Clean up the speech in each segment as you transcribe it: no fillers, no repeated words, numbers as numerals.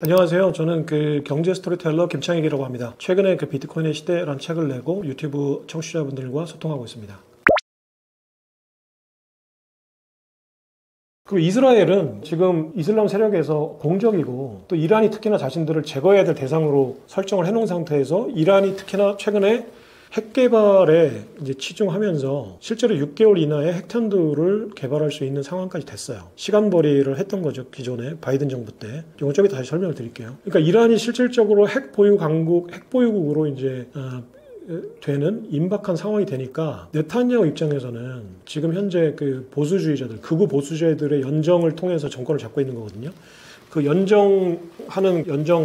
안녕하세요. 저는 경제 스토리텔러 김창익이라고 합니다. 최근에 비트코인의 시대라는 책을 내고 유튜브 청취자분들과 소통하고 있습니다. 이스라엘은 지금 이슬람 세력에서 공적이고 또 이란이 특히나 자신들을 제거해야 될 대상으로 설정을 해놓은 상태에서 이란이 특히나 최근에 핵 개발에 치중하면서 실제로 6개월 이내에 핵탄두를 개발할 수 있는 상황까지 됐어요. 시간벌이를 했던 거죠. 기존에 바이든 정부 때. 이건 좀 이따 다시 설명을 드릴게요. 그러니까 이란이 실질적으로 핵 보유 강국, 핵 보유국으로 되는 임박한 상황이 되니까 네타냐후 입장에서는 지금 현재 보수주의자들, 극우 보수주의자들의 연정을 통해서 정권을 잡고 있는 거거든요. 그 연정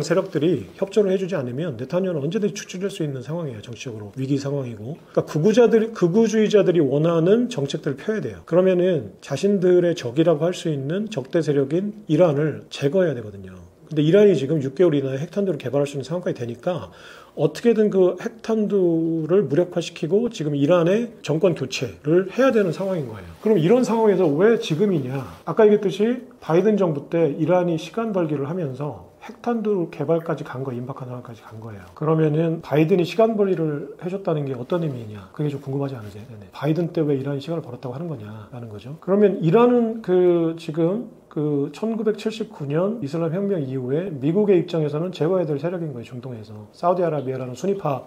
세력들이 협조를 해주지 않으면 네타냐후는 언제든지 추출될 수 있는 상황이에요. 정치적으로 위기 상황이고. 그러니까 극우주의자들이 원하는 정책들을 펴야 돼요. 그러면은 자신들의 적이라고 할 수 있는 적대 세력인 이란을 제거해야 되거든요. 근데 이란이 지금 6개월 이내에 핵탄두를 개발할 수 있는 상황까지 되니까 어떻게든 그 핵탄두를 무력화시키고 지금 이란의 정권 교체를 해야 되는 상황인 거예요. 그럼 이런 상황에서 왜 지금이냐? 아까 얘기했듯이 바이든 정부 때 이란이 시간 벌기를 하면서 핵탄두 개발까지 간 거예요. 임박한 상황까지 간 거예요. 그러면은 바이든이 시간 벌기를 해줬다는 게 어떤 의미냐? 그게 좀 궁금하지 않으세요? 네네. 바이든 때 왜 이란이 시간을 벌었다고 하는 거냐라는 거죠. 그러면 이란은 지금 1979년 이슬람 혁명 이후에 미국의 입장에서는 제거해야 될 세력인 거예요. 중동에서. 사우디아라비아라는 순위파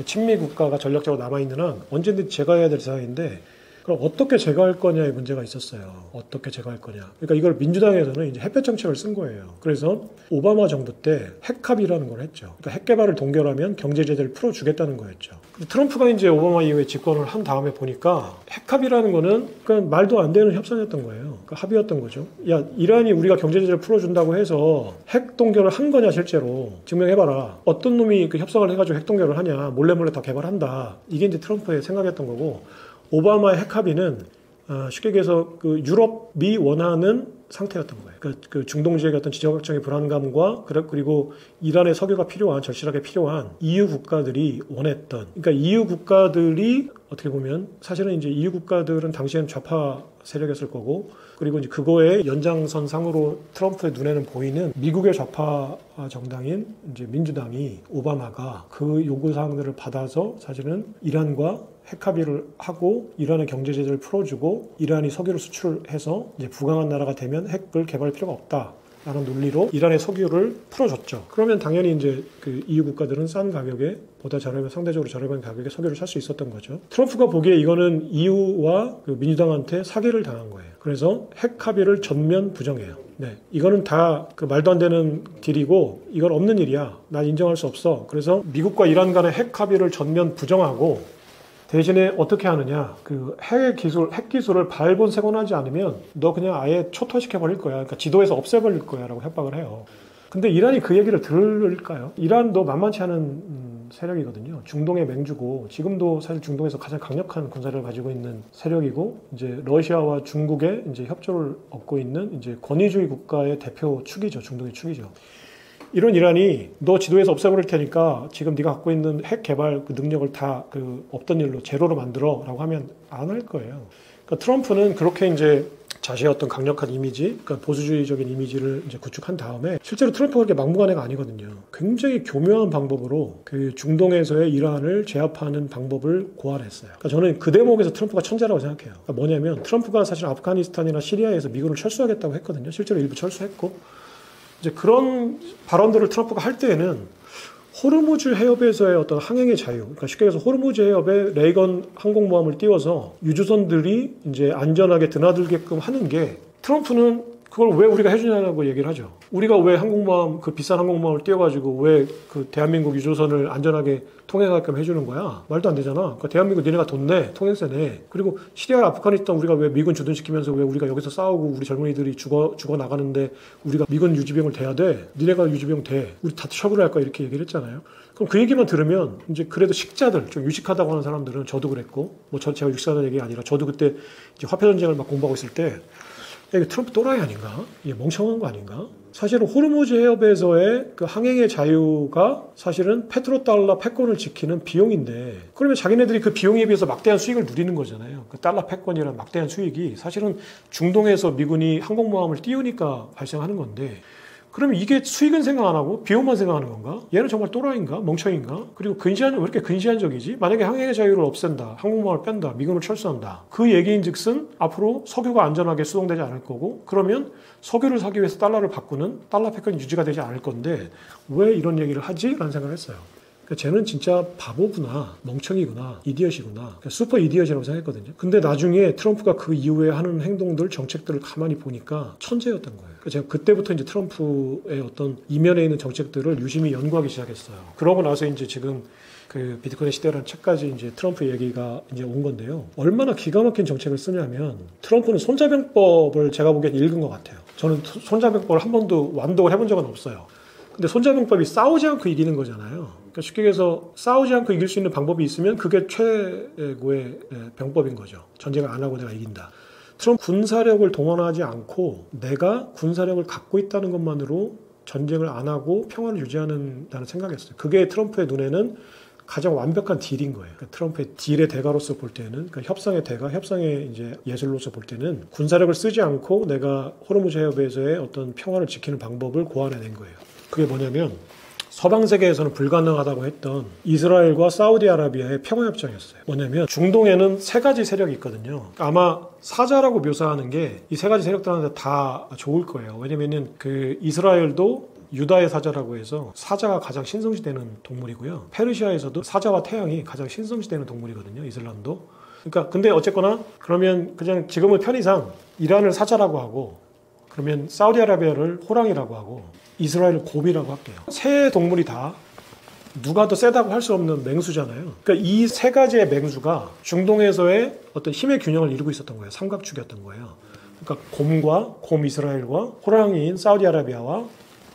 친미 국가가 전략적으로 남아있는 한 언제든지 제거해야 될 상황인데 그럼 어떻게 제거할 거냐의 문제가 있었어요. 어떻게 제거할 거냐. 그러니까 이걸 민주당에서는 이제 햇볕 정책을 쓴 거예요. 그래서 오바마 정부 때 핵합의라는 걸 했죠. 그러니까 핵 개발을 동결하면 경제 제재를 풀어주겠다는 거였죠. 트럼프가 이제 오바마 이후에 집권을 한 다음에 보니까 핵합의라는 거는 그냥 말도 안 되는 협상이었던 거예요. 그러니까 합의였던 거죠. 야, 이란이 우리가 경제 제재를 풀어준다고 해서 핵 동결을 한 거냐 실제로 증명해봐라. 어떤 놈이 협상을 해가지고 핵 동결을 하냐. 몰래 다 개발한다. 이게 이제 트럼프의 생각이었던 거고. 오바마의 핵합의는 쉽게 얘기해서 유럽이 원하는 상태였던 거예요. 그 중동 지역의 어떤 지정학적인 불안감과 그리고 이란의 석유가 필요한 절실하게 필요한 EU 국가들이 원했던. 그러니까 EU 국가들이 어떻게 보면 사실은 이제 EU 국가들은 당시에는 좌파 세력이었을 거고 그리고 이제 그거의 연장선상으로 트럼프의 눈에는 보이는 미국의 좌파 정당인 이제 민주당이 오바마가 그 요구 사항들을 받아서 사실은 이란과 핵합의를 하고 이란의 경제 제재를 풀어주고 이란이 석유를 수출해서 이제 부강한 나라가 되면 핵을 개발할 필요가 없다라는 논리로 이란의 석유를 풀어줬죠. 그러면 당연히 이제 EU 국가들은 싼 가격에 보다 상대적으로 저렴한 가격에 석유를 살 수 있었던 거죠. 트럼프가 보기에 이거는 EU와 민주당한테 사기를 당한 거예요. 그래서 핵합의를 전면 부정해요. 네, 이거는 다 말도 안 되는 딜이고 이건 없는 일이야. 난 인정할 수 없어. 그래서 미국과 이란 간의 핵합의를 전면 부정하고 대신에 어떻게 하느냐. 핵 기술을 발본색원하지 않으면 너 그냥 아예 초토화시켜버릴 거야. 그러니까 지도에서 없애버릴 거야 라고 협박을 해요. 근데 이란이 그 얘기를 들을까요? 이란도 만만치 않은 세력이거든요. 중동의 맹주고 지금도 사실 중동에서 가장 강력한 군사력을 가지고 있는 세력이고 이제 러시아와 중국의 이제 협조를 얻고 있는 이제 권위주의 국가의 대표 축이죠. 중동의 축이죠. 이런 이란이 너 지도에서 없애버릴 테니까 지금 네가 갖고 있는 핵 개발 능력을 다 없던 일로 제로로 만들어 라고 하면 안 할 거예요. 그러니까 트럼프는 그렇게 이제 자신의 어떤 강력한 이미지, 그러니까 보수주의적인 이미지를 이제 구축한 다음에 실제로 트럼프가 그렇게 막무가내 애가 아니거든요. 굉장히 교묘한 방법으로 중동에서의 이란을 제압하는 방법을 고안했어요. 그러니까 저는 그 대목에서 트럼프가 천재라고 생각해요. 그러니까 뭐냐면 트럼프가 사실 아프가니스탄이나 시리아에서 미군을 철수하겠다고 했거든요. 실제로 일부 철수했고 이제 그런 발언들을 트럼프가 할 때에는 호르무즈 해협에서의 어떤 항행의 자유, 그러니까 쉽게 해서 호르무즈 해협에 레이건 항공모함을 띄워서 유조선들이 이제 안전하게 드나들게끔 하는 게 트럼프는 그걸 왜 우리가 해주냐고 얘기를 하죠. 우리가 왜 비싼 항공모함을 띄워가지고 왜 대한민국 유조선을 안전하게 통행하게끔 해주는 거야? 말도 안 되잖아. 그러니까 대한민국 니네가 돈 내, 통행세 내. 그리고 시리아, 아프가니스탄 우리가 왜 미군 주둔시키면서 왜 우리가 여기서 싸우고 우리 젊은이들이 죽어 나가는데 우리가 미군 유지병을 대야 돼? 니네가 유지병 대. 우리 다 처벌을 할까? 이렇게 얘기를 했잖아요. 그럼 그 얘기만 들으면 이제 그래도 식자들, 좀 유식하다고 하는 사람들은 저도 그랬고, 제가 유식하다는 얘기가 아니라 저도 그때 이제 화폐전쟁을 막 공부하고 있을 때 이게 트럼프 또라이 아닌가? 이게 멍청한 거 아닌가? 사실은 호르무즈 해협에서의 항행의 자유가 사실은 페트로달러 패권을 지키는 비용인데 그러면 자기네들이 그 비용에 비해서 막대한 수익을 누리는 거잖아요. 그 달러 패권이라는 막대한 수익이 사실은 중동에서 미군이 항공모함을 띄우니까 발생하는 건데 그러면 이게 수익은 생각 안 하고 비용만 생각하는 건가? 얘는 정말 또라이인가? 멍청인가? 그리고 왜 이렇게 근시안적이지? 만약에 항해의 자유를 없앤다, 항공모함을 뺀다, 미군을 철수한다. 그 얘기인즉슨 앞으로 석유가 안전하게 수송되지 않을 거고, 그러면 석유를 사기 위해서 달러를 바꾸는 달러 패권이 유지가 되지 않을 건데 왜 이런 얘기를 하지? 라는 생각을 했어요. 그러니까 쟤는 진짜 바보구나, 멍청이구나, 이디엇이구나, 그러니까 슈퍼 이디엇이라고 생각했거든요. 근데 나중에 트럼프가 그 이후에 하는 행동들, 정책들을 가만히 보니까 천재였던 거예요. 그러니까 제가 그때부터 이제 트럼프의 어떤 이면에 있는 정책들을 유심히 연구하기 시작했어요. 그러고 나서 이제 지금 그 비트코인의 시대라는 책까지 이제 트럼프 얘기가 이제 온 건데요. 얼마나 기가 막힌 정책을 쓰냐면 트럼프는 손자병법을 제가 보기엔 읽은 것 같아요. 저는 손자병법을 한 번도 완독을 해본 적은 없어요. 근데 손자병법이 싸우지 않고 이기는 거잖아요. 그러니까 쉽게 얘기해서 싸우지 않고 이길 수 있는 방법이 있으면 그게 최고의 병법인 거죠. 전쟁을 안 하고 내가 이긴다. 트럼프 군사력을 동원하지 않고 내가 군사력을 갖고 있다는 것만으로 전쟁을 안 하고 평화를 유지한다는 생각이었어요. 그게 트럼프의 눈에는 가장 완벽한 딜인 거예요. 그러니까 트럼프의 딜의 대가로서 볼 때는, 그러니까 협상의 대가, 협상의 이제 예술로서 볼 때는 군사력을 쓰지 않고 내가 호르무즈 해협에서의 어떤 평화를 지키는 방법을 고안해낸 거예요. 그게 뭐냐면 서방 세계에서는 불가능하다고 했던 이스라엘과 사우디아라비아의 평화협정이었어요. 뭐냐면 중동에는 세 가지 세력이 있거든요. 아마 사자라고 묘사하는 게 이 세 가지 세력들한테 다 좋을 거예요. 왜냐면은 그 이스라엘도 유다의 사자라고 해서 사자가 가장 신성시되는 동물이고요. 페르시아에서도 사자와 태양이 가장 신성시되는 동물이거든요. 이슬람도. 그러니까 근데 어쨌거나 그러면 그냥 지금은 편의상 이란을 사자라고 하고, 그러면 사우디아라비아를 호랑이라고 하고, 이스라엘을 곰이라고 할게요. 세 동물이 다 누가 더 세다고 할 수 없는 맹수잖아요. 그러니까 이 세 가지의 맹수가 중동에서의 어떤 힘의 균형을 이루고 있었던 거예요. 삼각축이었던 거예요. 그러니까 곰 이스라엘과 호랑이인 사우디아라비아와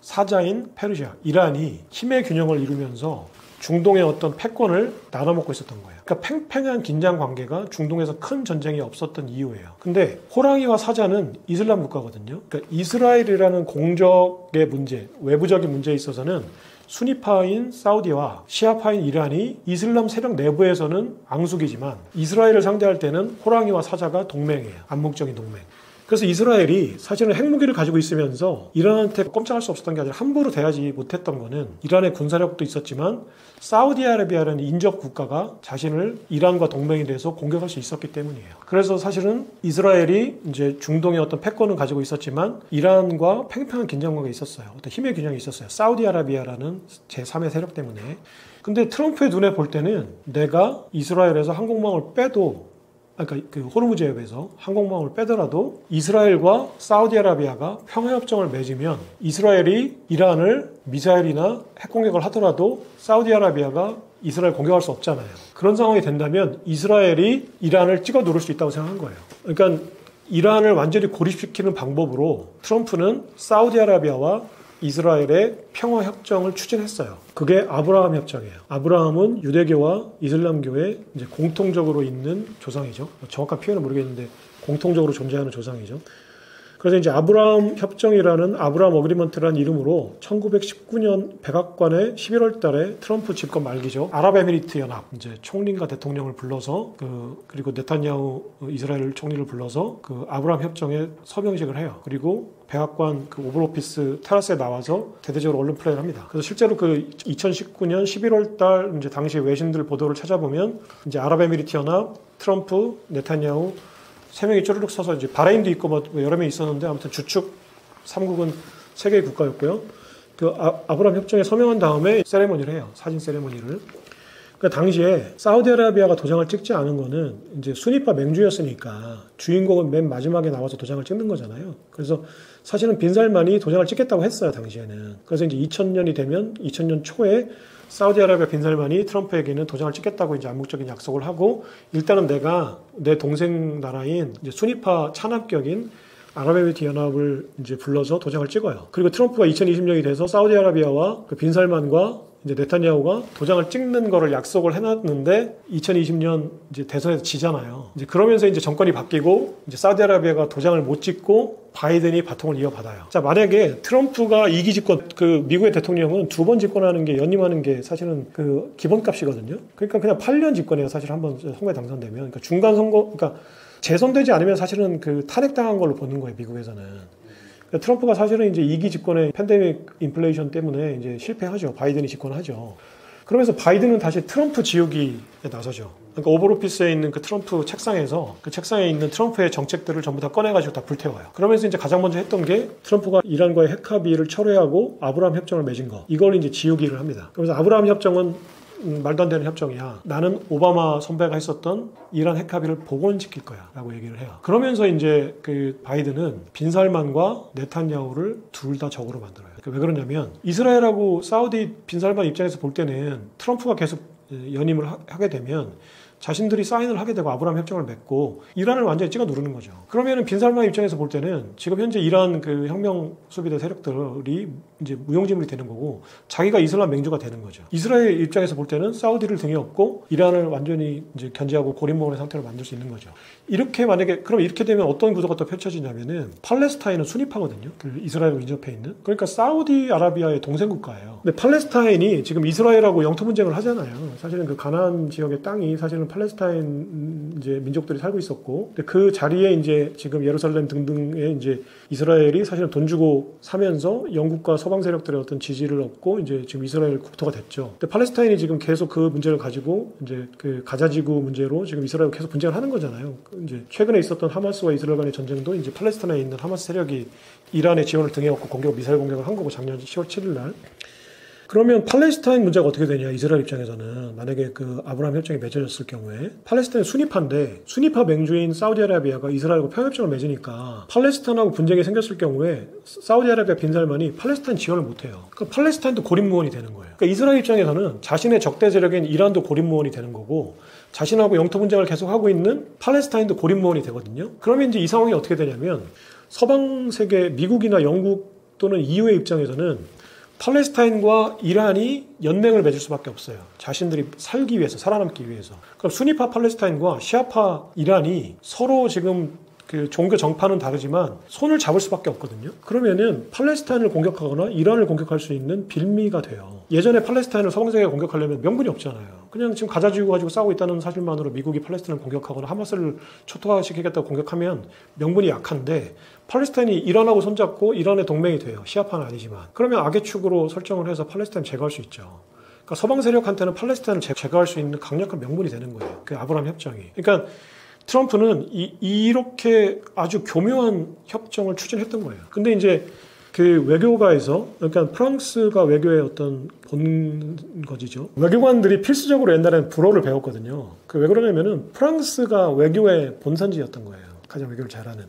사자인 페르시아, 이란이 힘의 균형을 이루면서 중동의 어떤 패권을 나눠먹고 있었던 거예요. 그러니까 팽팽한 긴장 관계가 중동에서 큰 전쟁이 없었던 이유예요. 근데 호랑이와 사자는 이슬람 국가거든요. 그러니까 이스라엘이라는 공적의 문제, 외부적인 문제에 있어서는 수니파인 사우디와 시아파인 이란이 이슬람 세력 내부에서는 앙숙이지만 이스라엘을 상대할 때는 호랑이와 사자가 동맹이에요. 암묵적인 동맹. 그래서 이스라엘이 사실은 핵무기를 가지고 있으면서 이란한테 꼼짝할 수 없었던 게 아니라 함부로 대하지 못했던 거는 이란의 군사력도 있었지만 사우디아라비아라는 인접 국가가 자신을 이란과 동맹이 돼서 공격할 수 있었기 때문이에요. 그래서 사실은 이스라엘이 이제 중동의 어떤 패권을 가지고 있었지만 이란과 팽팽한 긴장관계가 있었어요. 어떤 힘의 균형이 있었어요. 사우디아라비아라는 제3의 세력 때문에. 근데 트럼프의 눈에 볼 때는 내가 이스라엘에서 항공모함을 빼도, 그러니까 그 호르무즈 해협에서 항공모함을 빼더라도 이스라엘과 사우디아라비아가 평화협정을 맺으면 이스라엘이 이란을 미사일이나 핵공격을 하더라도 사우디아라비아가 이스라엘 공격할 수 없잖아요. 그런 상황이 된다면 이스라엘이 이란을 찍어 누를 수 있다고 생각한 거예요. 그러니까 이란을 완전히 고립시키는 방법으로 트럼프는 사우디아라비아와 이스라엘의 평화협정을 추진했어요. 그게 아브라함 협정이에요. 아브라함은 유대교와 이슬람교에 이제 공통적으로 있는 조상이죠. 정확한 표현은 모르겠는데 공통적으로 존재하는 조상이죠. 그래서 이제 아브라함 협정이라는 아브라함 어그리먼트라는 이름으로 1919년 백악관에 11월 달에 트럼프 집권 말기죠. 아랍에미리트 연합 이제 총리과 대통령을 불러서 그리고 네탄야후 이스라엘 총리를 불러서 그 아브라함 협정에 서명식을 해요. 그리고 백악관 그 오벌 오피스 테라스에 나와서 대대적으로 언론 플레이를 합니다. 그래서 실제로 그 2019년 11월 달 이제 당시 외신들 보도를 찾아보면 이제 아랍에미리트 연합, 트럼프, 네탄야후 세 명이 쪼르륵 서서 이제 바레인도 있고 뭐 여러 명이 있었는데 아무튼 주축 3국은 세 개의 국가였고요. 그 아브라함 협정에 서명한 다음에 세레모니를 해요. 사진 세레모니를. 그 당시에 사우디아라비아가 도장을 찍지 않은 거는 이제 순위파 맹주였으니까 주인공은 맨 마지막에 나와서 도장을 찍는 거잖아요. 그래서 사실은 빈살만이 도장을 찍겠다고 했어요, 당시에는. 그래서 이제 2000년이 되면 2000년 초에 사우디아라비아 빈살만이 트럼프에게는 도장을 찍겠다고 이제 암묵적인 약속을 하고 일단은 내가 내 동생 나라인 이제 순위파 찬압격인 아랍에미리트 연합을 이제 불러서 도장을 찍어요. 그리고 트럼프가 2020년이 돼서 사우디아라비아와 그 빈살만과 이제 네탄야후가 도장을 찍는 거를 약속을 해놨는데 2020년 이제 대선에서 지잖아요. 이제 그러면서 이제 정권이 바뀌고 이제 사우디아라비아가 도장을 못 찍고 바이든이 바통을 이어받아요. 자, 만약에 트럼프가 2기 집권, 그 미국의 대통령은 두 번 집권하는 게 연임하는 게 사실은 그 기본값이거든요. 그러니까 그냥 8년 집권해요. 사실 한번 선거에 당선되면. 그러니까 중간 선거, 그러니까 재선되지 않으면 사실은 그 탄핵당한 걸로 보는 거예요. 미국에서는. 트럼프가 사실은 이제 2기 집권의 팬데믹 인플레이션 때문에 이제 실패하죠. 바이든이 집권하죠. 그러면서 바이든은 다시 트럼프 지우기에 나서죠. 그러니까 오벌 오피스에 있는 그 트럼프 책상에서 그 책상에 있는 트럼프의 정책들을 전부 다 꺼내가지고 다 불태워요. 그러면서 이제 가장 먼저 했던 게 트럼프가 이란과의 핵 합의를 철회하고 아브라함 협정을 맺은 거. 이걸 이제 지우기를 합니다. 그래서 아브라함 협정은 말도 안 되는 협정이야. 나는 오바마 선배가 했었던 이란 핵 합의를 복원시킬 거야 라고 얘기를 해요. 그러면서 이제 그 바이든은 빈살만과 네탄야후를 둘 다 적으로 만들어요. 왜 그러냐면 이스라엘하고 사우디 빈살만 입장에서 볼 때는 트럼프가 계속 연임을 하게 되면 자신들이 사인을 하게 되고 아브라함 협정을 맺고 이란을 완전히 찍어 누르는 거죠. 그러면은 빈살만 입장에서 볼 때는 지금 현재 이란 그 혁명 수비대 세력들이 이제 무용지물이 되는 거고 자기가 이슬람 맹주가 되는 거죠. 이스라엘 입장에서 볼 때는 사우디를 등에 업고 이란을 완전히 이제 견제하고 고립먹는 상태로 만들 수 있는 거죠. 이렇게 만약에 그럼 이렇게 되면 어떤 구도가 또 펼쳐지냐면은 팔레스타인은 수니파거든요. 그 이스라엘과 인접해 있는. 그러니까 사우디아라비아의 동생 국가예요. 근데 팔레스타인이 지금 이스라엘하고 영토 분쟁을 하잖아요. 사실은 그 가나안 지역의 땅이 사실은 팔레스타인 이제 민족들이 살고 있었고, 근데 그 자리에 이제 지금 예루살렘 등등에 이제 이스라엘이 사실은 돈 주고 사면서 영국과 서방 세력들의 어떤 지지를 얻고 이제 지금 이스라엘 국토가 됐죠. 근데 팔레스타인이 지금 계속 그 문제를 가지고 이제 그 가자지구 문제로 지금 이스라엘 계속 분쟁을 하는 거잖아요. 이제 최근에 있었던 하마스와 이스라엘 간의 전쟁도 이제 팔레스타인에 있는 하마스 세력이 이란의 지원을 등에 업고 미사일 공격을 한 거고 작년 10월 7일 날. 그러면 팔레스타인 문제가 어떻게 되냐, 이스라엘 입장에서는. 만약에 그 아브라함 협정이 맺어졌을 경우에 팔레스타인 수니파인데 수니파 맹주인 사우디아라비아가 이스라엘과 평협정을 맺으니까 팔레스타인하고 분쟁이 생겼을 경우에 사우디아라비아 빈살만이 팔레스타인 지원을 못해요. 그러니까 팔레스타인도 고립무원이 되는 거예요. 그러니까 이스라엘 입장에서는 자신의 적대 세력인 이란도 고립무원이 되는 거고 자신하고 영토 분쟁을 계속하고 있는 팔레스타인도 고립무원이 되거든요. 그러면 이제 이 상황이 어떻게 되냐면 서방 세계 미국이나 영국 또는 EU의 입장에서는 팔레스타인과 이란이 연맹을 맺을 수밖에 없어요. 자신들이 살기 위해서, 살아남기 위해서. 그럼 수니파 팔레스타인과 시아파 이란이 서로 지금 그 종교 정파는 다르지만 손을 잡을 수밖에 없거든요. 그러면은 팔레스타인을 공격하거나 이란을 공격할 수 있는 빌미가 돼요. 예전에 팔레스타인을 서방세계가 공격하려면 명분이 없잖아요. 그냥 지금 가자지구 가지고 싸우고 있다는 사실만으로 미국이 팔레스타인을 공격하거나 하마스를 초토화시키겠다고 공격하면 명분이 약한데 팔레스타인이 이란하고 손잡고 이란의 동맹이 돼요. 시아파는 아니지만. 그러면 악의 축으로 설정을 해서 팔레스타인 제거할 수 있죠. 그러니까 서방 세력한테는 팔레스타인을 제거할 수 있는 강력한 명분이 되는 거예요. 그 아브라함 협정이. 그러니까 트럼프는 이렇게 아주 교묘한 협정을 추진했던 거예요. 근데 이제 그 외교가에서, 그러니까 프랑스가 외교의 어떤 본거지죠. 외교관들이 필수적으로 옛날에는 불어를 배웠거든요. 왜 그러냐면은 프랑스가 외교의 본산지였던 거예요. 가장 외교를 잘하는.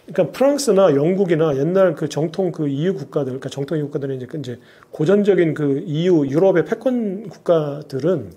그러니까 프랑스나 영국이나 옛날 그 정통 그 EU 국가들, 그러니까 정통 EU 국가들은 이제 고전적인 그 EU, 유럽의 패권 국가들은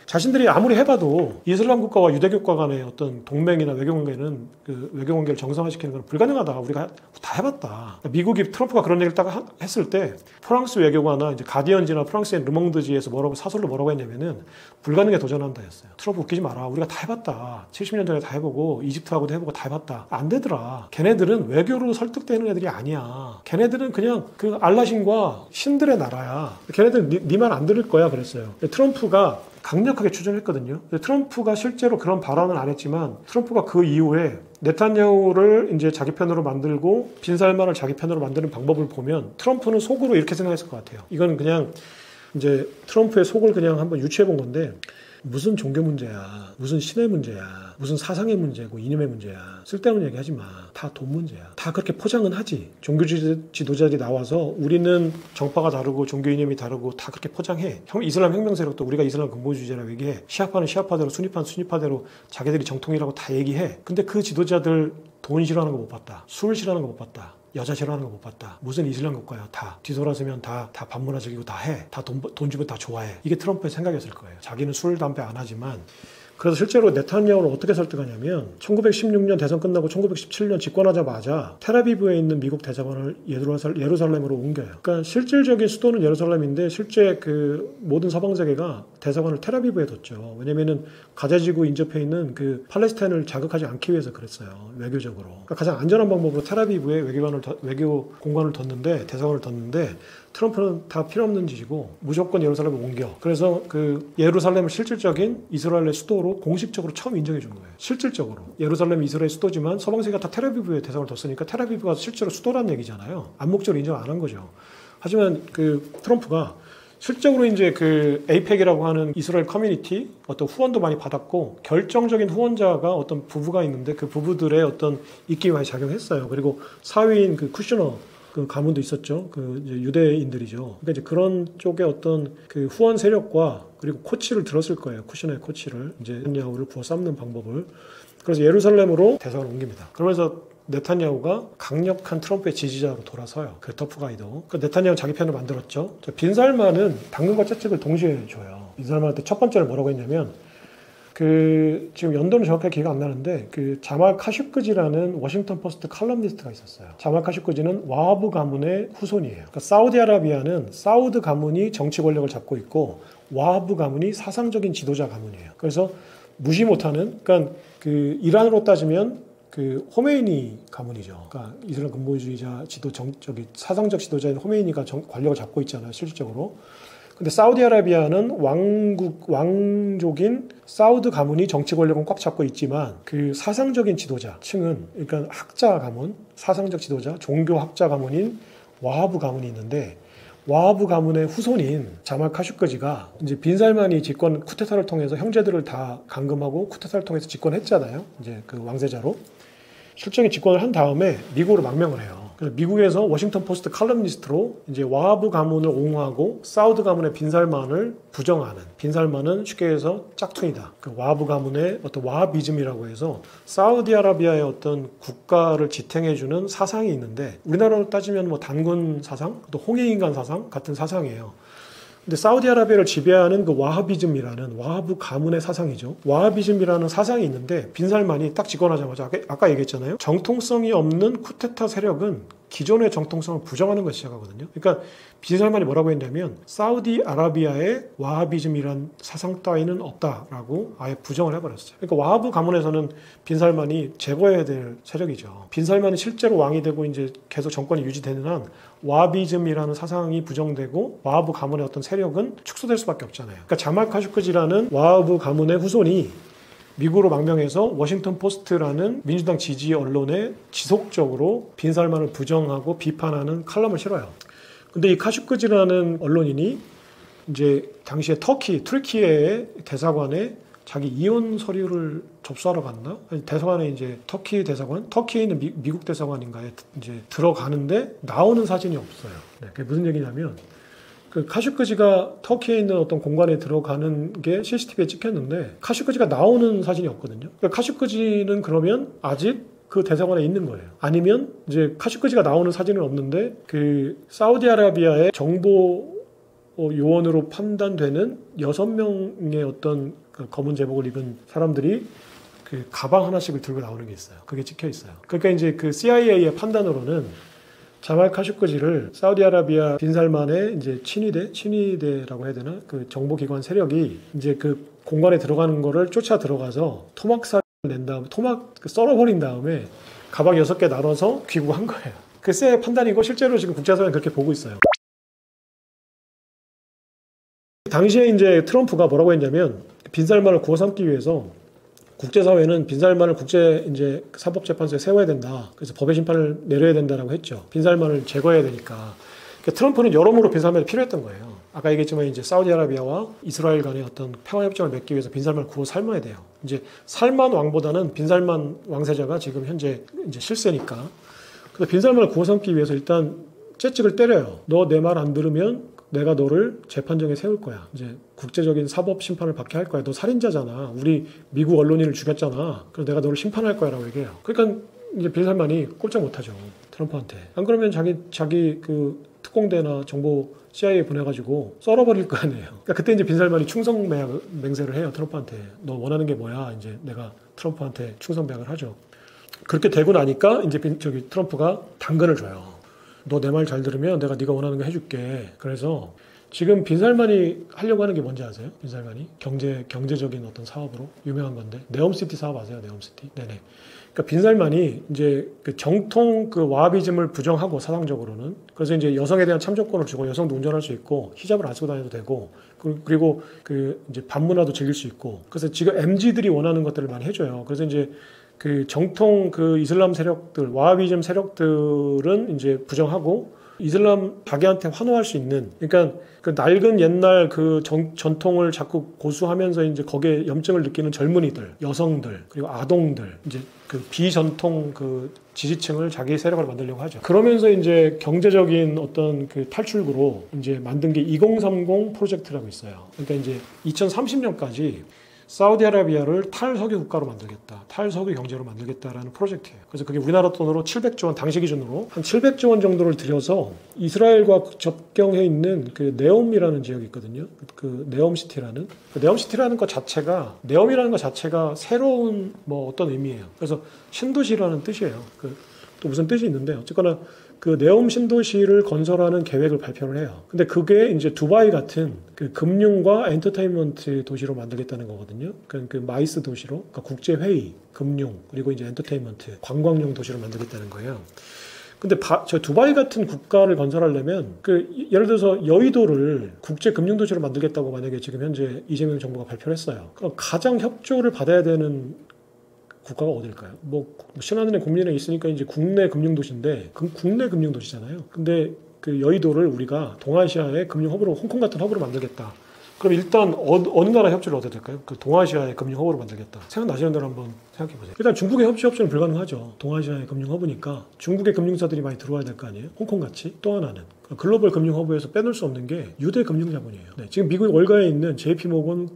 자신들이 아무리 해봐도 이슬람 국가와 유대 국가 간의 어떤 동맹이나 외교 관계는 그 외교 관계를 정상화시키는 건 불가능하다. 우리가 다 해봤다. 미국이 트럼프가 그런 얘기를 딱 했을 때 프랑스 외교관이나 이제 가디언지나 프랑스의 르몽드지에서 사설로 뭐라고 했냐면은 불가능에 도전한다 했어요. 트럼프 웃기지 마라. 우리가 다 해봤다. 70년 전에 다 해보고 이집트하고도 해보고 다 해봤다. 안 되더라. 걔네들은 외교로 설득되는 애들이 아니야. 걔네들은 그냥 그 알라신과 신들의 나라야. 걔네들 네 말 안 들을 거야 그랬어요. 트럼프가 강력하게 추진했거든요. 트럼프가 실제로 그런 발언은 안 했지만 트럼프가 그 이후에 네탄야후를 이제 자기 편으로 만들고 빈살만을 자기 편으로 만드는 방법을 보면 트럼프는 속으로 이렇게 생각했을 것 같아요. 이건 그냥 이제 트럼프의 속을 그냥 한번 유추해 본 건데 무슨 종교 문제야, 무슨 신의 문제야, 무슨 사상의 문제고 이념의 문제야. 쓸데없는 얘기 하지 마. 다 돈 문제야. 다 그렇게 포장은 하지. 종교 지도자들이 나와서 우리는 정파가 다르고 종교 이념이 다르고 다 그렇게 포장해. 이슬람 혁명 세력도 우리가 이슬람 근본주의자라고 얘기해. 시아파는 시아파대로, 수니파는 수니파대로 자기들이 정통이라고 다 얘기해. 근데 그 지도자들 돈 싫어하는 거 못 봤다. 술 싫어하는 거 못 봤다. 여자 싫어하는 거 못 봤다. 무슨 이슬람 국가야. 다 뒤돌아서면 다 반문화적이고 다 해. 다 돈 주면 다 좋아해. 이게 트럼프의 생각이었을 거예요. 자기는 술, 담배 안 하지만. 그래서 실제로 네탄야후를 어떻게 설득하냐면 1916년 대선 끝나고 1917년 집권하자마자 텔아비브에 있는 미국 대사관을 예루살렘으로 옮겨요. 그러니까 실질적인 수도는 예루살렘인데 실제 그 모든 서방 세계가 대사관을 텔아비브에 뒀죠. 왜냐면은 가자지구 인접해 있는 그 팔레스타인을 자극하지 않기 위해서 그랬어요. 외교적으로. 그러니까 가장 안전한 방법으로 텔아비브에 외교 공간을 뒀는데, 대사관을 뒀는데, 트럼프는 다 필요 없는 짓이고 무조건 예루살렘을 옮겨. 그래서 그 예루살렘을 실질적인 이스라엘의 수도로 공식적으로 처음 인정해 준 거예요. 실질적으로. 예루살렘이 이스라엘 수도지만 서방 세계가 다 텔아비브에 대상을 뒀으니까 텔아비브가 실제로 수도라는 얘기잖아요. 암묵적으로 인정 안 한 거죠. 하지만 그 트럼프가 실적으로 이제 그 에이펙이라고 하는 이스라엘 커뮤니티 어떤 후원도 많이 받았고, 결정적인 후원자가 어떤 부부가 있는데 그 부부들의 어떤 입김이 많이 작용했어요. 그리고 사위인 그 쿠셔너 그 가문도 있었죠. 그 이제 유대인들이죠. 그러니까 이제 그런 쪽의 어떤 그 후원 세력과 그리고 코치를 들었을 거예요. 쿠셔너의 코치를, 이제 네타냐후를 부어 삶는 방법을. 그래서 예루살렘으로 대사관을 옮깁니다. 그러면서 네타냐후가 강력한 트럼프의 지지자로 돌아서요. 그 터프가이도. 그 네타냐후 자기 편을 만들었죠. 빈살만은 당근과 채찍을 동시에 줘요. 빈살만한테 첫 번째로 뭐라고 했냐면, 그 지금 연도는 정확하게 기억 안 나는데 그 자말 카슈크지라는 워싱턴 포스트 칼럼니스트가 있었어요. 자말 카슈크지는 와하브 가문의 후손이에요. 그러니까 사우디아라비아는 사우드 가문이 정치 권력을 잡고 있고 와하브 가문이 사상적인 지도자 가문이에요. 그래서 무시 못하는, 그러니까 그 이란으로 따지면 그 호메이니 가문이죠. 그러니까 이슬람 근본주의자 저기 사상적 지도자인 호메이니가 권력을 잡고 있잖아요, 실질적으로. 근데 사우디아라비아는 왕족인 사우드 가문이 정치 권력은 꽉 잡고 있지만 그 사상적인 지도자 층은, 그러니까 학자 가문, 사상적 지도자, 종교 학자 가문인 와하브 가문이 있는데, 와하브 가문의 후손인 자말 카슈크지가 이제 빈살만이 쿠데타를 통해서 형제들을 다 감금하고 쿠데타를 통해서 집권했잖아요. 이제 그 왕세자로. 실정의 집권을 한 다음에 미국으로 망명을 해요. 그래서 미국에서 워싱턴 포스트 칼럼니스트로 이제 와하브 가문을 옹호하고 사우드 가문의 빈살만을 부정하는, 빈살만은 쉽게 해서 짝퉁이다. 그 와하브 가문의 어떤 와하비즘이라고 해서 사우디아라비아의 어떤 국가를 지탱해주는 사상이 있는데, 우리나라로 따지면 뭐 단군 사상, 또 홍해인간 사상 같은 사상이에요. 근데 사우디아라비아를 지배하는 그 와하비즘이라는 와하브 가문의 사상이죠. 와하비즘이라는 사상이 있는데 빈살만이 딱 집권하자마자 아까 얘기했잖아요. 정통성이 없는 쿠데타 세력은 기존의 정통성을 부정하는 것을 시작하거든요. 그러니까 빈살만이 뭐라고 했냐면 사우디아라비아의 와하비즘이란 사상 따위는 없다라고 아예 부정을 해버렸어요. 그러니까 와하브 가문에서는 빈살만이 제거해야 될 세력이죠. 빈살만이 실제로 왕이 되고 이제 계속 정권이 유지되는 한 와하비즘이라는 사상이 부정되고 와하브 가문의 어떤 세력은 축소될 수밖에 없잖아요. 그러니까 자말 카슈크지라는 와하브 가문의 후손이 미국으로 망명해서 워싱턴 포스트라는 민주당 지지 언론에 지속적으로 빈살만을 부정하고 비판하는 칼럼을 실어요. 근데 이 카슈크지라는 언론인이 이제 당시에 튀르키예의 대사관에 자기 이혼 서류를 접수하러 갔나? 대사관에 이제 터키 대사관, 터키에 있는 미국 대사관인가에 이제 들어가는데 나오는 사진이 없어요. 네, 그게 무슨 얘기냐면, 그 카슈크지가 터키에 있는 어떤 공간에 들어가는 게 CCTV에 찍혔는데 카슈크지가 나오는 사진이 없거든요. 그러니까 카슈크지는 그러면 아직 그 대사관에 있는 거예요. 아니면 이제 카슈크지가 나오는 사진은 없는데 그 사우디아라비아의 정보 요원으로 판단되는 6명의 어떤 그 검은 제복을 입은 사람들이 그 가방 하나씩을 들고 나오는 게 있어요. 그게 찍혀 있어요. 그러니까 이제 그 CIA의 판단으로는 자말 카슈크지를 사우디아라비아 빈살만의 이제 친위대라고 해야 되나? 그 정보기관 세력이 이제 그 공간에 들어가는 거를 쫓아 들어가서 토막살을 낸 다음, 썰어버린 다음에 가방 6개 나눠서 귀국한 거예요. 그 CIA 판단이고 실제로 지금 국제사회는 그렇게 보고 있어요. 당시에 이제 트럼프가 뭐라고 했냐면 빈살만을 구워 삶기 위해서 국제사회는 빈살만을 국제 이제 사법재판소에 세워야 된다. 그래서 법의 심판을 내려야 된다라고 했죠. 빈살만을 제거해야 되니까. 그러니까 트럼프는 여러모로 빈살만이 필요했던 거예요. 아까 얘기했지만 이제 사우디아라비아와 이스라엘 간의 어떤 평화협정을 맺기 위해서 빈살만을 구워 삶아야 돼요. 이제 살만 왕보다는 빈살만 왕세자가 지금 현재 이제 실세니까. 그래서 빈살만을 구워 삶기 위해서 일단 채찍을 때려요. 너 내 말 안 들으면 내가 너를 재판정에 세울 거야. 이제 국제적인 사법 심판을 받게 할 거야. 너 살인자잖아. 우리 미국 언론인을 죽였잖아. 그래서 내가 너를 심판할 거야라고 얘기해요. 그러니까 이제 빈살만이 꼼짝 못하죠. 트럼프한테. 안 그러면 자기 그 특공대나 정보 CIA 보내가지고 썰어버릴 거 아니에요. 그러니까 그때 이제 빈살만이 충성 맹세를 해요. 트럼프한테. 너 원하는 게 뭐야? 이제 내가 트럼프한테 충성맹을 하죠. 그렇게 되고 나니까 이제 트럼프가 당근을 줘요. 너 내 말 잘 들으면 내가 네가 원하는 거 해줄게. 그래서 지금 빈살만이 하려고 하는 게 뭔지 아세요? 빈살만이 경제적인 어떤 사업으로 유명한 건데 네옴시티 사업 아세요? 네옴시티. 네네. 그러니까 빈살만이 이제 그 정통 그 와하비즘을 부정하고 사상적으로는 그래서 이제 여성에 대한 참정권을 주고 여성도 운전할 수 있고 히잡을 안 쓰고 다녀도 되고 그리고 그 이제 반문화도 즐길 수 있고 그래서 지금 MZ들이 원하는 것들을 많이 해줘요. 그래서 이제 그 정통 그 이슬람 세력들 와하비즘 세력들은 이제 부정하고 이슬람 자기한테 환호할 수 있는 그러니까 그 낡은 옛날 그 전통을 자꾸 고수하면서 이제 거기에 염증을 느끼는 젊은이들, 여성들 그리고 아동들 이제 그 비전통 그 지지층을 자기 세력을 만들려고 하죠. 그러면서 이제 경제적인 어떤 그 탈출구로 이제 만든 게 2030 프로젝트라고 있어요. 그러니까 이제 2030년까지 사우디아라비아를 탈석유 국가로 만들겠다. 탈석유 경제로 만들겠다라는 프로젝트예요. 그래서 그게 우리나라 돈으로 700조 원, 당시 기준으로 한 700조 원 정도를 들여서 이스라엘과 접경해 있는 그 네옴이라는 지역이 있거든요. 그 네옴시티라는. 그 네옴시티라는 것 자체가, 네옴이라는 것 자체가 새로운 뭐 어떤 의미예요. 그래서 신도시라는 뜻이에요. 또 무슨 뜻이 있는데 어쨌거나 그 네옴 신도시를 건설하는 계획을 발표를 해요. 근데 그게 이제 두바이 같은 그 금융과 엔터테인먼트 도시로 만들겠다는 거거든요. 그 마이스 도시로, 그러니까 국제회의, 금융, 그리고 이제 엔터테인먼트, 관광용 도시로 만들겠다는 거예요. 근데 저 두바이 같은 국가를 건설하려면 예를 들어서 여의도를 국제 금융 도시로 만들겠다고 만약에 지금 현재 이재명 정부가 발표를 했어요. 그럼 가장 협조를 받아야 되는 국가가 어딜까요? 뭐 신한은행 국민은행 있으니까 이제 국내 금융도시인데 국내 금융도시잖아요. 근데 그 여의도를 우리가 동아시아의 금융 허브로 홍콩 같은 허브로 만들겠다. 그럼 일단 어느 나라 협조를 얻어야 될까요? 그 동아시아의 금융 허브로 만들겠다. 생각나시는 대로 한번 생각해 보세요. 일단 중국의 협조는 불가능하죠. 동아시아의 금융 허브니까 중국의 금융사들이 많이 들어와야 될 거 아니에요? 홍콩 같이. 또 하나는 글로벌 금융 허브에서 빼놓을 수 없는 게 유대 금융 자본이에요. 네, 지금 미국 월가에 있는 JP 모건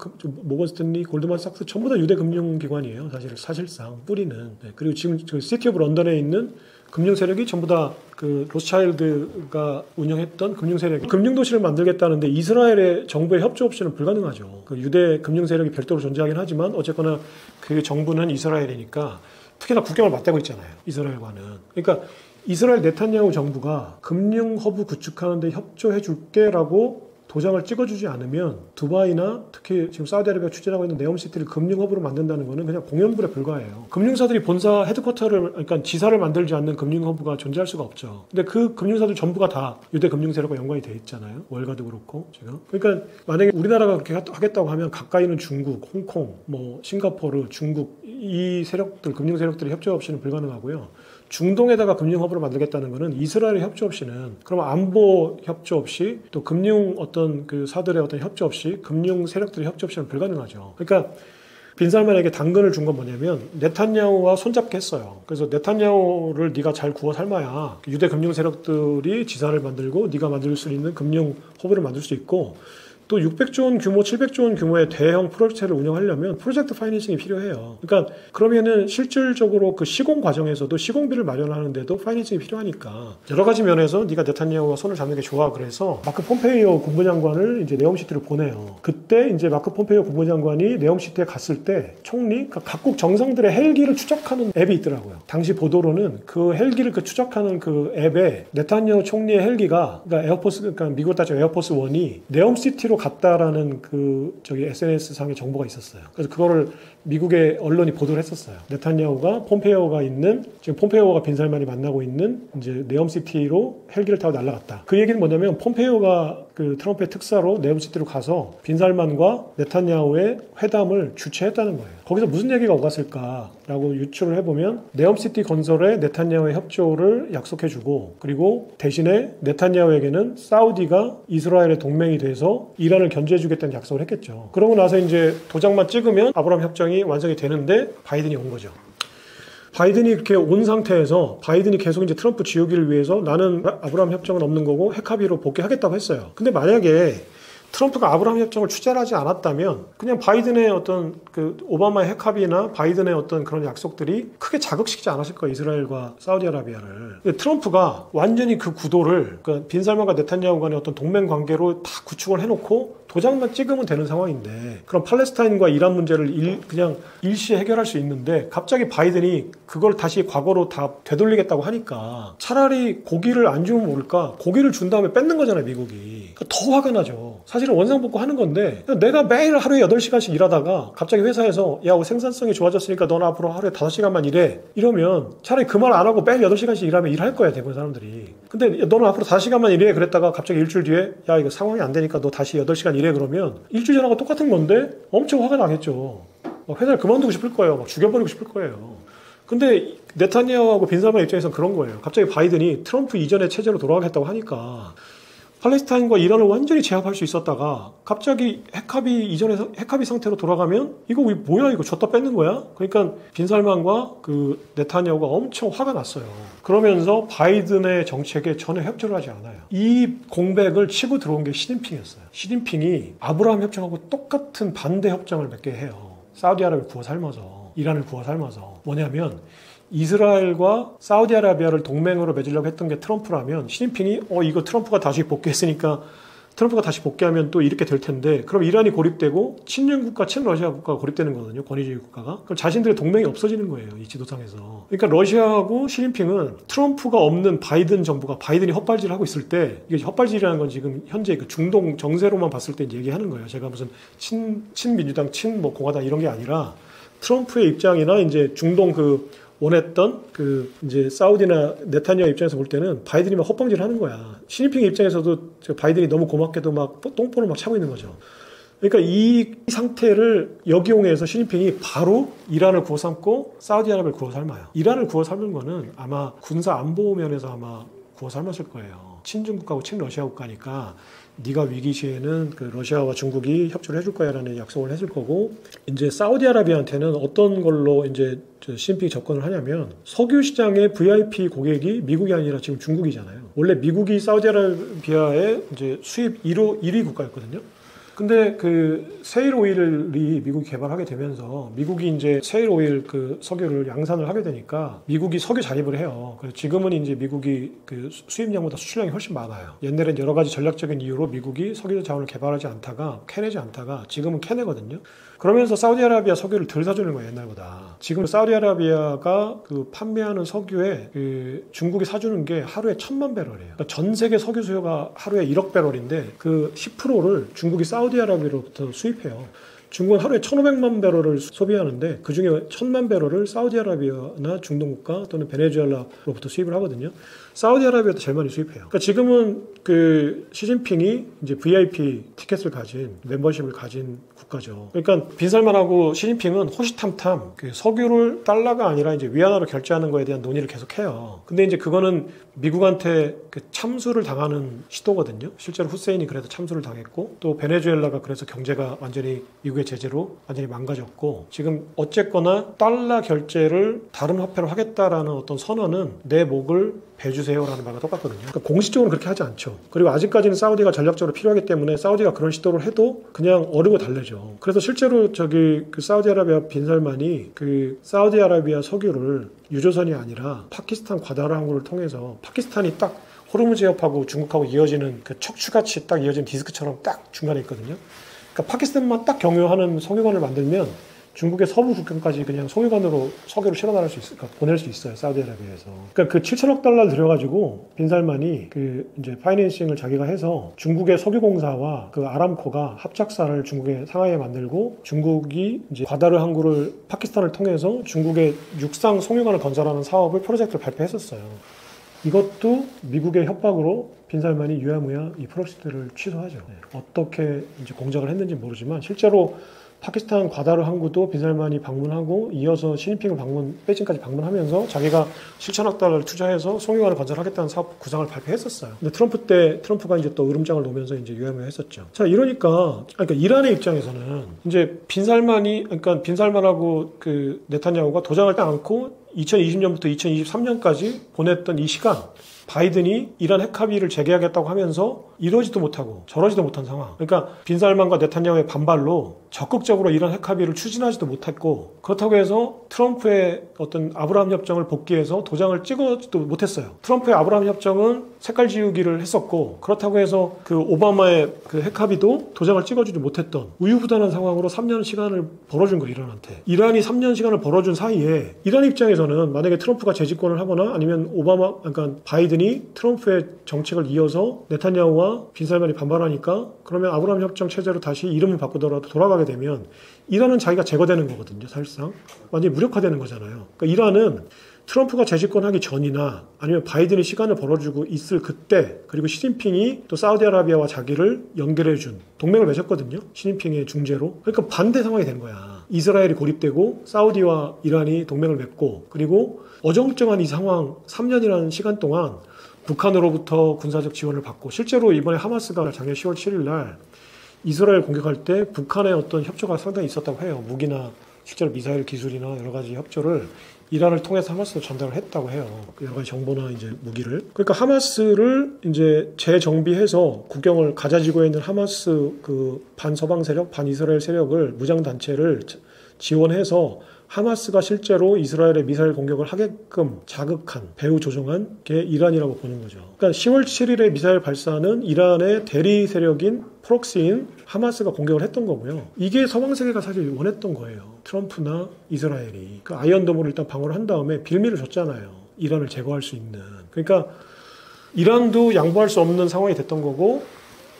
스탠리, 골드만삭스 전부 다 유대 금융 기관이에요. 사실상 뿌리는. 네, 그리고 지금 시티 오브 런던에 있는 금융 세력이 전부 다 그 로스차일드가 운영했던 금융 세력이 금융 도시를 만들겠다는데 이스라엘의 정부의 협조 없이는 불가능하죠. 그 유대 금융 세력이 별도로 존재하긴 하지만 어쨌거나 그 정부는 이스라엘이니까 특히나 국경을 맞대고 있잖아요. 이스라엘과는. 그러니까 이스라엘 네탄야후 정부가 금융 허브 구축하는 데 협조해 줄게라고 도장을 찍어주지 않으면 두바이나 특히 지금 사우디아라비아 추진하고 있는 네옴시티를 금융 허브로 만든다는 것은 그냥 공연불에 불과해요. 금융사들이 본사 헤드쿼터를 그러니까 지사를 만들지 않는 금융 허브가 존재할 수가 없죠. 근데 그 금융사들 전부가 다 유대 금융 세력과 연관이 돼 있잖아요. 월가도 그렇고 지금. 그러니까 만약에 우리나라가 그렇게 하겠다고 하면 가까이는 중국, 홍콩, 뭐 싱가포르, 중국 이 세력들 금융 세력들의 협조 없이는 불가능하고요. 중동에다가 금융 허브를 만들겠다는 것은 이스라엘의 협조 없이는 그럼 안보 협조 없이 또 금융 어떤 그 사들의 어떤 협조 없이 금융 세력들의 협조 없이는 불가능하죠. 그러니까 빈살만에게 당근을 준 건 뭐냐면 네탄야후와 손잡게 했어요. 그래서 네탄야후를 네가 잘 구워 삶아야 유대 금융 세력들이 지사를 만들고 네가 만들 수 있는 금융 허브를 만들 수 있고 또 600조 원 규모, 700조 원 규모의 대형 프로젝트를 운영하려면 프로젝트 파이낸싱이 필요해요. 그러니까 그러면은 실질적으로 그 시공 과정에서도 시공비를 마련하는데도 파이낸싱이 필요하니까 여러 가지 면에서 네가 네탄야후와 손을 잡는 게 좋아. 그래서 마크 폼페이오 국무장관을 이제 네옴시티로 보내요. 그때 이제 마크 폼페이오 국무장관이 네옴시티에 갔을 때 총리, 그러니까 각국 정상들의 헬기를 추적하는 앱이 있더라고요. 당시 보도로는 그 헬기를 추적하는 그 앱에 네탄야후 총리의 헬기가 그러니까 미국 따지면 에어포스 1이 네옴시티로 갔다라는 SNS 상의 정보가 있었어요. 그래서 그거를 미국의 언론이 보도를 했었어요. 네탄야후가 폼페이오가 있는 지금 폼페이오가 빈살만이 만나고 있는 이제 네옴시티로 헬기를 타고 날아갔다. 그 얘기는 뭐냐면 폼페이오가 그 트럼프의 특사로 네옴시티로 가서 빈살만과 네탄야후의 회담을 주최했다는 거예요. 거기서 무슨 얘기가 오갔을까라고 유추를 해보면 네옴시티 건설에 네탄야후의 협조를 약속해주고 그리고 대신에 네탄야후에게는 사우디가 이스라엘의 동맹이 돼서 이란을 견제해주겠다는 약속을 했겠죠. 그러고 나서 이제 도장만 찍으면 아브라함 협정이 완성이 되는데 바이든이 온 거죠. 바이든이 이렇게 온 상태에서 바이든이 계속 이제 트럼프 지우기를 위해서 나는 아브라함 협정은 없는 거고 핵합의로 복귀하겠다고 했어요. 근데 만약에 트럼프가 아브라함 협정을 취재하지 않았다면 그냥 바이든의 어떤 그 오바마의 핵합의나 바이든의 어떤 그런 약속들이 크게 자극시키지 않았을 거예요. 이스라엘과 사우디아라비아를. 근데 트럼프가 완전히 그 구도를 그러니까 빈살만과 네탄야후 간의 어떤 동맹 관계로 다 구축을 해놓고 도장만 찍으면 되는 상황인데 그럼 팔레스타인과 이란 문제를 그냥 일시에 해결할 수 있는데 갑자기 바이든이 그걸 다시 과거로 다 되돌리겠다고 하니까 차라리 고기를 안 주면 모를까 고기를 준 다음에 뺏는 거잖아요, 미국이. 그러니까 더 화가 나죠. 사실은 원상복구 하는 건데 내가 매일 하루에 8시간씩 일하다가 갑자기 회사에서 야, 생산성이 좋아졌으니까 너는 앞으로 하루에 5시간만 일해. 이러면 차라리 그 말 안 하고 매일 8시간씩 일하면 일할 거야, 대부분 사람들이. 근데 너는 앞으로 5시간만 일해. 그랬다가 갑자기 일주일 뒤에 야, 이거 상황이 안 되니까 너 다시 8시간 일해. 그러면 일주일 전하고 똑같은 건데 엄청 화가 나겠죠. 회사를 그만두고 싶을 거예요. 막 죽여버리고 싶을 거예요. 근데 네타냐후하고 빈살만 입장에서는 그런 거예요. 갑자기 바이든이 트럼프 이전의 체제로 돌아가겠다고 하니까 팔레스타인과 이란을 완전히 제압할 수 있었다가 갑자기 핵합의 상태로 돌아가면 이거 뭐야, 이거 줬다 뺏는 거야? 그러니까 빈살만과 그 네타냐후가 엄청 화가 났어요. 그러면서 바이든의 정책에 전혀 협조를 하지 않아요. 이 공백을 치고 들어온 게 시진핑이었어요. 시진핑이 아브라함 협정하고 똑같은 반대 협정을 몇 개 해요. 사우디아라비아를 구워 삶아서, 이란을 구워 삶아서. 뭐냐면 이스라엘과 사우디아라비아를 동맹으로 맺으려고 했던 게 트럼프라면 시진핑이 이거 트럼프가 다시 복귀했으니까 트럼프가 다시 복귀하면 또 이렇게 될 텐데 그럼 이란이 고립되고 친중국가, 친러시아 국가가 고립되는 거거든요. 권위주의 국가가. 그럼 자신들의 동맹이 없어지는 거예요. 이 지도상에서. 그러니까 러시아하고 시진핑은 트럼프가 없는 바이든 정부가 바이든이 헛발질을 하고 있을 때 이게 헛발질이라는 건 지금 현재 그 중동 정세로만 봤을 때 얘기하는 거예요. 제가 무슨 친민주당, 공화당 이런 게 아니라 트럼프의 입장이나 이제 중동 원했던 이제 사우디나 네타냐후 입장에서 볼 때는 바이든이 막 헛방질 하는 거야. 시진핑 입장에서도 바이든이 너무 고맙게도 막 똥볼을 막 차고 있는 거죠. 그러니까 이 상태를 역이용해서 시진핑이 바로 이란을 구워 삶고 사우디아라비아를 구워 삶아요. 이란을 구워 삶은 거는 아마 군사 안보 면에서 아마 구워 삶았을 거예요. 친중국가고 친러시아 국가니까 네가 위기 시에는 그 러시아와 중국이 협조를 해줄 거야라는 약속을 했을 거고 이제 사우디아라비아한테는 어떤 걸로 이제 시진핑이 접근을 하냐면 석유 시장의 VIP 고객이 미국이 아니라 지금 중국이잖아요. 원래 미국이 사우디아라비아의 이제 수입 1위 국가였거든요. 근데 그 세일 오일이 미국이 개발하게 되면서 미국이 이제 세일 오일 그 석유를 양산을 하게 되니까 미국이 석유 잔입을 해요. 그래서 지금은 이제 미국이 그 수입량보다 수출량이 훨씬 많아요. 옛날엔 여러 가지 전략적인 이유로 미국이 석유 자원을 개발하지 않다가 캐내지 않다가 지금은 캐내거든요. 그러면서 사우디아라비아 석유를 덜 사주는 거예요, 옛날보다. 지금 사우디아라비아가 그 판매하는 석유에 그 중국이 사주는 게 하루에 1,000만 배럴이에요. 그러니까 전 세계 석유 수요가 하루에 1억 배럴인데 그 10%를 중국이 사우디아라비아로부터 수입해요. 중국은 하루에 1,500만 배럴을 소비하는데 그중에 1,000만 배럴을 사우디아라비아나 중동국가 또는 베네수엘라로부터 수입을 하거든요. 사우디아라비아도 제일 많이 수입해요. 그러니까 지금은 그 시진핑이 이제 VIP 티켓을 가진 멤버십을 가진 국가죠. 그러니까 빈살만하고 시진핑은 호시탐탐 그 석유를 달러가 아니라 이제 위안화로 결제하는 거에 대한 논의를 계속해요. 근데 이제 그거는 미국한테 그 참수를 당하는 시도거든요. 실제로 후세인이 그래서 참수를 당했고 또 베네수엘라가 그래서 경제가 완전히 미국의 제재로 완전히 망가졌고 지금 어쨌거나 달러 결제를 다른 화폐로 하겠다라는 어떤 선언은 내 목을 배주세요라는 말과 똑같거든요. 그러니까 공식적으로 그렇게 하지 않죠. 그리고 아직까지는 사우디가 전략적으로 필요하기 때문에 사우디가 그런 시도를 해도 그냥 어르고 달래죠. 그래서 실제로 그 사우디아라비아 빈살만이 그 사우디아라비아 석유를 유조선이 아니라 파키스탄 과다르 항구를 통해서 파키스탄이 딱 호르무즈 해협하고 중국하고 이어지는 그 척추같이 딱 이어진 디스크처럼 딱 중간에 있거든요. 그러니까 파키스탄만 딱 경유하는 석유관을 만들면 중국의 서부 국경까지 그냥 석유관으로 석유를 실어나갈 수 있어요. 그러니까 보낼 수 있어요. 사우디아라비아에서. 그러니까 그 7천억 달러를 들여가지고 빈살만이 그 이제 파이낸싱을 자기가 해서 중국의 석유공사와 그 아람코가 합작사를 중국의 상하이에 만들고 중국이 이제 과다르 항구를 파키스탄을 통해서 중국의 육상 석유관을 건설하는 사업을 프로젝트를 발표했었어요. 이것도 미국의 협박으로 빈살만이 유야무야 이 프로젝트를 취소하죠. 어떻게 이제 공작을 했는지 모르지만 실제로 파키스탄 과다르 항구도 빈살만이 방문하고 이어서 시진핑을 베이징까지 방문하면서 자기가 7천억 달러를 투자해서 석유관을 건설하겠다는 사업 구상을 발표했었어요. 근데 트럼프가 이제 또 으름장을 놓으면서 이제 유야무야 했었죠. 자, 그러니까 이란의 입장에서는 이제 빈살만하고 그 네타냐후가 도장을 떼지 않고 2020년부터 2023년까지 보냈던 이 시간 바이든이 이란 핵 합의를 재개하겠다고 하면서 이러지도 못하고 저러지도 못한 상황. 그러니까 빈살만과 네탄야후의 반발로 적극적으로 이런 핵 합의를 추진하지도 못했고, 그렇다고 해서 트럼프의 어떤 아브라함 협정을 복귀해서 도장을 찍어도 못했어요. 트럼프의 아브라함 협정은 색깔 지우기를 했었고, 그렇다고 해서 그 오바마의 그 핵 합의도 도장을 찍어주지 못했던 우유부단한 상황으로 3년 시간을 벌어준 거예요, 이란한테. 이란이 3년 시간을 벌어준 사이에 이란 입장에서는 만약에 트럼프가 재집권을 하거나 아니면 그러니까 바이든이 트럼프의 정책을 이어서 네탄야후와 빈살만이 반발하니까, 그러면 아브라함 협정 체제로 다시 이름을 바꾸더라도 돌아가게 되면 이란은 자기가 제거되는 거거든요. 사실상 완전히 무력화되는 거잖아요. 그러니까 이란은 트럼프가 재집권하기 전이나 아니면 바이든이 시간을 벌어주고 있을 그때, 그리고 시진핑이 또 사우디아라비아와 자기를 연결해준 동맹을 맺었거든요. 시진핑의 중재로. 그러니까 반대 상황이 된 거야. 이스라엘이 고립되고 사우디와 이란이 동맹을 맺고, 그리고 어정쩡한 이 상황 3년이라는 시간 동안 북한으로부터 군사적 지원을 받고, 실제로 이번에 하마스가 작년 10월 7일 날 이스라엘 공격할 때 북한의 어떤 협조가 상당히 있었다고 해요. 무기나 실제로 미사일 기술이나 여러 가지 협조를 이란을 통해서 하마스로 전달을 했다고 해요. 여러 가지 정보나 이제 무기를. 그러니까 하마스를 이제 재정비해서 국경을 가자지구에 있는 하마스 그 반서방 세력, 반이스라엘 세력을, 무장단체를 지원해서 하마스가 실제로 이스라엘의 미사일 공격을 하게끔 자극한, 배후 조종한 게 이란이라고 보는 거죠. 그러니까 10월 7일에 미사일 발사는 이란의 대리 세력인 프록시인 하마스가 공격을 했던 거고요. 이게 서방 세계가 사실 원했던 거예요. 트럼프나 이스라엘이. 그 아이언돔으로 일단 방어를 한 다음에 빌미를 줬잖아요. 이란을 제거할 수 있는. 그러니까 이란도 양보할 수 없는 상황이 됐던 거고,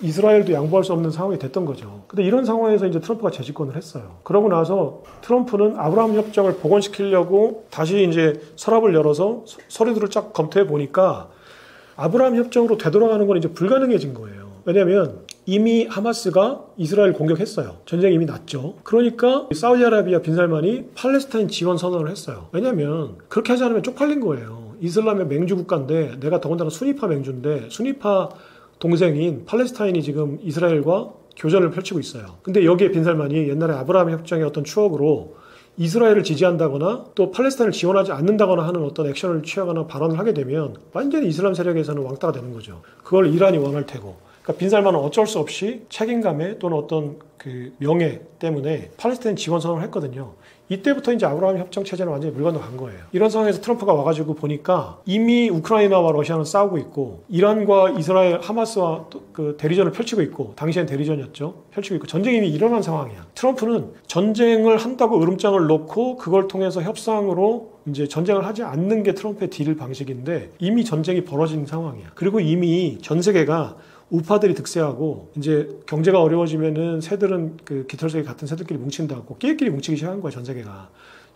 이스라엘도 양보할 수 없는 상황이 됐던 거죠. 근데 이런 상황에서 이제 트럼프가 재집권을 했어요. 그러고 나서 트럼프는 아브라함 협정을 복원시키려고 다시 이제 서랍을 열어서 서류들을 쫙 검토해 보니까 아브라함 협정으로 되돌아가는 건 이제 불가능해진 거예요. 왜냐하면 이미 하마스가 이스라엘 공격했어요. 전쟁이 이미 났죠. 그러니까 사우디아라비아 빈살만이 팔레스타인 지원 선언을 했어요. 왜냐하면 그렇게 하지 않으면 쪽팔린 거예요. 이슬람의 맹주 국가인데, 내가 더군다나 수니파 맹주인데, 수니파 동생인 팔레스타인이 지금 이스라엘과 교전을 펼치고 있어요. 근데 여기에 빈살만이 옛날에 아브라함 협정의 어떤 추억으로 이스라엘을 지지한다거나 또 팔레스타인을 지원하지 않는다거나 하는 어떤 액션을 취하거나 발언을 하게 되면 완전히 이슬람 세력에서는 왕따가 되는 거죠. 그걸 이란이 원할 테고. 그러니까 빈살만은 어쩔 수 없이 책임감에 또는 어떤 그 명예 때문에 팔레스타인 지원 선언을 했거든요. 이때부터 이제 아브라함 협정 체제는 완전히 물 건너간 거예요. 이런 상황에서 트럼프가 와가지고 보니까 이미 우크라이나와 러시아는 싸우고 있고, 이란과 이스라엘, 하마스와 그 대리전을 펼치고 있고, 당시엔 대리전이었죠. 펼치고 있고, 전쟁이 이미 일어난 상황이야. 트럼프는 전쟁을 한다고 으름장을 놓고 그걸 통해서 협상으로 이제 전쟁을 하지 않는 게 트럼프의 딜 방식인데, 이미 전쟁이 벌어진 상황이야. 그리고 이미 전 세계가 우파들이 득세하고, 이제 경제가 어려워지면은 새들은 그 깃털새끼 같은 새들끼리 뭉친다고 끼리끼리 뭉치기 시작한 거야, 전 세계가.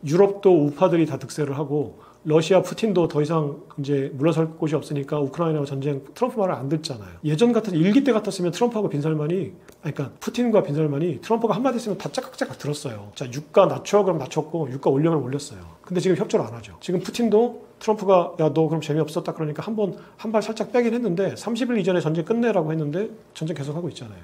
유럽도 우파들이 다 득세를 하고, 러시아 푸틴도 더 이상 이제 물러설 곳이 없으니까 우크라이나와 전쟁, 트럼프 말을 안 듣잖아요. 예전 같은 일기 때 같았으면 트럼프하고 빈살만이, 그러니까 푸틴과 빈살만이 트럼프가 한마디 했으면 다 짝깍짝깍 들었어요. 자, 유가 낮춰 그럼 낮췄고, 유가 올려 그럼 올렸어요. 근데 지금 협조를 안 하죠. 지금 푸틴도 트럼프가 야 너 그럼 재미없었다 그러니까 한 발 살짝 빼긴 했는데, 30일 이전에 전쟁 끝내라고 했는데 전쟁 계속하고 있잖아요.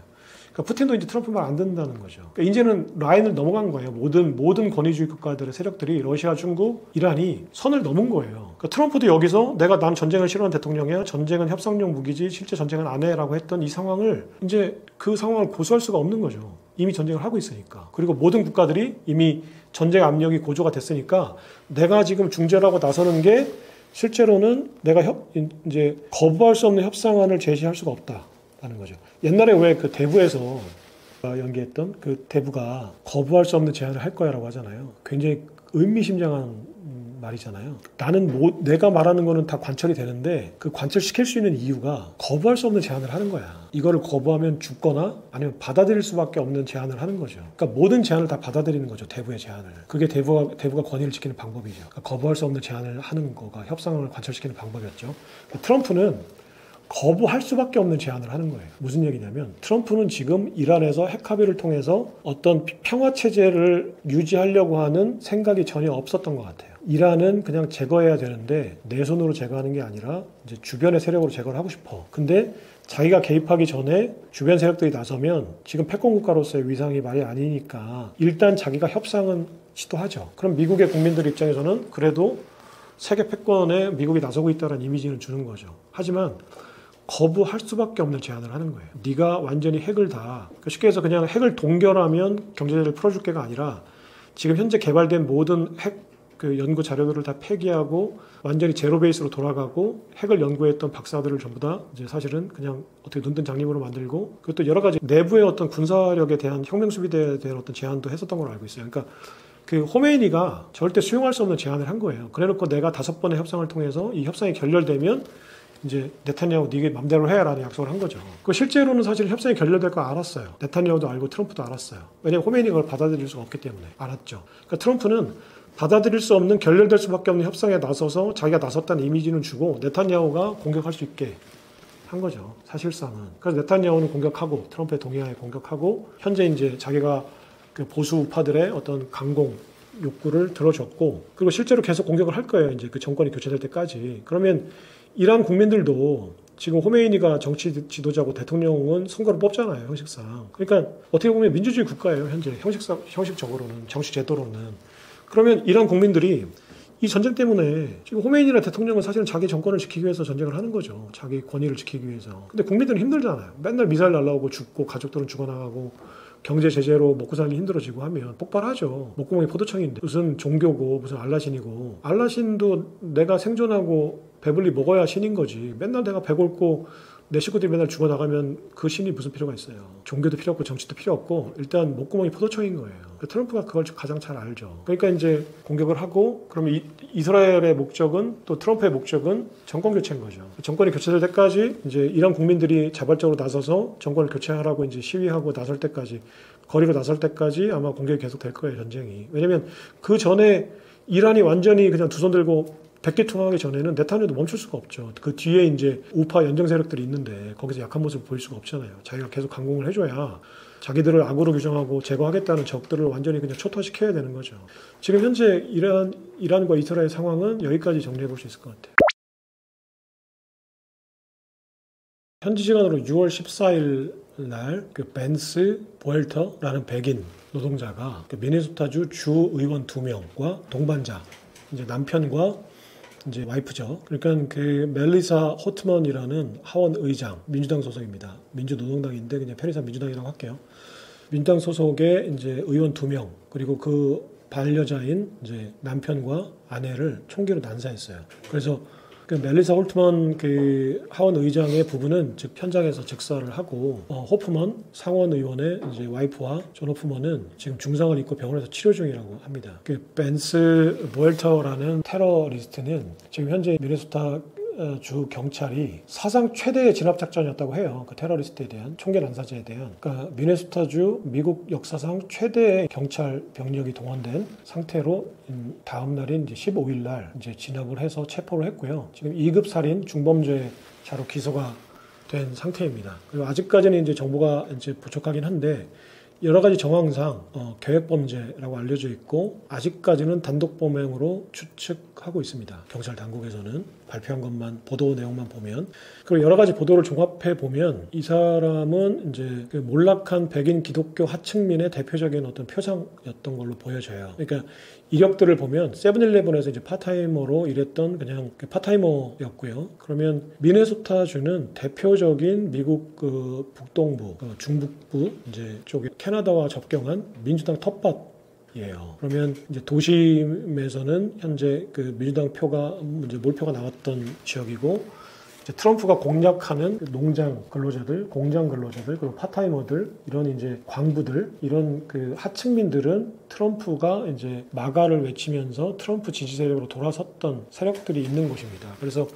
그러니까 푸틴도 이제 트럼프 말 안 듣는다는 거죠. 그러니까 이제는 라인을 넘어간 거예요. 모든 권위주의 국가들의 세력들이, 러시아, 중국, 이란이 선을 넘은 거예요. 그러니까 트럼프도 여기서 난 전쟁을 싫어하는 대통령이야, 전쟁은 협상용 무기지 실제 전쟁은 안 해라고 했던 이 상황을, 이제 그 상황을 고수할 수가 없는 거죠. 이미 전쟁을 하고 있으니까. 그리고 모든 국가들이 이미 전쟁 압력이 고조가 됐으니까, 내가 지금 중재라고 나서는 게 실제로는 내가 이제 거부할 수 없는 협상안을 제시할 수가 없다라는 거죠. 옛날에 왜 그 대부에서 연기했던 그 대부가 거부할 수 없는 제안을 할 거야라고 하잖아요. 굉장히 의미심장한 말이잖아요. 나는 내가 말하는 거는 다 관철이 되는데, 그 관철시킬 수 있는 이유가 거부할 수 없는 제안을 하는 거야. 이거를 거부하면 죽거나 아니면 받아들일 수밖에 없는 제안을 하는 거죠. 그러니까 모든 제안을 다 받아들이는 거죠. 대부의 제안을. 그게 대부가 권위를 지키는 방법이죠. 그러니까 거부할 수 없는 제안을 하는 거가 협상을 관철시키는 방법이었죠. 트럼프는 거부할 수밖에 없는 제안을 하는 거예요. 무슨 얘기냐면, 트럼프는 지금 이란에서 핵 합의를 통해서 어떤 평화 체제를 유지하려고 하는 생각이 전혀 없었던 것 같아요. 이란은 그냥 제거해야 되는데 내 손으로 제거하는 게 아니라 이제 주변의 세력으로 제거를 하고 싶어. 근데 자기가 개입하기 전에 주변 세력들이 나서면 지금 패권 국가로서의 위상이 말이 아니니까 일단 자기가 협상은 시도하죠. 그럼 미국의 국민들 입장에서는 그래도 세계 패권에 미국이 나서고 있다는 이미지를 주는 거죠. 하지만 거부할 수밖에 없는 제안을 하는 거예요. 네가 완전히 핵을 다, 그러니까 쉽게 해서 그냥 핵을 동결하면 경제제재를 풀어줄게가 아니라 지금 현재 개발된 모든 핵 그 연구 자료들을 다 폐기하고 완전히 제로 베이스로 돌아가고 핵을 연구했던 박사들을 전부 다 이제 사실은 그냥 어떻게 눈뜬 장님으로 만들고, 그것도 여러 가지 내부의 어떤 군사력에 대한 혁명 수비대에 대한 어떤 제안도 했었던 걸로 알고 있어요. 그러니까 그 호메이니가 절대 수용할 수 없는 제안을 한 거예요. 그래놓고 내가 5번의 협상을 통해서 이 협상이 결렬되면 이제 네타냐후 네가 맘대로 해라는 약속을 한 거죠. 그 실제로는 사실 협상이 결렬될 거 알았어요. 네타냐후도 알고 트럼프도 알았어요. 왜냐하면 호메이니가 그걸 받아들일 수가 없기 때문에 알았죠. 그러니까 트럼프는 받아들일 수 없는, 결렬될 수밖에 없는 협상에 나서서 자기가 나섰다는 이미지는 주고 네타냐후가 공격할 수 있게 한 거죠. 사실상은. 그래서 네타냐후는 공격하고 트럼프의 동의하에 공격하고 현재 이제 자기가 그 보수 우파들의 어떤 강공 욕구를 들어줬고, 그리고 실제로 계속 공격을 할 거예요. 이제 그 정권이 교체될 때까지. 그러면 이란 국민들도 지금 호메이니가 정치 지도자고 대통령은 선거를 뽑잖아요, 형식상. 그러니까 어떻게 보면 민주주의 국가예요, 현재. 형식적으로는, 정치 제도로는. 그러면 이란 국민들이 이 전쟁 때문에 지금 호메이니나 대통령은 사실은 자기 정권을 지키기 위해서 전쟁을 하는 거죠. 자기 권위를 지키기 위해서. 근데 국민들은 힘들잖아요. 맨날 미사일 날라오고 죽고 가족들은 죽어나가고 경제 제재로 먹고 살기 힘들어지고 하면 폭발하죠. 목구멍이 포도청인데 무슨 종교고 무슨 알라신이고, 알라신도 내가 생존하고 배불리 먹어야 신인 거지. 맨날 내가 배골고 내 식구들이 맨날 죽어나가면 그 신이 무슨 필요가 있어요. 종교도 필요 없고 정치도 필요 없고 일단 목구멍이 포도청인 거예요. 트럼프가 그걸 가장 잘 알죠. 그러니까 이제 공격을 하고, 그러면 이스라엘의 목적은, 또 트럼프의 목적은 정권 교체인 거죠. 정권이 교체될 때까지 이제 이란 국민들이 자발적으로 나서서 정권을 교체하라고 이제 시위하고 나설 때까지, 거리로 나설 때까지 아마 공격이 계속 될 거예요, 전쟁이. 왜냐면 그 전에 이란이 완전히 그냥 두 손 들고 백기통하기 전에는 네타냐후도 멈출 수가 없죠. 그 뒤에 이제 우파 연정 세력들이 있는데 거기서 약한 모습을 보일 수가 없잖아요. 자기가 계속 강공을 해줘야 자기들을 악으로 규정하고 제거하겠다는 적들을 완전히 그냥 초토화시켜야 되는 거죠. 지금 현재 이란과 이스라엘 상황은 여기까지 정리해 볼 수 있을 것 같아요. 현지 시간으로 6월 14일 날 그 벤스 보엘터라는 백인 노동자가 그 미네소타주 주 의원 2명과 동반자, 이제 남편과 이제 와이프죠. 그러니까 그 멜리사 호트먼이라는 하원 의장, 민주당 소속입니다. 민주노동당인데 그냥 편의상 민주당이라고 할게요. 민주당 소속의 이제 의원 2명, 그리고 그 반려자인 이제 남편과 아내를 총기로 난사했어요. 그래서 그 멜리사 홀트먼 그 하원 의장의 부부는 즉 현장에서 즉사를 하고, 호프먼 상원 의원의 이제 와이프와 존 호프먼은 지금 중상을 입고 병원에서 치료 중이라고 합니다. 그 벤스 보엘터라는 테러리스트는 지금 현재 미네소타 주 경찰이 사상 최대의 진압 작전이었다고 해요. 그 테러리스트에 대한, 총기 난사자에 대한. 그러니까 미네소타주 미국 역사상 최대의 경찰 병력이 동원된 상태로 다음 날인 이제 15일 날 이제 진압을 해서 체포를 했고요. 지금 2급 살인 중범죄자로 기소가 된 상태입니다. 그리고 아직까지는 이제 정보가 이제 부족하긴 한데 여러 가지 정황상 계획범죄라고 알려져 있고 아직까지는 단독 범행으로 추측하고 있습니다. 경찰 당국에서는 발표한 것만, 보도 내용만 보면. 그리고 여러 가지 보도를 종합해 보면 이 사람은 이제 그 몰락한 백인 기독교 하층민의 대표적인 어떤 표상이었던 걸로 보여져요. 그러니까 이력들을 보면 세븐일레븐에서 이제 파타이머로 일했던 그냥 그 파타이머였고요. 그러면 미네소타주는 대표적인 미국 그 북동부, 중북부 이제 쪽에 캐나다와 접경한 민주당 텃밭이에요. 그러면 이제 도심에서는 현재 그 민주당 표가 이제 몰표가 나왔던 지역이고, 이제 트럼프가 공략하는 농장 근로자들, 공장 근로자들, 그리고 파타이머들, 이런 이제 광부들, 이런 그 하층민들은 트럼프가 이제 마가를 외치면서 트럼프 지지 세력으로 돌아섰던 세력들이 있는 곳입니다. 그래서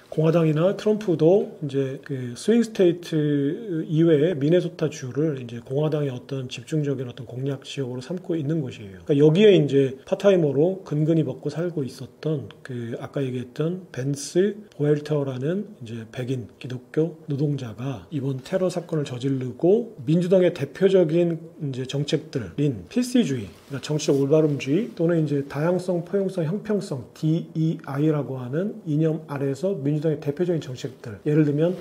공화당이나 트럼프도 이제 그 스윙 스테이트 이외에 미네소타 주를 이제 공화당의 어떤 집중적인 어떤 공략 지역으로 삼고 있는 곳이에요. 그러니까 여기에 이제 파타이머로 근근히 먹고 살고 있었던 그 아까 얘기했던 벤스 보엘터라는 이제 백인 기독교 노동자가 이번 테러 사건을 저지르고 민주당의 대표적인 이제 정책들인 필시주의, 그러니까 정치적 올바름주의 또는 이제 다양성, 포용성, 형평성 DEI라고 하는 이념 아래에서 민주당의 대표적인 정책들, 예를 들면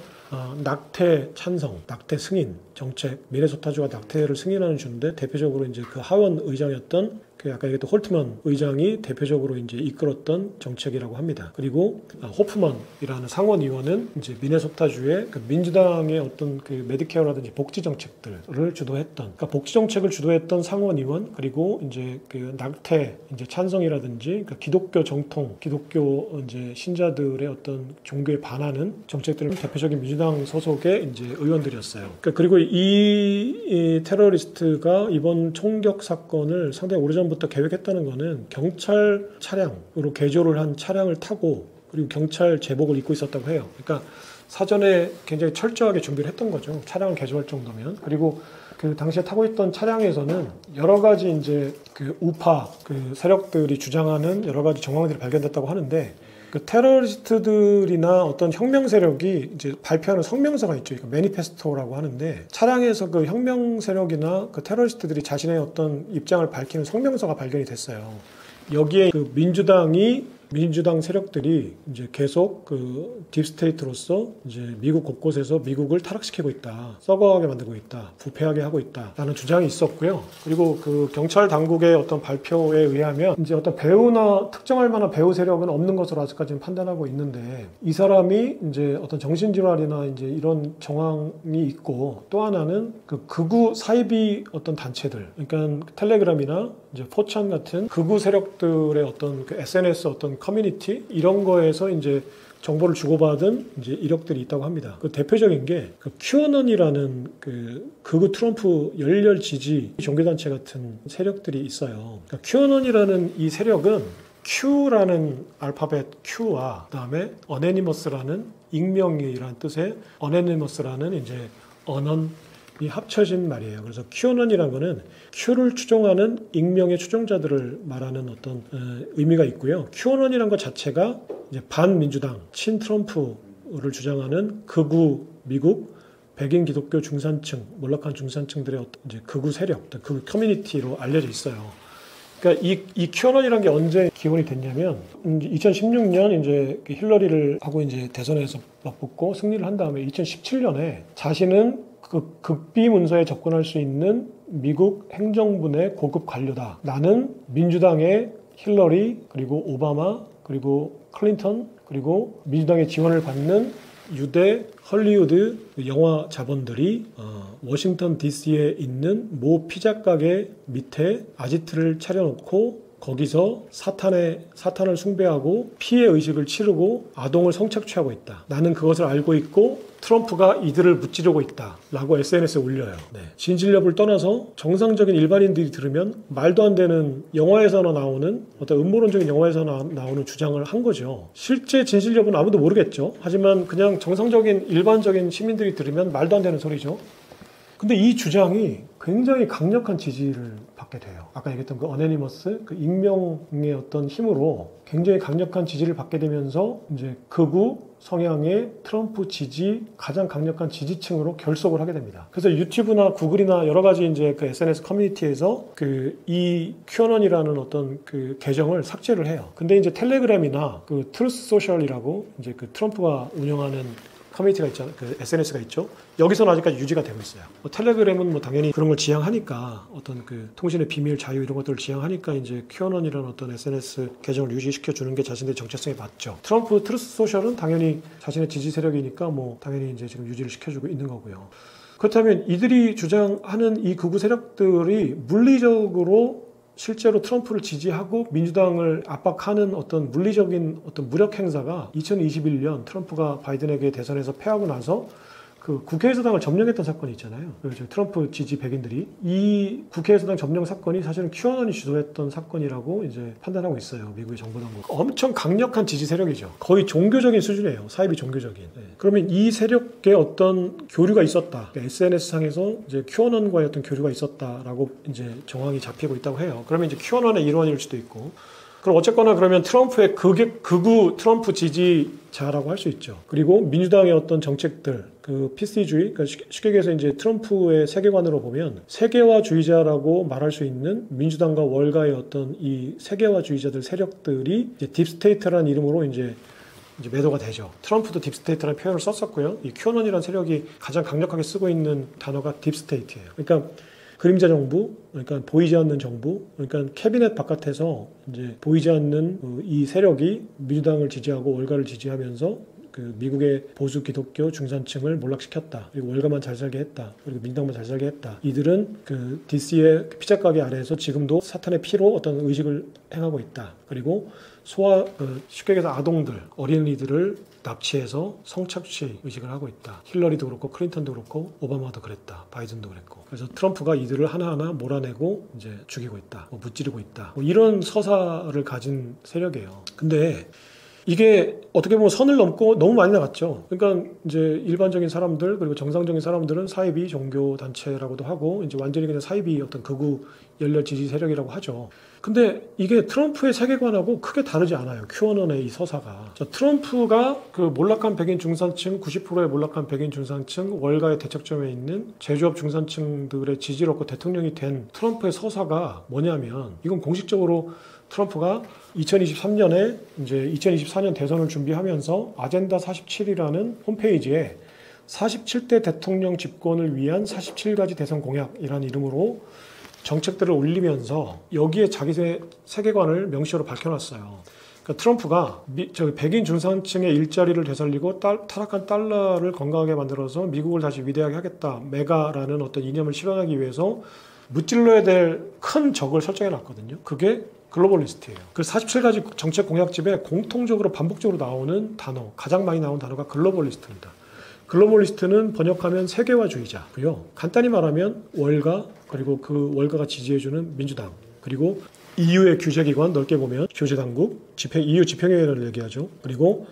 낙태 찬성, 낙태 승인 정책, 미네소타주가 낙태를 승인하는 주인데 대표적으로 이제 그 하원 의장이었던 그 아까 얘기했던 홀트먼 의장이 대표적으로 이제 이끌었던 정책이라고 합니다. 그리고 호프먼이라는 상원의원은 이제 미네소타주의 그 민주당의 어떤 그 메디케어라든지 복지 정책들을 주도했던, 그러니까 복지 정책을 주도했던 상원의원, 그리고 이제 그 낙태 이제 찬성이라든지 그러니까 기독교 정통, 기독교 이제 신자들의 어떤 종교에 반하는 정책들을 대표적인 민주당 소속의 이제 의원들이었어요. 그러니까 그리고 이 테러리스트가 이번 총격 사건을 상당히 오래전부터 계획했다는 거는 경찰 차량으로 개조를 한 차량을 타고 그리고 경찰 제복을 입고 있었다고 해요. 그러니까 사전에 굉장히 철저하게 준비를 했던 거죠. 차량을 개조할 정도면. 그리고 그 당시에 타고 있던 차량에서는 여러 가지 이제 그 우파 그 세력들이 주장하는 여러 가지 정황들이 발견됐다고 하는데, 그 테러리스트들이나 어떤 혁명 세력이 이제 발표하는 성명서가 있죠. 그러니까 매니페스토라고 하는데, 차량에서 그 혁명 세력이나 그 테러리스트들이 자신의 어떤 입장을 밝히는 성명서가 발견이 됐어요. 여기에 그 민주당 세력들이 이제 계속 그 딥스테이트로서 이제 미국 곳곳에서 미국을 타락시키고 있다, 썩어가게 만들고 있다, 부패하게 하고 있다라는 주장이 있었고요. 그리고 그 경찰 당국의 어떤 발표에 의하면 이제 어떤 배우나 특정할 만한 배우 세력은 없는 것으로 아직까지는 판단하고 있는데, 이 사람이 이제 어떤 정신질환이나 이제 이런 정황이 있고, 또 하나는 그 극우 사이비 어떤 단체들, 그러니까 텔레그램이나 이제 4chan 같은 극우 세력들의 어떤 그 SNS 어떤 커뮤니티 이런 거에서 이제 정보를 주고받은 이제 이력들이 있다고 합니다. 그 대표적인 게 그 QAnon이라는 그 극우 트럼프 열렬 지지 종교단체 같은 세력들이 있어요. 그러니까 QAnon이라는 이 세력은 Q라는 알파벳 Q와 그다음에 Anonymous라는 익명이라는 뜻의 Anonymous라는 이제 언언 이 합쳐진 말이에요. 그래서 QAnon이라는 거는 Q를 추종하는 익명의 추종자들을 말하는 어떤 의미가 있고요. QAnon이라는 것 자체가 이제 반민주당, 친트럼프를 주장하는 극우 미국 백인 기독교 중산층, 몰락한 중산층들의 어떤 이제 극우 세력, 극우 커뮤니티로 알려져 있어요. 그러니까 이 QAnon이라는 게 언제 기원이 됐냐면 2016년 이제 힐러리를 하고 이제 대선에서 맞붙고 승리를 한 다음에 2017년에 자신은 그 극비 문서에 접근할 수 있는 미국 행정부 내 고급 관료다. 나는 민주당의 힐러리, 그리고 오바마, 그리고 클린턴, 그리고 민주당의 지원을 받는 유대 헐리우드 영화 자본들이 워싱턴 DC에 있는 모 피자 가게 밑에 아지트를 차려놓고 거기서 사탄을 숭배하고 피해 의식을 치르고 아동을 성착취하고 있다. 나는 그것을 알고 있고 트럼프가 이들을 무찌르고 있다 라고 SNS에 올려요. 네. 진실력을 떠나서 정상적인 일반인들이 들으면 말도 안 되는 영화에서나 나오는 어떤 음모론적인 영화에서 나오는 주장을 한 거죠. 실제 진실력은 아무도 모르겠죠. 하지만 그냥 정상적인 일반적인 시민들이 들으면 말도 안 되는 소리죠. 근데 이 주장이 굉장히 강력한 지지를 받게 돼요. 아까 얘기했던 그 어네니머스, 그 익명의 어떤 힘으로 굉장히 강력한 지지를 받게 되면서 이제 극우 성향의 트럼프 지지 가장 강력한 지지층으로 결속을 하게 됩니다. 그래서 유튜브나 구글이나 여러 가지 이제 그 SNS 커뮤니티에서 그 이 QAnon이라는 어떤 그 계정을 삭제를 해요. 근데 이제 텔레그램이나 그 트루스 소셜이라고 이제 그 트럼프가 운영하는 커뮤니티가 있잖아요. 그 SNS가 있죠. 여기서는 아직까지 유지가 되고 있어요. 텔레그램은 당연히 그런 걸 지향하니까 어떤 그 통신의 비밀 자유 이런 것들을 지향하니까 이제 QAnon이라는 어떤 SNS 계정을 유지시켜 주는 게 자신들의 정체성에 맞죠. 트럼프 트루스 소셜은 당연히 자신의 지지 세력이니까 당연히 이제 지금 유지를 시켜주고 있는 거고요. 그렇다면 이들이 주장하는 이 극우 세력들이 물리적으로 실제로 트럼프를 지지하고 민주당을 압박하는 어떤 물리적인 어떤 무력 행사가 2021년 트럼프가 바이든에게 대선에서 패하고 나서 그 국회의사당을 점령했던 사건이 있잖아요. 그래서 트럼프 지지 백인들이 이 국회의사당 점령 사건이 사실은 QAnon이 주도했던 사건이라고 이제 판단하고 있어요. 미국의 정보 당국. 엄청 강력한 지지 세력이죠. 거의 종교적인 수준이에요. 사이비 종교적인. 네. 그러면 이 세력의 어떤 교류가 있었다. 그러니까 SNS 상에서 이제 QAnon과의 어떤 교류가 있었다라고 이제 정황이 잡히고 있다고 해요. 그러면 이제 QAnon의 일원일 수도 있고. 그럼 어쨌거나 그러면 트럼프의 극우 트럼프 지지자라고 할 수 있죠. 그리고 민주당의 어떤 정책들, 그 PC주의, 그러니까 쉽게 얘기해서 이제 트럼프의 세계관으로 보면 세계화주의자라고 말할 수 있는 민주당과 월가의 어떤 이 세계화주의자들 세력들이 이제 딥스테이트라는 이름으로 이제 매도가 되죠. 트럼프도 딥스테이트라는 표현을 썼었고요. 이 QAnon이라는 세력이 가장 강력하게 쓰고 있는 단어가 딥스테이트예요. 그러니까 그림자 정부, 그러니까 보이지 않는 정부, 그러니까 캐비넷 바깥에서 이제 보이지 않는 이 세력이 민주당을 지지하고 월가를 지지하면서 그 미국의 보수 기독교 중산층을 몰락시켰다. 그리고 월가만 잘 살게 했다. 그리고 민주당만 잘 살게 했다. 이들은 그 DC의 피자 가게 아래에서 지금도 사탄의 피로 어떤 의식을 행하고 있다. 그리고 쉽게 얘기해서 아동들, 어린이들을 납치해서 성착취 의식을 하고 있다. 힐러리도 그렇고 클린턴도 그렇고 오바마도 그랬다. 바이든도 그랬고. 그래서 트럼프가 이들을 하나하나 몰아내고 이제 죽이고 있다. 무찌르고 있다. 이런 서사를 가진 세력이에요. 근데 이게 어떻게 보면 선을 넘고 너무 많이 나갔죠. 그러니까 이제 일반적인 사람들 그리고 정상적인 사람들은 사이비 종교 단체라고도 하고 이제 완전히 그냥 사이비 어떤 극우 열렬 지지 세력이라고 하죠. 근데 이게 트럼프의 세계관하고 크게 다르지 않아요. 큐어넌의 이 서사가. 트럼프가 그 몰락한 백인 중산층, 90%의 몰락한 백인 중산층, 월가의 대척점에 있는 제조업 중산층들의 지지를 얻고 대통령이 된 트럼프의 서사가 뭐냐면 이건 공식적으로 트럼프가 2023년에 이제 2024년 대선을 준비하면서 아젠다 47이라는 홈페이지에 47대 대통령 집권을 위한 47가지 대선 공약이라는 이름으로 정책들을 올리면서 여기에 자기 세계관을 명시로 밝혀놨어요. 그러니까 트럼프가 백인 중산층의 일자리를 되살리고 타락한 달러를 건강하게 만들어서 미국을 다시 위대하게 하겠다. 메가라는 어떤 이념을 실현하기 위해서 무찔러야 될 큰 적을 설정해놨거든요. 그게 글로벌리스트예요. 그 47가지 정책 공약집에 공통적으로 반복적으로 나오는 단어, 가장 많이 나오는 단어가 글로벌리스트입니다. 글로벌리스트는 번역하면 세계화주의자고요. 간단히 말하면 월가, 그리고 그 월가가 지지해주는 민주당, 그리고 EU의 규제기관 넓게 보면 교제당국, EU 집행위원회를 얘기하죠. 그리고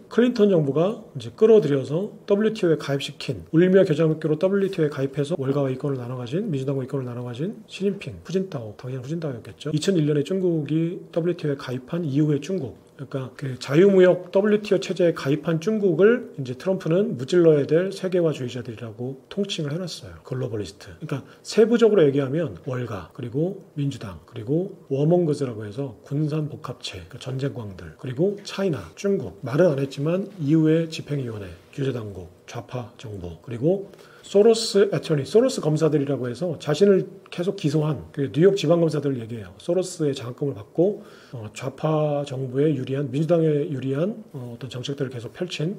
클린턴 정부가 이제 끌어들여서 WTO에 가입시킨 울며 겨자먹기로 WTO에 가입해서 월가와 이권을 나눠 가진 민주당과 이권을 나눠 가진 시진핑, 후진타오, 당연히 후진타오였겠죠. 2001년에 중국이 WTO에 가입한 이후의 중국, 그러니까 그 자유무역 WTO 체제에 가입한 중국을 이제 트럼프는 무찔러야 될 세계화주의자들이라고 통칭을 해놨어요. 글로벌리스트. 그러니까 세부적으로 얘기하면 월가, 그리고 민주당, 그리고 워몽그즈라고 해서 군산복합체, 그러니까 전쟁광들, 그리고 차이나, 중국. 말은 안 했지만 이후의 집행위원회, 규제당국, 좌파 정부, 그리고 소로스 애터니, 소로스 검사들이라고 해서 자신을 계속 기소한 그 뉴욕 지방검사들을 얘기해요. 소로스의 장학금을 받고 좌파 정부에 유리한, 민주당에 유리한 어떤 정책들을 계속 펼친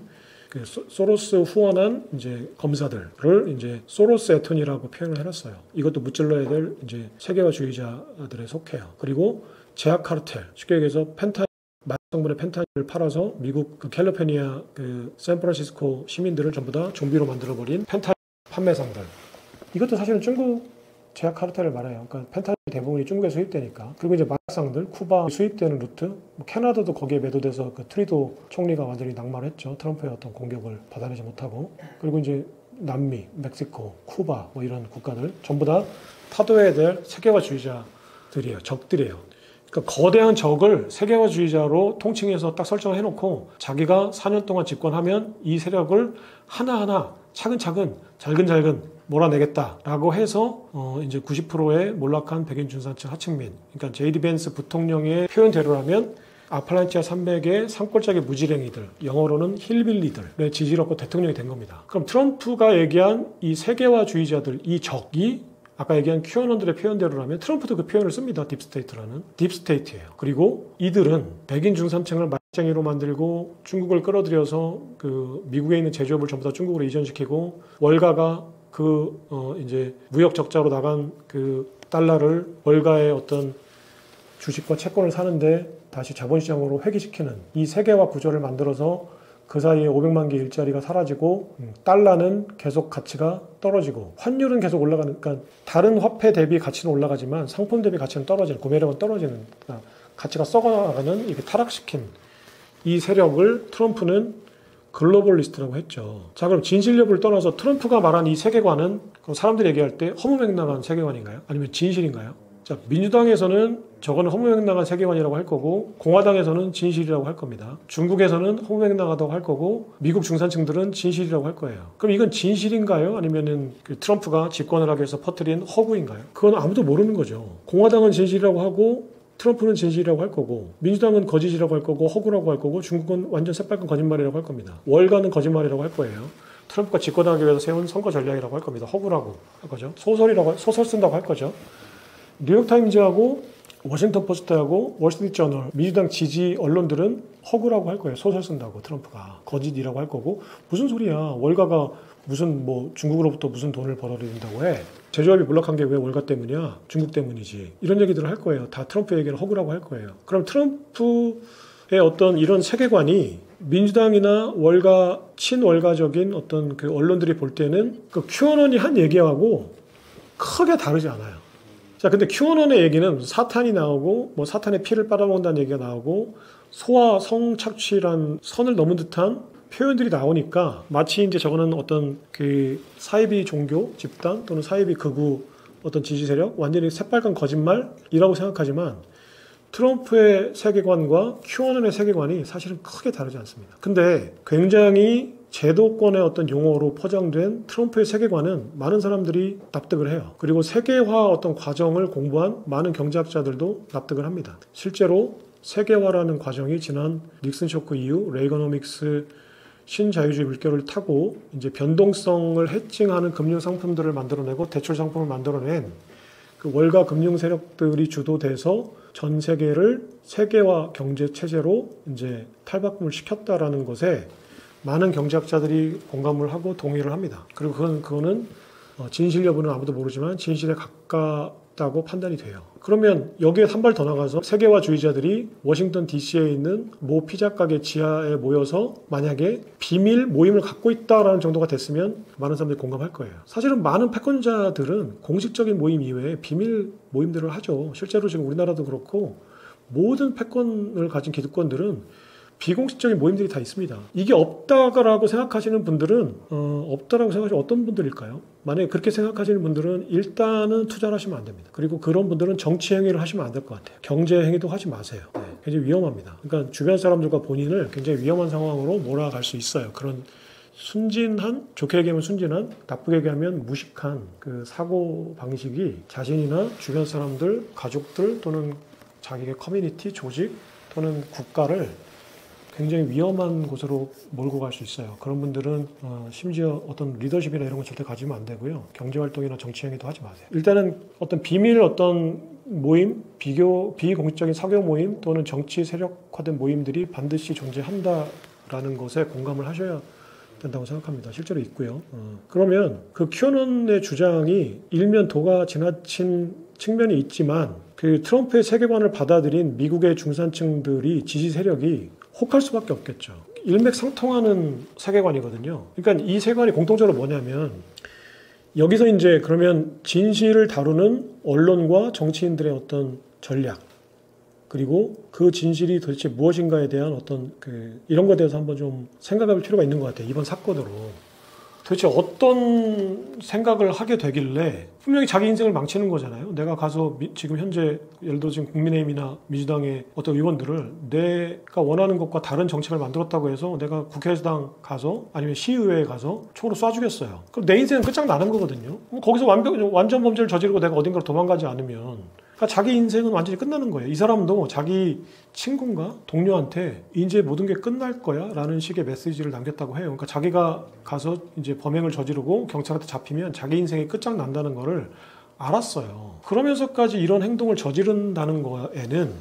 그 소로스 후원한 이제 검사들을 이제 소로스 애터니라고 표현을 해놨어요. 이것도 무찔러야 될 이제 세계화주의자들에 속해요. 그리고 제약 카르텔, 쉽게 얘기해서 성분의 펜타닐을 팔아서 미국 그 캘리포니아 그 샌프란시스코 시민들을 전부 다 좀비로 만들어버린 펜타닐 판매상들. 이것도 사실은 중국 제약 카르텔을 말해요. 그러니까 펜타닐 대부분이 중국에 수입되니까. 그리고 이제 마약상들, 쿠바 수입되는 루트, 캐나다도 거기에 매도돼서 그 트리도 총리가 완전히 낙마했죠. 트럼프의 어떤 공격을 받아내지 못하고. 그리고 이제 남미, 멕시코, 쿠바 뭐 이런 국가들 전부 다 타도해야 될 세계화주의자들이에요. 적들이에요. 그러니까 거대한 적을 세계화주의자로 통칭해서 딱 설정을 해놓고 자기가 4년 동안 집권하면 이 세력을 하나하나 차근차근 잘근잘근 몰아내겠다라고 해서 이제 90%의 몰락한 백인 중산층 하층민, 그러니까 제이디 벤스 부통령의 표현대로라면 아팔란티아 산맥의 산골짜기 무지랭이들, 영어로는 힐빌리들의 지지를 얻고 대통령이 된 겁니다. 그럼 트럼프가 얘기한 이 세계화주의자들, 이 적이 아까 얘기한 큐어넌들의 표현대로라면 트럼프도 그 표현을 씁니다. 딥스테이트라는. 딥스테이트예요. 그리고 이들은 백인 중산층을 맛쟁이로 만들고 중국을 끌어들여서 그 미국에 있는 제조업을 전부 다 중국으로 이전시키고 월가가 이제 무역 적자로 나간 그 달러를 월가의 어떤 주식과 채권을 사는데 다시 자본시장으로 회귀시키는 이 세계화 구조를 만들어서 그 사이에 500만 개 일자리가 사라지고 달러는 계속 가치가 떨어지고 환율은 계속 올라가는, 그러니까 다른 화폐 대비 가치는 올라가지만 상품 대비 가치는 떨어지는, 구매력은 떨어지는, 그러니까 가치가 썩어나가는 이렇게 타락시킨 이 세력을 트럼프는 글로벌리스트라고 했죠. 자, 그럼 진실력을 떠나서 트럼프가 말한 이 세계관은 사람들이 얘기할 때 허무맹랑한 세계관인가요? 아니면 진실인가요? 자, 민주당에서는 저거는 허무맹랑한 세계관이라고 할 거고, 공화당에서는 진실이라고 할 겁니다. 중국에서는 허무맹랑하다고 할 거고, 미국 중산층들은 진실이라고 할 거예요. 그럼 이건 진실인가요? 아니면은 그 트럼프가 집권을 하기 위해서 퍼뜨린 허구인가요? 그건 아무도 모르는 거죠. 공화당은 진실이라고 하고, 트럼프는 진실이라고 할 거고, 민주당은 거짓이라고 할 거고, 허구라고 할 거고, 중국은 완전 새빨간 거짓말이라고 할 겁니다. 월가는 거짓말이라고 할 거예요. 트럼프가 집권하기 위해서 세운 선거 전략이라고 할 겁니다. 허구라고 할 거죠. 소설 쓴다고 할 거죠. 뉴욕타임즈하고 워싱턴 포스트하고 월스트리트저널, 민주당 지지 언론들은 허구라고 할 거예요. 소설 쓴다고 트럼프가 거짓이라고 할 거고, 무슨 소리야? 월가가 무슨 뭐 중국으로부터 무슨 돈을 벌어들인다고 해? 제조업이 몰락한 게 왜 월가 때문이야? 중국 때문이지. 이런 얘기들을 할 거예요. 다 트럼프 얘기를 허구라고 할 거예요. 그럼 트럼프의 어떤 이런 세계관이 민주당이나 월가 친월가적인 어떤 그 언론들이 볼 때는 그 QAnon이 한 얘기하고 크게 다르지 않아요. 자, 근데 QAnon의 얘기는 사탄이 나오고 뭐 사탄의 피를 빨아먹는다는 얘기가 나오고 소와 성착취란 선을 넘은 듯한 표현들이 나오니까 마치 이제 저거는 어떤 그 사이비 종교 집단 또는 사이비 극우 어떤 지지 세력 완전히 새빨간 거짓말이라고 생각하지만 트럼프의 세계관과 QAnon의 세계관이 사실은 크게 다르지 않습니다. 근데 굉장히 제도권의 어떤 용어로 포장된 트럼프의 세계관은 많은 사람들이 납득을 해요. 그리고 세계화 어떤 과정을 공부한 많은 경제학자들도 납득을 합니다. 실제로 세계화라는 과정이 지난 닉슨 쇼크 이후 레이거노믹스 신자유주의 물결을 타고 이제 변동성을 해칭하는 금융 상품들을 만들어내고 대출 상품을 만들어낸 그 월가 금융 세력들이 주도돼서 전 세계를 세계화 경제 체제로 이제 탈바꿈을 시켰다라는 것에 많은 경제학자들이 공감을 하고 동의를 합니다. 그리고 그거는 진실 여부는 아무도 모르지만 진실에 가깝다고 판단이 돼요. 그러면 여기에 한 발 더 나가서 세계화주의자들이 워싱턴 DC에 있는 모 피자 가게 지하에 모여서 만약에 비밀 모임을 갖고 있다라는 정도가 됐으면 많은 사람들이 공감할 거예요. 사실은 많은 패권자들은 공식적인 모임 이외에 비밀 모임들을 하죠. 실제로 지금 우리나라도 그렇고 모든 패권을 가진 기득권들은 비공식적인 모임들이 다 있습니다. 이게 없다라고 생각하시는 분들은 없다라고 생각하시는 어떤 분들일까요? 만약에 그렇게 생각하시는 분들은 일단은 투자를 하시면 안 됩니다. 그리고 그런 분들은 정치 행위를 하시면 안 될 것 같아요. 경제 행위도 하지 마세요. 네, 굉장히 위험합니다. 그러니까 주변 사람들과 본인을 굉장히 위험한 상황으로 몰아갈 수 있어요. 그런 순진한, 좋게 얘기하면 순진한, 나쁘게 얘기하면 무식한 그 사고 방식이 자신이나 주변 사람들, 가족들 또는 자기의 커뮤니티, 조직 또는 국가를 굉장히 위험한 곳으로 몰고 갈 수 있어요. 그런 분들은 심지어 어떤 리더십이나 이런 건 절대 가지면 안 되고요. 경제활동이나 정치행위도 하지 마세요. 일단은 어떤 비밀 어떤 모임, 비공식적인 사교 모임 또는 정치 세력화된 모임들이 반드시 존재한다라는 것에 공감을 하셔야 된다고 생각합니다. 실제로 있고요. 그러면 그 QAnon의 주장이 일면 도가 지나친 측면이 있지만 그 트럼프의 세계관을 받아들인 미국의 중산층들이 지지 세력이 혹할 수밖에 없겠죠. 일맥상통하는 세계관이거든요. 그러니까 이 세계관이 공통적으로 뭐냐면 여기서 이제 그러면 진실을 다루는 언론과 정치인들의 어떤 전략 그리고 그 진실이 도대체 무엇인가에 대한 어떤 이런 것에 대해서 한번 좀 생각해볼 필요가 있는 것 같아요. 이번 사건으로. 도대체 어떤 생각을 하게 되길래 분명히 자기 인생을 망치는 거잖아요. 내가 가서 지금 현재 예를 들어 지금 국민의힘이나 민주당의 어떤 의원들을 내가 원하는 것과 다른 정책을 만들었다고 해서 내가 국회의장 가서 아니면 시의회에 가서 총으로 쏴주겠어요. 그럼 내 인생은 끝장나는 거거든요. 거기서 완전 범죄를 저지르고 내가 어딘가로 도망가지 않으면 그러니까 자기 인생은 완전히 끝나는 거예요. 이 사람도 자기 친구인가 동료한테 이제 모든 게 끝날 거야 라는 식의 메시지를 남겼다고 해요. 그러니까 자기가 가서 이제 범행을 저지르고 경찰한테 잡히면 자기 인생이 끝장난다는 거를 알았어요. 그러면서까지 이런 행동을 저지른다는 거에는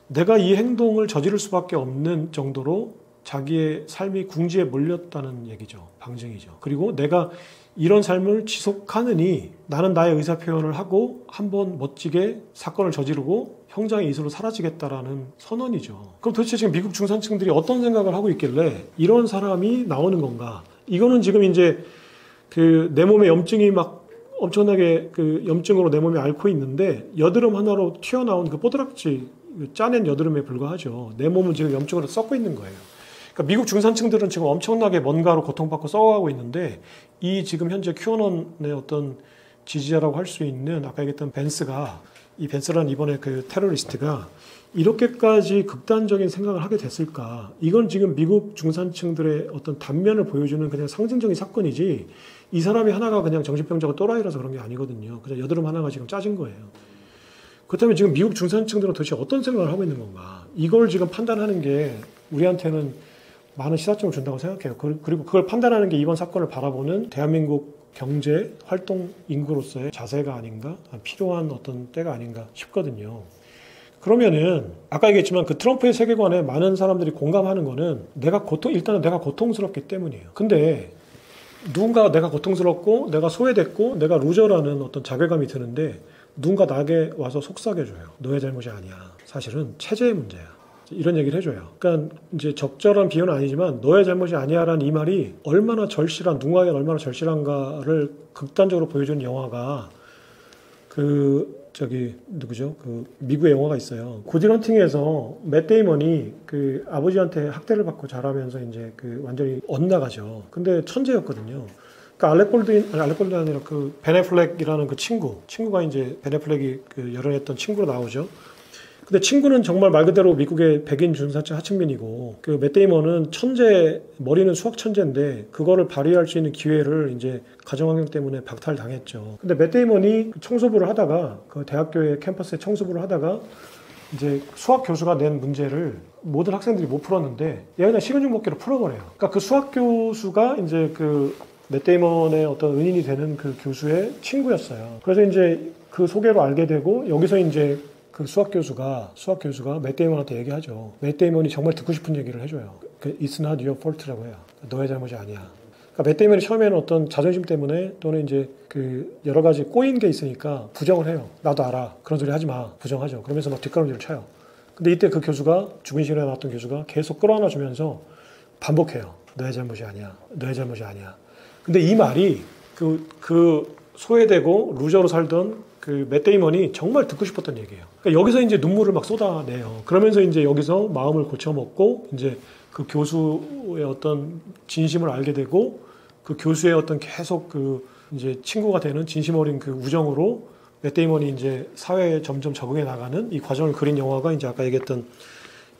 내가 이 행동을 저지를 수밖에 없는 정도로 자기의 삶이 궁지에 몰렸다는 얘기죠. 방증이죠. 그리고 내가 이런 삶을 지속하느니 나는 나의 의사표현을 하고 한번 멋지게 사건을 저지르고 형장의 이슬로 사라지겠다라는 선언이죠. 그럼 도대체 지금 미국 중산층들이 어떤 생각을 하고 있길래 이런 사람이 나오는 건가? 이거는 지금 이제 내 몸에 염증이 막 엄청나게 염증으로 내 몸이 앓고 있는데 여드름 하나로 튀어나온 뽀드락지 짜낸 여드름에 불과하죠. 내 몸은 지금 염증으로 썩고 있는 거예요. 그러니까 미국 중산층들은 지금 엄청나게 뭔가로 고통받고 썩어가고 있는데 이 지금 현재 QAnon의 어떤 지지자라고 할 수 있는 아까 얘기했던 이 벤스라는 이번에 그 테러리스트가 이렇게까지 극단적인 생각을 하게 됐을까? 이건 지금 미국 중산층들의 어떤 단면을 보여주는 그냥 상징적인 사건이지 이 사람이 하나가 그냥 정신병자고 또라이라서 그런 게 아니거든요. 그냥 여드름 하나가 지금 짜진 거예요. 그렇다면 지금 미국 중산층들은 도대체 어떤 생각을 하고 있는 건가? 이걸 지금 판단하는 게 우리한테는 많은 시사점을 준다고 생각해요. 그리고 그걸 판단하는 게 이번 사건을 바라보는 대한민국 경제 활동 인구로서의 자세가 아닌가, 필요한 어떤 때가 아닌가 싶거든요. 그러면은 아까 얘기했지만 그 트럼프의 세계관에 많은 사람들이 공감하는 거는 일단은 내가 고통스럽기 때문이에요. 근데 누군가 내가 고통스럽고 내가 소외됐고 내가 루저라는 어떤 자괴감이 드는데 누군가 나에게 와서 속삭여줘요. 너의 잘못이 아니야. 사실은 체제의 문제야. 이런 얘기를 해줘요. 그러니까 이제 적절한 비유는 아니지만 너의 잘못이 아니야라는 이 말이 얼마나 절실한, 누군가에게 얼마나 절실한가를 극단적으로 보여주는 영화가 누구죠? 미국의 영화가 있어요. 굿윌 헌팅에서 맷 데이먼이 그 아버지한테 학대를 받고 자라면서 이제 완전히 엇나가죠. 근데 천재였거든요. 그러니까 알렉 볼드윈이 아니라 벤 애플렉이라는 친구가 이제 벤 애플렉이 열연했던 친구로 나오죠. 근데 친구는 정말 말 그대로 미국의 백인 중산층 하층민이고 맷 데이먼은 머리는 수학 천재인데 그거를 발휘할 수 있는 기회를 이제 가정환경 때문에 박탈당했죠. 근데 맷 데이먼이 청소부를 하다가 그 대학교의 캠퍼스에 청소부를 하다가 이제 수학 교수가 낸 문제를 모든 학생들이 못 풀었는데 얘가 그냥 식은죽 먹기로 풀어버려요. 그러니까 그 수학 교수가 이제 맷 데이먼의 어떤 은인이 되는 그 교수의 친구였어요. 그래서 이제 그 소개로 알게 되고 여기서 이제 그 수학 교수가 맷 데이먼한테 얘기하죠. 맷 데이먼이 정말 듣고 싶은 얘기를 해줘요. It's not your fault라고 해요. 너의 잘못이 아니야. 그러니까 맷 데이먼이 처음에는 어떤 자존심 때문에 또는 이제 여러 가지 꼬인 게 있으니까 부정을 해요. 나도 알아. 그런 소리 하지 마. 부정하죠. 그러면서 막 뒷걸음질을 쳐요. 근데 이때 그 교수가, 죽은 시간에 나왔던 교수가 계속 끌어안아 주면서 반복해요. 너의 잘못이 아니야. 너의 잘못이 아니야. 근데 이 말이 소외되고 루저로 살던 맷 데이먼이 정말 듣고 싶었던 얘기예요. 그러니까 여기서 이제 눈물을 막 쏟아내요. 그러면서 이제 여기서 마음을 고쳐먹고 이제 그 교수의 어떤 진심을 알게 되고 그 교수의 어떤 계속 이제 친구가 되는 진심 어린 우정으로 맷 데이먼이 이제 사회에 점점 적응해 나가는 이 과정을 그린 영화가 이제 아까 얘기했던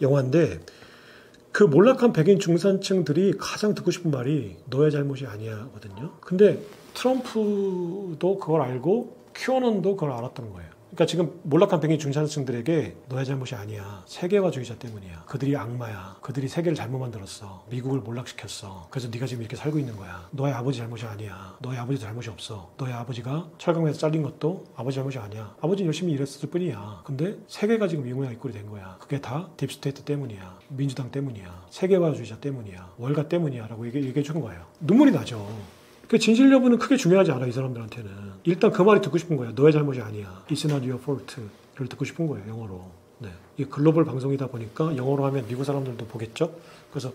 영화인데 그 몰락한 백인 중산층들이 가장 듣고 싶은 말이 너의 잘못이 아니야거든요. 근데 트럼프도 그걸 알고 큐어넌도 그걸 알았던 거예요. 그러니까 지금 몰락한 백인 중산층들에게 너의 잘못이 아니야. 세계화주의자 때문이야. 그들이 악마야. 그들이 세계를 잘못 만들었어. 미국을 몰락시켰어. 그래서 네가 지금 이렇게 살고 있는 거야. 너의 아버지 잘못이 아니야. 너의 아버지도 잘못이 없어. 너의 아버지가 철강에서 잘린 것도 아버지 잘못이 아니야. 아버지는 열심히 일했을 뿐이야. 근데 세계가 지금 이 모양 이 꼴이 된 거야. 그게 다 딥스테이트 때문이야. 민주당 때문이야. 세계화주의자 때문이야. 월가 때문이야. 라고 얘기해 주는 거예요. 눈물이 나죠. 그 진실 여부는 크게 중요하지 않아, 이 사람들한테는. 일단 그 말이 듣고 싶은 거야. 너의 잘못이 아니야. It's not your fault를 듣고 싶은 거예요, 영어로. 네. 이게 글로벌 방송이다 보니까 영어로 하면 미국 사람들도 보겠죠? 그래서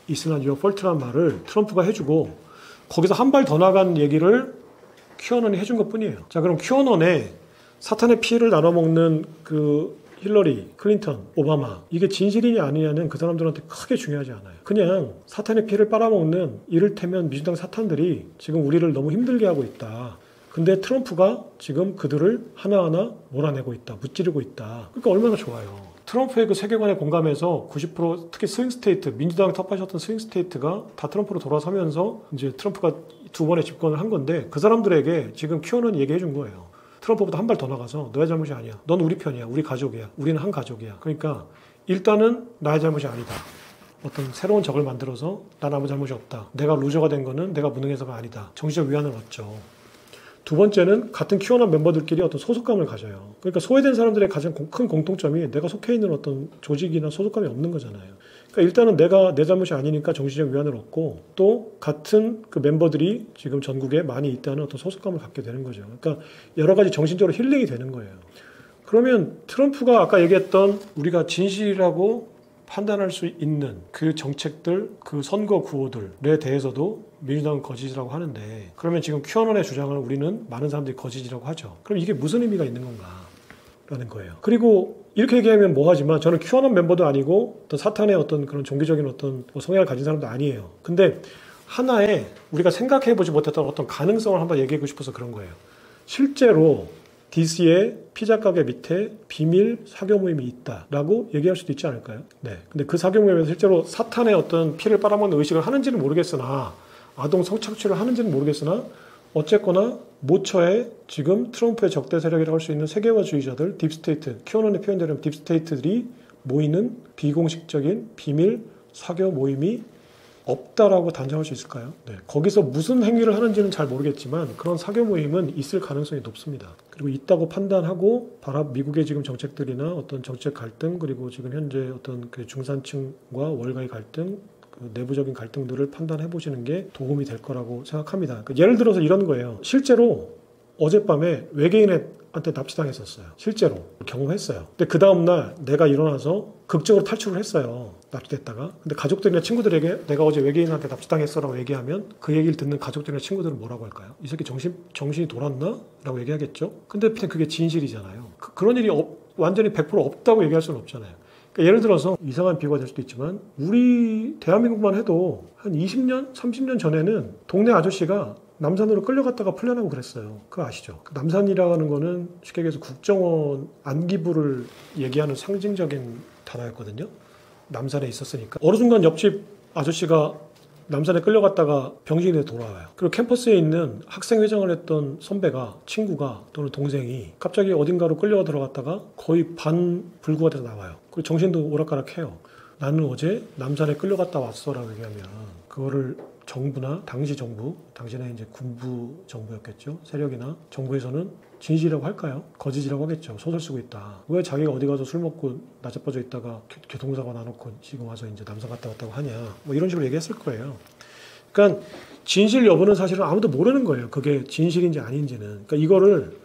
It's not your fault라는 말을 트럼프가 해주고 거기서 한 발 더 나간 얘기를 큐어넌이 해준 것 뿐이에요. 자, 그럼 큐어넌의 사탄의 피해를 나눠먹는 힐러리, 클린턴, 오바마 이게 진실이냐 아니냐는 그 사람들한테 크게 중요하지 않아요. 그냥 사탄의 피를 빨아먹는 이를테면 민주당 사탄들이 지금 우리를 너무 힘들게 하고 있다. 근데 트럼프가 지금 그들을 하나하나 몰아내고 있다. 무찌르고 있다. 그러니까 얼마나 좋아요. 트럼프의 그 세계관에 공감해서 90% 특히 스윙스테이트, 민주당이 탑하셨던 스윙스테이트가 다 트럼프로 돌아서면서 이제 트럼프가 두 번의 집권을 한 건데 그 사람들에게 지금 큐어넌이 얘기해 준 거예요. 트럼프보다 한 발 더 나가서 너의 잘못이 아니야. 넌 우리 편이야. 우리 가족이야. 우리는 한 가족이야. 그러니까 일단은 나의 잘못이 아니다. 어떤 새로운 적을 만들어서 난 아무 잘못이 없다. 내가 루저가 된 거는 내가 무능해서가 아니다. 정치적 위안을 얻죠. 두 번째는 같은 큐어넌 멤버들끼리 어떤 소속감을 가져요. 그러니까 소외된 사람들의 가장 큰 공통점이 내가 속해 있는 어떤 조직이나 소속감이 없는 거잖아요. 그러니까 일단은 내가 내 잘못이 아니니까 정치적 위안을 얻고 또 같은 그 멤버들이 지금 전국에 많이 있다는 어떤 소속감을 갖게 되는 거죠. 그러니까 여러 가지 정신적으로 힐링이 되는 거예요. 그러면 트럼프가 아까 얘기했던 우리가 진실이라고 판단할 수 있는 그 정책들, 그 선거 구호들에 대해서도 민주당은 거짓이라고 하는데 그러면 지금 큐어넌의 주장을 우리는 많은 사람들이 거짓이라고 하죠. 그럼 이게 무슨 의미가 있는 건가? 라는 거예요. 그리고 이렇게 얘기하면 뭐하지만 저는 큐어넌 멤버도 아니고 어떤 사탄의 어떤 그런 종교적인 어떤 성향을 가진 사람도 아니에요. 근데 하나의 우리가 생각해보지 못했던 어떤 가능성을 한번 얘기하고 싶어서 그런 거예요. 실제로 DC의 피자 가게 밑에 비밀 사교 모임이 있다라고 얘기할 수도 있지 않을까요? 네. 근데 그 사교 모임에서 실제로 사탄의 어떤 피를 빨아먹는 의식을 하는지는 모르겠으나 아동 성착취를 하는지는 모르겠으나 어쨌거나 모처에 지금 트럼프의 적대 세력이라고 할 수 있는 세계화주의자들, 딥스테이트, 큐어넌의 표현대로 딥스테이트들이 모이는 비공식적인 비밀 사교 모임이 없다라고 단정할 수 있을까요? 네. 거기서 무슨 행위를 하는지는 잘 모르겠지만 그런 사교 모임은 있을 가능성이 높습니다. 그리고 있다고 판단하고 미국의 지금 정책들이나 어떤 정책 갈등, 그리고 지금 현재 어떤 그 중산층과 월가의 갈등, 그 내부적인 갈등들을 판단해 보시는 게 도움이 될 거라고 생각합니다. 그러니까 예를 들어서 이런 거예요. 실제로 어젯밤에 외계인한테 납치당했었어요. 실제로 경험했어요. 근데 그 다음날 내가 일어나서 극적으로 탈출을 했어요. 납치됐다가. 근데 가족들이나 친구들에게 내가 어제 외계인한테 납치당했어라고 얘기하면 그 얘기를 듣는 가족들이나 친구들은 뭐라고 할까요? 이 새끼 정신이 돌았나? 라고 얘기하겠죠. 근데 그게 진실이잖아요. 그런 일이 완전히 100% 없다고 얘기할 수는 없잖아요. 그러니까 예를 들어서 이상한 비유가 될 수도 있지만 우리 대한민국만 해도 한 20년, 30년 전에는 동네 아저씨가 남산으로 끌려갔다가 풀려나고 그랬어요. 그거 아시죠? 남산이라는 거는 쉽게 얘기해서 국정원 안기부를 얘기하는 상징적인 단어였거든요. 남산에 있었으니까. 어느 순간 옆집 아저씨가 남산에 끌려갔다가 병신이 돼 돌아와요. 그리고 캠퍼스에 있는 학생회장을 했던 선배가, 친구가 또는 동생이 갑자기 어딘가로 끌려 들어갔다가 거의 반불구가 돼서 나와요. 그리고 정신도 오락가락해요. 나는 어제 남산에 끌려갔다 왔어 라고 얘기하면 그거를 정부나 당시 정부, 당시는 이제 군부 정부였겠죠. 세력이나 정부에서는 진실이라고 할까요? 거짓이라고 하겠죠. 소설 쓰고 있다. 왜 자기가 어디 가서 술 먹고 낮에 빠져 있다가 교통사고 나놓고 지금 와서 이제 남산 갔다 왔다고 하냐. 뭐 이런 식으로 얘기했을 거예요. 그러니까 진실 여부는 사실은 아무도 모르는 거예요. 그게 진실인지 아닌지는. 그러니까 이거를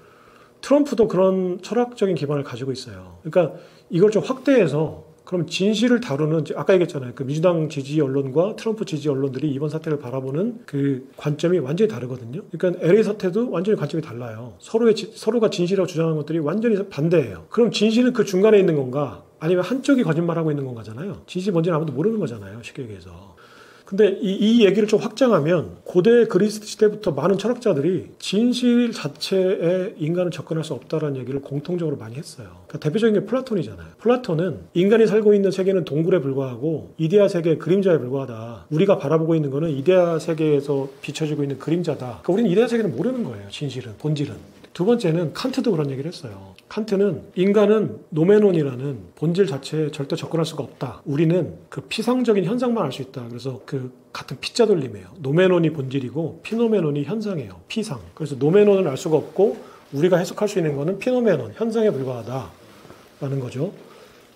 트럼프도 그런 철학적인 기반을 가지고 있어요. 그러니까 이걸 좀 확대해서 그럼 진실을 다루는, 아까 얘기했잖아요. 그 민주당 지지 언론과 트럼프 지지 언론들이 이번 사태를 바라보는 그 관점이 완전히 다르거든요. 그러니까 LA 사태도 완전히 관점이 달라요. 서로가 진실이라고 주장하는 것들이 완전히 반대예요. 그럼 진실은 그 중간에 있는 건가? 아니면 한쪽이 거짓말하고 있는 건가잖아요. 진실이 뭔지는 아무도 모르는 거잖아요. 쉽게 얘기해서. 근데 이 얘기를 좀 확장하면 고대 그리스 시대부터 많은 철학자들이 진실 자체에 인간은 접근할 수 없다는 얘기를 공통적으로 많이 했어요. 그러니까 대표적인 게 플라톤이잖아요. 플라톤은 인간이 살고 있는 세계는 동굴에 불과하고 이데아 세계의 그림자에 불과하다. 우리가 바라보고 있는 거는 이데아 세계에서 비춰지고 있는 그림자다. 그러니까 우리는 이데아 세계는 모르는 거예요. 진실은, 본질은. 두 번째는 칸트도 그런 얘기를 했어요. 칸트는 인간은 노메논이라는 본질 자체에 절대 접근할 수가 없다. 우리는 그 피상적인 현상만 알 수 있다. 그래서 그 같은 피자 돌림이에요. 노메논이 본질이고 피노메논이 현상이에요. 피상. 그래서 노메논을 알 수가 없고 우리가 해석할 수 있는 거는 피노메논, 현상에 불과하다라는 거죠.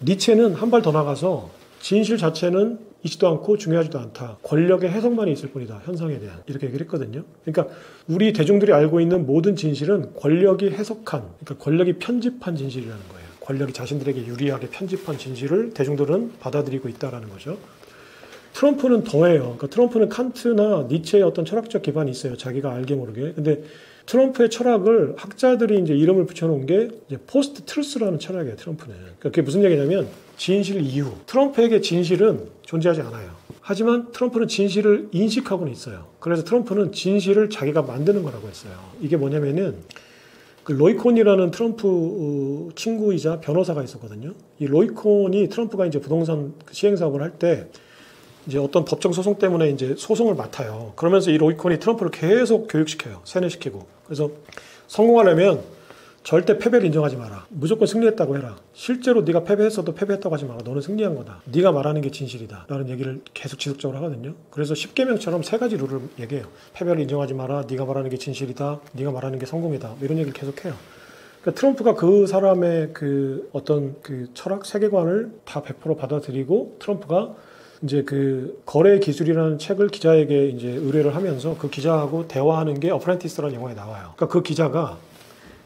니체는 한 발 더 나가서 진실 자체는 있지도 않고 중요하지도 않다. 권력의 해석만이 있을 뿐이다. 현상에 대한. 이렇게 얘기를 했거든요. 그러니까 우리 대중들이 알고 있는 모든 진실은 권력이 해석한, 그러니까 권력이 편집한 진실이라는 거예요. 권력이 자신들에게 유리하게 편집한 진실을 대중들은 받아들이고 있다는 거죠. 트럼프는 더해요. 그러니까 트럼프는 칸트나 니체의 어떤 철학적 기반이 있어요. 자기가 알게 모르게. 근데 트럼프의 철학을 학자들이 이제 이름을 붙여놓은 게 이제 포스트 트루스라는 철학이에요. 트럼프는. 그러니까 그게 무슨 얘기냐면 진실 이후. 트럼프에게 진실은 존재하지 않아요. 하지만 트럼프는 진실을 인식하고는 있어요. 그래서 트럼프는 진실을 자기가 만드는 거라고 했어요. 이게 뭐냐면은 그 로이콘이라는 트럼프 친구이자 변호사가 있었거든요. 이 로이콘이 트럼프가 이제 부동산 시행 사업을 할 때 이제 어떤 법정 소송 때문에 이제 소송을 맡아요. 그러면서 이 로이콘이 트럼프를 계속 교육시켜요. 세뇌시키고. 그래서 성공하려면 절대 패배를 인정하지 마라. 무조건 승리했다고 해라. 실제로 네가 패배했어도 패배했다고 하지 마라. 너는 승리한 거다. 네가 말하는 게 진실이다. 라는 얘기를 계속 지속적으로 하거든요. 그래서 10계명처럼 3가지 룰을 얘기해요. 패배를 인정하지 마라. 네가 말하는 게 진실이다. 네가 말하는 게 성공이다. 뭐 이런 얘기를 계속해요. 그러니까 트럼프가 그 사람의 그 어떤 그 철학 세계관을 다 100% 받아들이고 트럼프가 이제 그 거래 기술이라는 책을 기자에게 이제 의뢰를 하면서 그 기자하고 대화하는 게 어프렌티스라는 영화에 나와요. 그러니까 그 기자가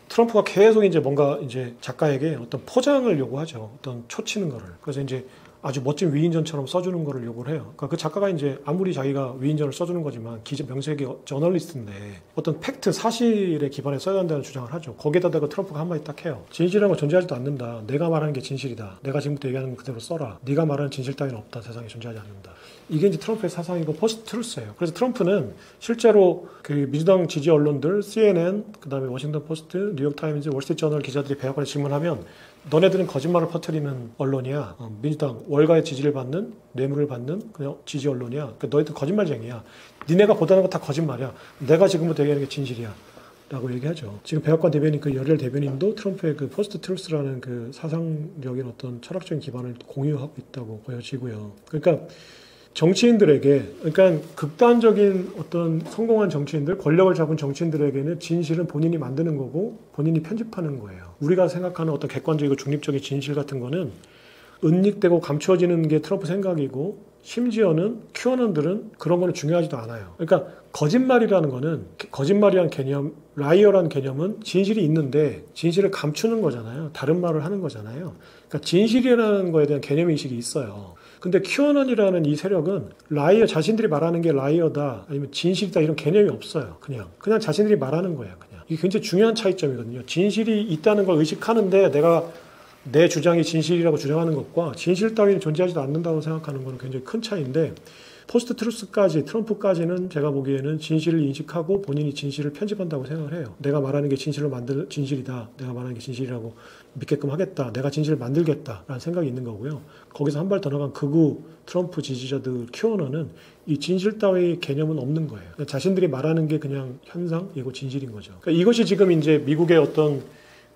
트럼프가 계속 이제 뭔가 이제 작가에게 어떤 포장을 요구하죠. 어떤 초치는 거를. 그래서 이제 아주 멋진 위인전처럼 써주는 거를 요구를 해요. 그러니까 그 작가가 이제 아무리 자기가 위인전을 써주는 거지만 명색이 저널리스트인데 어떤 팩트, 사실에 기반해 써야 한다는 주장을 하죠. 거기에다가 트럼프가 한마디 딱 해요. 진실이라는 건 존재하지도 않는다. 내가 말하는 게 진실이다. 내가 지금부터 얘기하는 건 그대로 써라. 네가 말하는 진실 따위는 없다. 세상에 존재하지 않는다. 이게 이제 트럼프의 사상이고 포스트 트루스예요. 그래서 트럼프는 실제로 그 민주당 지지 언론들, CNN, 그다음에 워싱턴 포스트, 뉴욕타임즈, 월스트리트저널 기자들이 백악관에 질문하면 너네들은 거짓말을 퍼뜨리는 언론이야. 민주당 월가의 지지를 받는, 뇌물을 받는 그냥 지지 언론이야. 그러니까 너희들 거짓말쟁이야. 니네가 보다는 거 다 거짓말이야. 내가 지금부터 얘기하는 게 진실이야. 라고 얘기하죠. 지금 백악관 대변인 그 열혈 대변인도 트럼프의 그 포스트 트루스라는 그 사상적인 어떤 철학적인 기반을 공유하고 있다고 보여지고요. 그러니까 정치인들에게, 그러니까 극단적인 어떤 성공한 정치인들, 권력을 잡은 정치인들에게는 진실은 본인이 만드는 거고 본인이 편집하는 거예요. 우리가 생각하는 어떤 객관적이고 중립적인 진실 같은 거는 은닉되고 감추어지는 게 트럼프 생각이고, 심지어는 큐어넌들은 그런 거는 중요하지도 않아요. 그러니까 거짓말이라는 개념, 라이어라는 개념은 진실이 있는데 진실을 감추는 거잖아요. 다른 말을 하는 거잖아요. 그러니까 진실이라는 거에 대한 개념인식이 있어요. 근데 큐어넌이라는 이 세력은 라이어, 자신들이 말하는 게 라이어다 아니면 진실이다 이런 개념이 없어요. 그냥 자신들이 말하는 거예요. 그냥 이게 굉장히 중요한 차이점이거든요. 진실이 있다는 걸 의식하는데 내가 내 주장이 진실이라고 주장하는 것과 진실 따위는 존재하지도 않는다고 생각하는 것은 굉장히 큰 차이인데, 포스트 트루스까지, 트럼프까지는 제가 보기에는 진실을 인식하고 본인이 진실을 편집한다고 생각을 해요. 내가 말하는 게 진실이다. 내가 말하는 게 진실이라고 믿게끔 하겠다. 내가 진실을 만들겠다라는 생각이 있는 거고요. 거기서 한 발 더 나간 극우 트럼프 지지자들 큐어너는 이 진실 따위의 개념은 없는 거예요. 자신들이 말하는 게 그냥 현상이고 진실인 거죠. 그러니까 이것이 지금 이제 미국의 어떤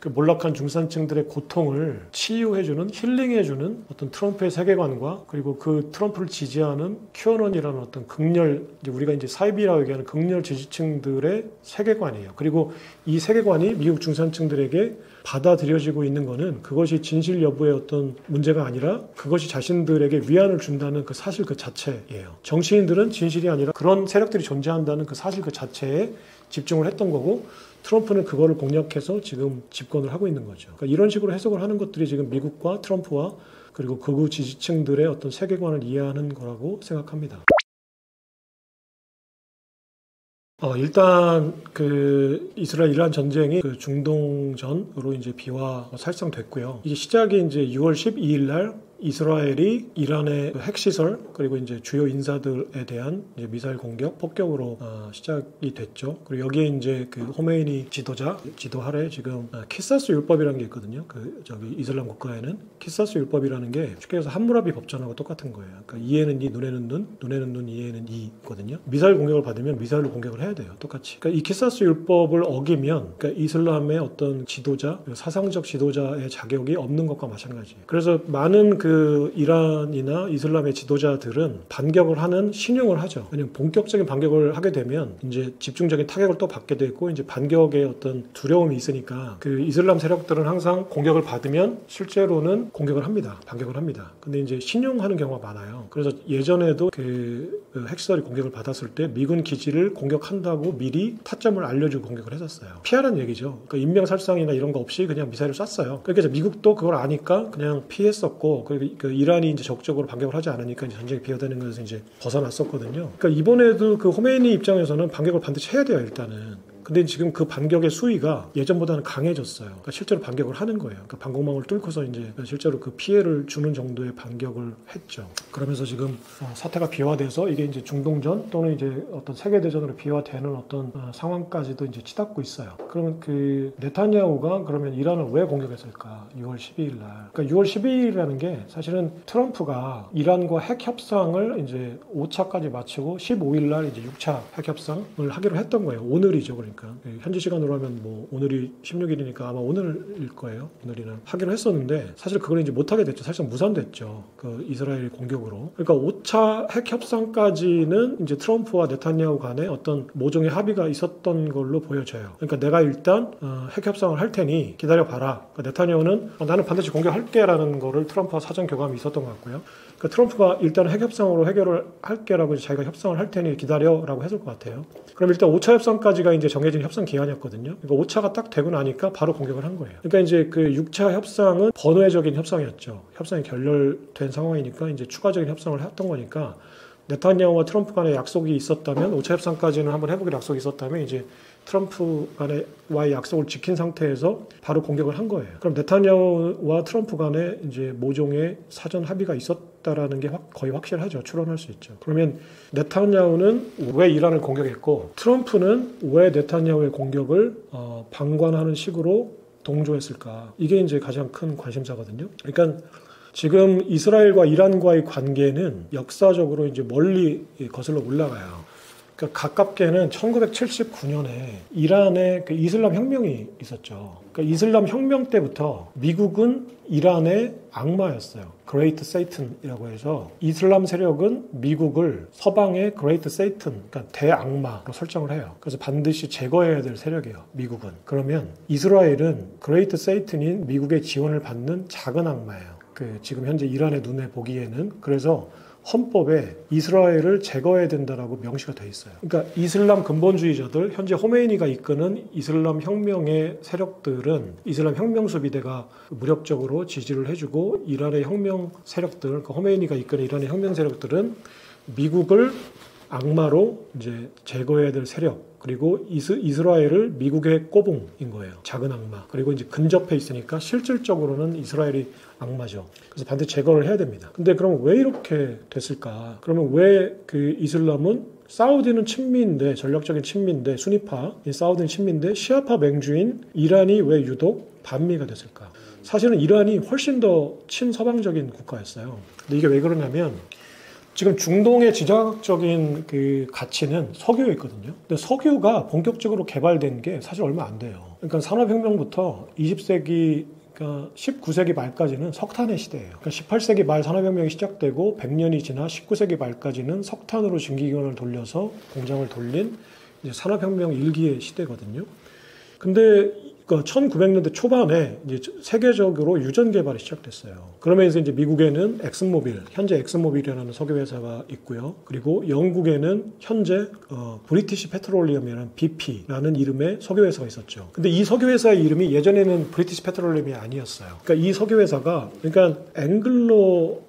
그 몰락한 중산층들의 고통을 치유해주는, 힐링해주는 어떤 트럼프의 세계관과, 그리고 그 트럼프를 지지하는 큐어넌이라는 어떤 극렬, 이제 우리가 이제 사이비라고 얘기하는 극렬 지지층들의 세계관이에요. 그리고 이 세계관이 미국 중산층들에게 받아들여지고 있는 거는 그것이 진실 여부의 어떤 문제가 아니라 그것이 자신들에게 위안을 준다는 그 사실 그 자체예요. 정치인들은 진실이 아니라 그런 세력들이 존재한다는 그 사실 그 자체에 집중을 했던 거고, 트럼프는 그거를 공략해서 지금 집권을 하고 있는 거죠. 그러니까 이런 식으로 해석을 하는 것들이 지금 미국과 트럼프와 그리고 극우 지지층들의 어떤 세계관을 이해하는 거라고 생각합니다. 일단 그 이스라엘 이란 전쟁이 그 중동전으로 이제 비화 살상됐고요. 이제 시작이 이제 6월 12일 날 이스라엘이 이란의 핵시설 그리고 이제 주요 인사들에 대한 이제 미사일 공격, 폭격으로 시작이 됐죠. 그리고 여기에 이제 그 호메이니 지도 아래 지금 키사스 율법이라는 게 있거든요. 그 저기 이슬람 국가에는 키사스 율법이라는 게 쉽게 해서 함무라비 법전하고 똑같은 거예요. 그러니까 이에는 이, 눈에는 눈, 이에는 이거든요. 미사일 공격을 받으면 미사일로 공격을 해야 돼요. 똑같이. 그러니까 이 키사스 율법을 어기면 그러니까 이슬람의 어떤 지도자, 사상적 지도자의 자격이 없는 것과 마찬가지예요. 그래서 많은 그 이란이나 이슬람의 지도자들은 반격을 하는 신용을 하죠. 왜냐면 본격적인 반격을 하게 되면 이제 집중적인 타격을 또 받게 되고 이제 반격의 어떤 두려움이 있으니까 그 이슬람 세력들은 항상 공격을 받으면 실제로는 공격을 합니다. 반격을 합니다. 근데 이제 신용하는 경우가 많아요. 그래서 예전에도 그 핵시설이 공격을 받았을 때 미군 기지를 공격한다고 미리 타점을 알려주고 공격을 했었어요. 피하라는 얘기죠. 그러니까 인명살상이나 이런 거 없이 그냥 미사일을 쐈어요. 그러니까 미국도 그걸 아니까 그냥 피했었고, 그리고 그 이란이 이제 적극적으로 반격을 하지 않으니까 이제 전쟁이 비화되는 것에서 이제 벗어났었거든요. 그러니까 이번에도 그 호메이니 입장에서는 반격을 반드시 해야 돼요, 일단은. 근데 지금 그 반격의 수위가 예전보다는 강해졌어요. 그러니까 실제로 반격을 하는 거예요. 그러니까 방공망을 뚫고서 이제 실제로 그 피해를 주는 정도의 반격을 했죠. 그러면서 지금 사태가 비화돼서 이게 이제 중동전 또는 이제 어떤 세계대전으로 비화되는 어떤 상황까지도 이제 치닫고 있어요. 그러면 그 네타냐후가 그러면 이란을 왜 공격했을까? 6월 12일 날. 그러니까 6월 12일이라는 게 사실은 트럼프가 이란과 핵 협상을 이제 5차까지 마치고 15일 날 이제 6차 핵 협상을 하기로 했던 거예요. 오늘이죠. 그러니까 현지 시간으로 하면 뭐 오늘이 16일이니까 아마 오늘일 거예요. 오늘이나 하기로 했었는데 사실 그걸 이제 못하게 됐죠. 사실상 무산됐죠. 그 이스라엘 공격으로. 그러니까 5차 핵 협상까지는 이제 트럼프와 네타냐후 간에 어떤 모종의 합의가 있었던 걸로 보여져요. 그러니까 내가 일단 핵 협상을 할 테니 기다려봐라. 그러니까 네타냐후는 나는 반드시 공격할게라는 거를 트럼프와 사전 교감이 있었던 것 같고요. 그러니까 트럼프가 일단 핵 협상으로 해결을 할게라고 자기가 협상을 할 테니 기다려라고 했을 것 같아요. 그럼 일단 5차 협상까지가 이제 정해진 협상 기한이었거든요. 그러니까 5차가 딱 되고 나니까 바로 공격을 한 거예요. 그러니까 이제 그 6차 협상은 번외적인 협상이었죠. 협상이 결렬된 상황이니까 이제 추가적인 협상을 했던 거니까 네타냐후와 트럼프 간에 약속이 있었다면 5차 협상까지는 한번 해보기로 약속이 있었다면 이제 트럼프 간의 약속을 지킨 상태에서 바로 공격을 한 거예요. 그럼 네타냐후와 트럼프 간에 이제 모종의 사전 합의가 있었다라는 게 거의 확실하죠. 추론할 수 있죠. 그러면 네타냐후는 왜 이란을 공격했고 트럼프는 왜 네타냐후의 공격을 방관하는 식으로 동조했을까? 이게 이제 가장 큰 관심사거든요. 그러니까 지금 이스라엘과 이란과의 관계는 역사적으로 이제 멀리 거슬러 올라가요. 그러니까 가깝게는 1979년에 이란에 그 이슬람 혁명이 있었죠. 그러니까 이슬람 혁명 때부터 미국은 이란의 악마였어요. 그레이트 세이튼이라고 해서 이슬람 세력은 미국을 서방의 그레이트 세이튼, 그러니까 대악마로 설정을 해요. 그래서 반드시 제거해야 될 세력이에요. 미국은. 그러면 이스라엘은 그레이트 세이튼인 미국의 지원을 받는 작은 악마예요. 지금 현재 이란의 눈에 보기에는. 그래서 헌법에 이스라엘을 제거해야 된다라고 명시가 돼 있어요. 그러니까 이슬람 근본주의자들, 현재 호메이니가 이끄는 이슬람 혁명의 세력들은 이슬람 혁명 수비대가 무력적으로 지지를 해주고 이란의 혁명 세력들, 그러니까 호메이니가 이끄는 이란의 혁명 세력들은 미국을 악마로 이제 제거해야 될 세력, 그리고 이스라엘을 미국의 꼬붕인 거예요. 작은 악마. 그리고 이제 근접해 있으니까 실질적으로는 이스라엘이 악마죠. 그래서 반드시 제거를 해야 됩니다. 근데 그럼 왜 이렇게 됐을까? 그러면 왜 그 이슬람은 사우디는 친미인데, 전략적인 친미인데, 수니파, 사우디는 친미인데 시아파 맹주인 이란이 왜 유독 반미가 됐을까? 사실은 이란이 훨씬 더 친서방적인 국가였어요. 근데 이게 왜 그러냐면 지금 중동의 지정학적인 그 가치는 석유에 있거든요. 근데 석유가 본격적으로 개발된 게 사실 얼마 안 돼요. 그러니까 산업혁명부터 20세기, 그러니까 19세기 말까지는 석탄의 시대예요. 그러니까 18세기 말 산업혁명이 시작되고 100년이 지나 19세기 말까지는 석탄으로 증기기관을 돌려서 공장을 돌린 이제 산업혁명 일기의 시대거든요. 근데 1900년대 초반에 이제 세계적으로 유전 개발이 시작됐어요. 그러면서 이제 미국에는 엑슨모빌, 현재 엑슨모빌이라는 석유 회사가 있고요. 그리고 영국에는 현재 브리티시 페트롤리엄이라는 BP라는 이름의 석유 회사가 있었죠. 근데 이 석유 회사의 이름이 예전에는 브리티시 페트롤리엄이 아니었어요. 그러니까 이 석유 회사가 그러니까 앵글로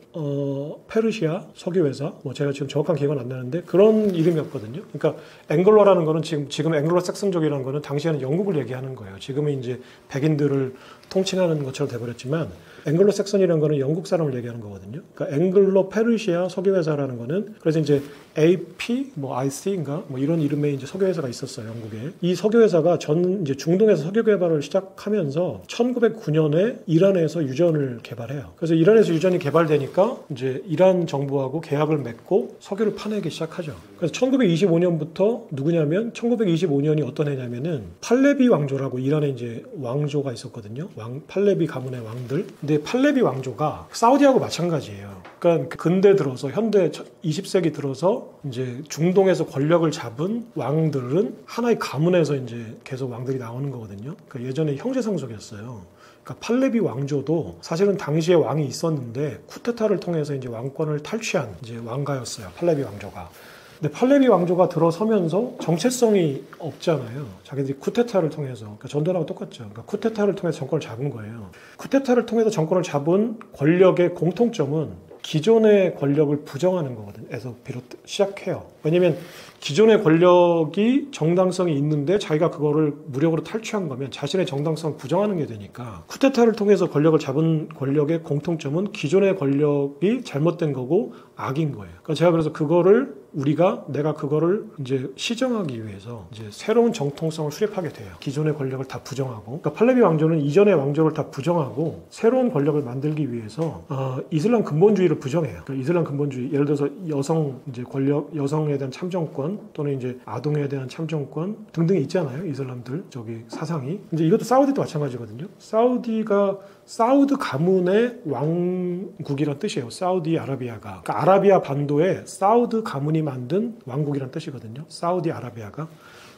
페르시아 석유회사, 제가 지금 정확한 기억은 안 나는데 그런 이름이었거든요. 그러니까 앵글로라는 거는 지금 앵글로 삭슨족이라는 거는 당시에는 영국을 얘기하는 거예요. 지금은 이제 백인들을 통칭하는 것처럼 돼버렸지만 앵글로 삭슨이라는 거는 영국 사람을 얘기하는 거거든요. 그러니까 앵글로 페르시아 석유회사라는 거는 그래서 이제 AP, IC인가 이런 이름의 이제 석유회사가 있었어요, 영국에. 이 석유회사가 이제 중동에서 석유 개발을 시작하면서 1909년에 이란에서 유전을 개발해요. 그래서 이란에서 유전이 개발되니까 이제 이란 정부하고 계약을 맺고 석유를 파내기 시작하죠. 그래서 1925년부터 누구냐면 1925년이 어떤 해냐면은 팔레비 왕조라고 이란에 이제 왕조가 있었거든요. 팔레비 가문의 왕들. 근데 팔레비 왕조가 사우디하고 마찬가지예요. 그러니까 근대 들어서 현대 20세기 들어서 이제 중동에서 권력을 잡은 왕들은 하나의 가문에서 이제 계속 왕들이 나오는 거거든요. 그러니까 예전에 형제상속이었어요. 그러니까 팔레비 왕조도 사실은 당시에 왕이 있었는데 쿠데타를 통해서 이제 왕권을 탈취한 이제 왕가였어요. 팔레비 왕조가. 근데 팔레비 왕조가 들어서면서 정체성이 없잖아요. 자기들이 쿠데타를 통해서, 그러니까 전두환하고 똑같죠. 그러니까 쿠데타를 통해서 정권을 잡은 거예요. 쿠데타를 통해서 정권을 잡은 권력의 공통점은 기존의 권력을 부정하는 거거든요. 에서 시작해요. 왜냐면 기존의 권력이 정당성이 있는데 자기가 그거를 무력으로 탈취한 거면 자신의 정당성을 부정하는 게 되니까 쿠데타를 통해서 권력을 잡은 권력의 공통점은 기존의 권력이 잘못된 거고 악인 거예요. 그러니까 제가 그래서 내가 그거를 이제 시정하기 위해서 이제 새로운 정통성을 수립하게 돼요. 기존의 권력을 다 부정하고. 그러니까 팔레비 왕조는 이전의 왕조를 다 부정하고 새로운 권력을 만들기 위해서 이슬람 근본주의를 부정해요. 그러니까 이슬람 근본주의, 예를 들어서 여성 이제 권력, 여성에 대한 참정권 또는 이제 아동에 대한 참정권 등등 있잖아요. 이슬람들 사상이. 이제 이것도 사우디도 마찬가지거든요. 사우디가 사우드 가문의 왕국이란 뜻이에요. 사우디 아라비아가. 그러니까 아라비아 반도에 사우드 가문이 만든 왕국이란 뜻이거든요. 사우디 아라비아가.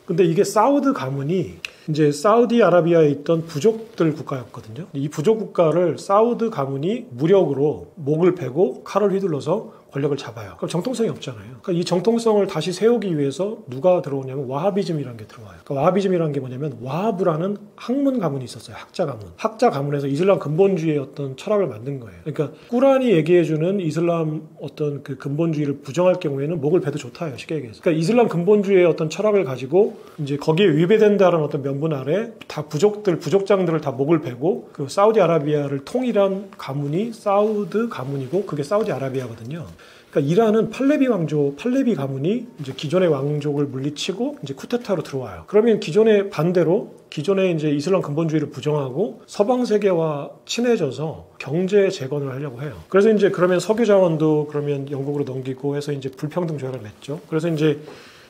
근데 이게 사우드 가문이 이제 사우디 아라비아에 있던 부족들 국가였거든요. 이 부족 국가를 사우드 가문이 무력으로 목을 베고 칼을 휘둘러서 권력을 잡아요. 그럼 정통성이 없잖아요. 그러니까 이 정통성을 다시 세우기 위해서 누가 들어오냐면 와하비즘이라는 게 들어와요. 그러니까 와하비즘이라는 게 뭐냐면 와하브라는 학문 가문이 있었어요. 학자 가문. 학자 가문에서 이슬람 근본주의의 어떤 철학을 만든 거예요. 그러니까 꾸란이 얘기해주는 이슬람 어떤 그 근본주의를 부정할 경우에는 목을 베도 좋다요. 쉽게 얘기해서. 그러니까 이슬람 근본주의의 어떤 철학을 가지고 이제 거기에 위배된다는 어떤 면분 아래 다 부족장들을 다 목을 베고 그 사우디아라비아를 통일한 가문이 사우드 가문이고 그게 사우디아라비아거든요. 그러니까 이란은 팔레비 가문이 이제 기존의 왕족을 물리치고 이제 쿠데타로 들어와요. 그러면 기존의 이제 이슬람 근본주의를 부정하고 서방 세계와 친해져서 경제 재건을 하려고 해요. 그래서 이제 그러면 석유 자원도 그러면 영국으로 넘기고 해서 이제 불평등 조약을 맺죠. 그래서 이제